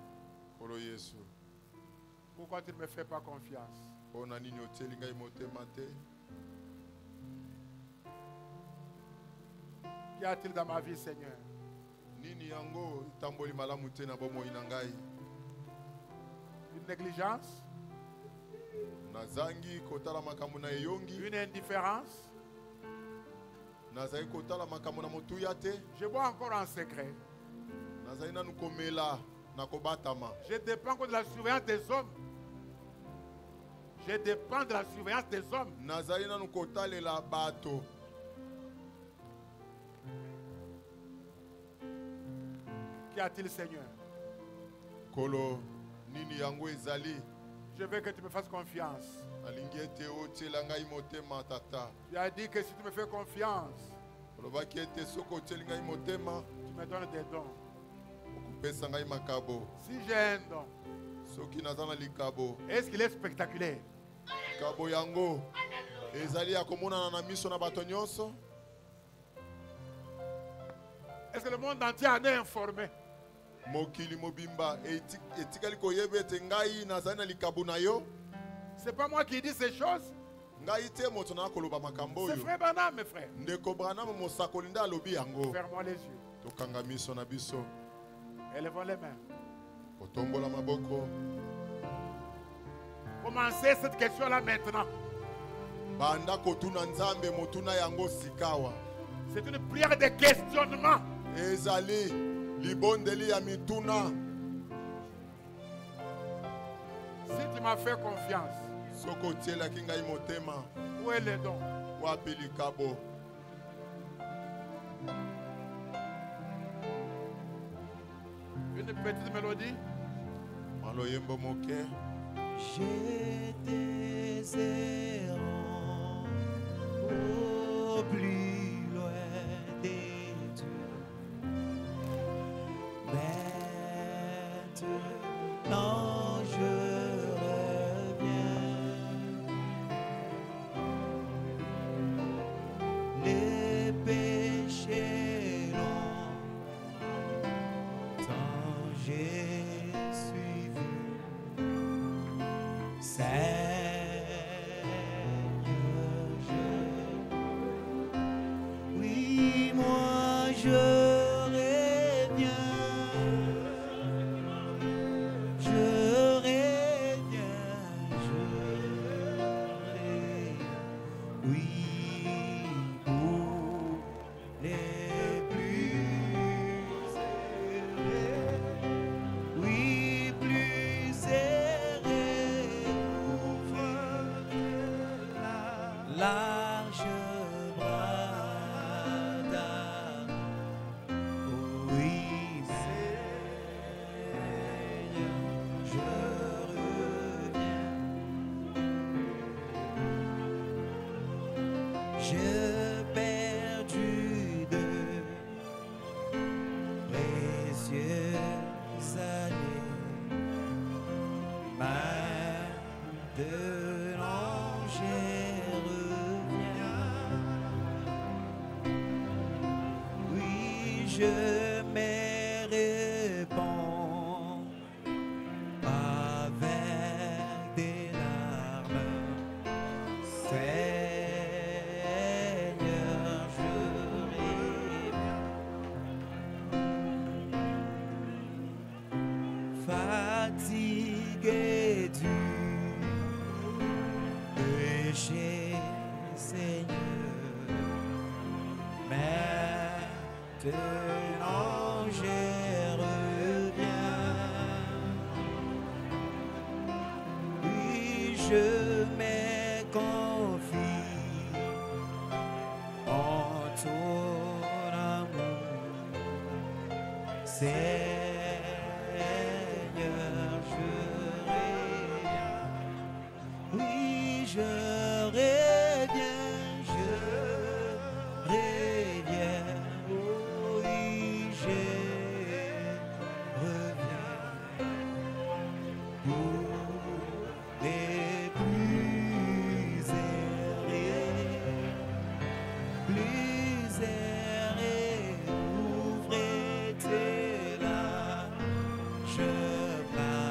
Kolo Yesu, pourquoi tu ne me fais pas confiance? mpona nini otieli ngai motema te? Qu'y a-t-il dans ma vie, Seigneur? Nini yango etamboli malamu te na bomoi na ngai? Une négligence? Nazangi kotala makambo na eyongi, Une indifférence? nazali kotala makambo na motuya te, Je bois encore en secret. nazali nanu komela na kobatama. Je dépends encore de la surveillance des hommes. Je dépends de la surveillance des hommes. Nazali nanu kotalela bato. Qu'y a-t-il, Seigneur? Kolo nini yango ezali? Je veux que tu me fasses confiance. Alingi ete otiela ngai motema tata. Tu as dit que si tu me fais confiance, Olobaki ete soki otieli ngai motema, tu me donnes des dons. okopesa ngai makabo. Si j'ai un don, Soki naza na likabo, est-ce qu'il est spectaculaire? likabo yango ezali ya komonana na miso na bato nyonso? Est-ce que le monde entier en est informé? Mokili mobimba etikali koyeba ete ngai nazali na likabo na yo? C'est pas moi qui dis ces choses. Ngai te moto na koloba makambo C'est oyo. frère Branham, mes frères. Ndeko Branham mosakoli nde alobi yango. Ferme-moi les yeux. Tokanga miso na biso, Élevons les mains. kotombola maboko. Commencez cette question-là maintenant. Banda kotuna Nzambe motuna yango sikawa. C'est une prière de questionnement. Ezali libondeli ya mituna. Si tu m'as fait confiance, Soko otielaki ngai motema, où est le don? wapi likabo? Une petite mélodie. Maloyembo moke. J'ai des errants au plus loin des dieux. Maintenant je reviens. Les péchés longtemps j'ai suivi. Oui, moi je reviens, oui, pour les plus errés, oui, plus errés, ouvre la large bras d'âme. Oui, Seigneur, je reviens. J'ai perdu de précieuses années. Maintenant, je reviens. Oui, je me répands avec des larmes. C'est péchés, Seigneur. Maintenant je reviens. Oui, je me confie en ton amour. Seigneur, je reviens. Oui, je reviens, je reviens. Oui, je reviens. Pour les plus errés, ouvrez tes larmes, je pardonne.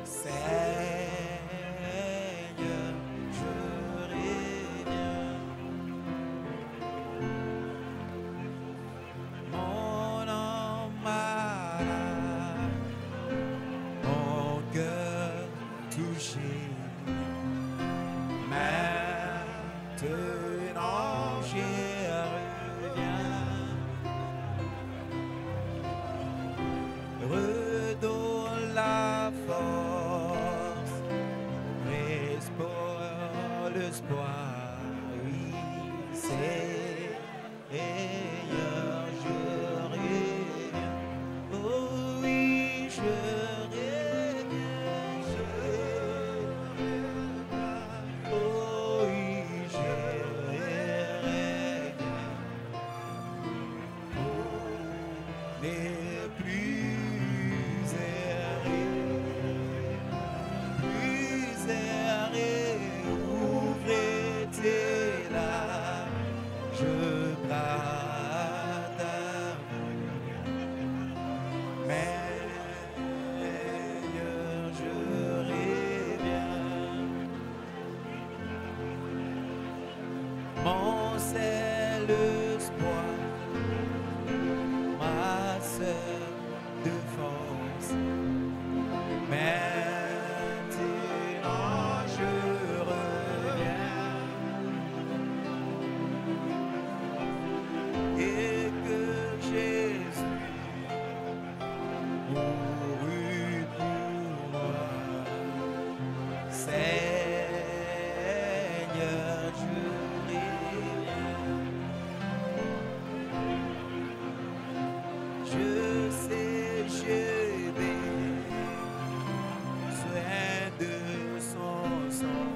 Seigneur, je reviens. Mon âme malade, mon cœur touché. Maintenant je reviens. Redonne la force, restaure l'espoir. Oui, Seigneur, je reviens. Oh oui, je reviens, je reviens. Oh oui, je reviens. Les plus errés, ouvrez tes larmes, je pardonne. Meilleur, je reviens. Mon seul espoir, ma seule défense. Maintenant je reviens. Et que Jésus mourut pour moi. Seigneur, je reviens. Je sais, j'ai besoin de son sang.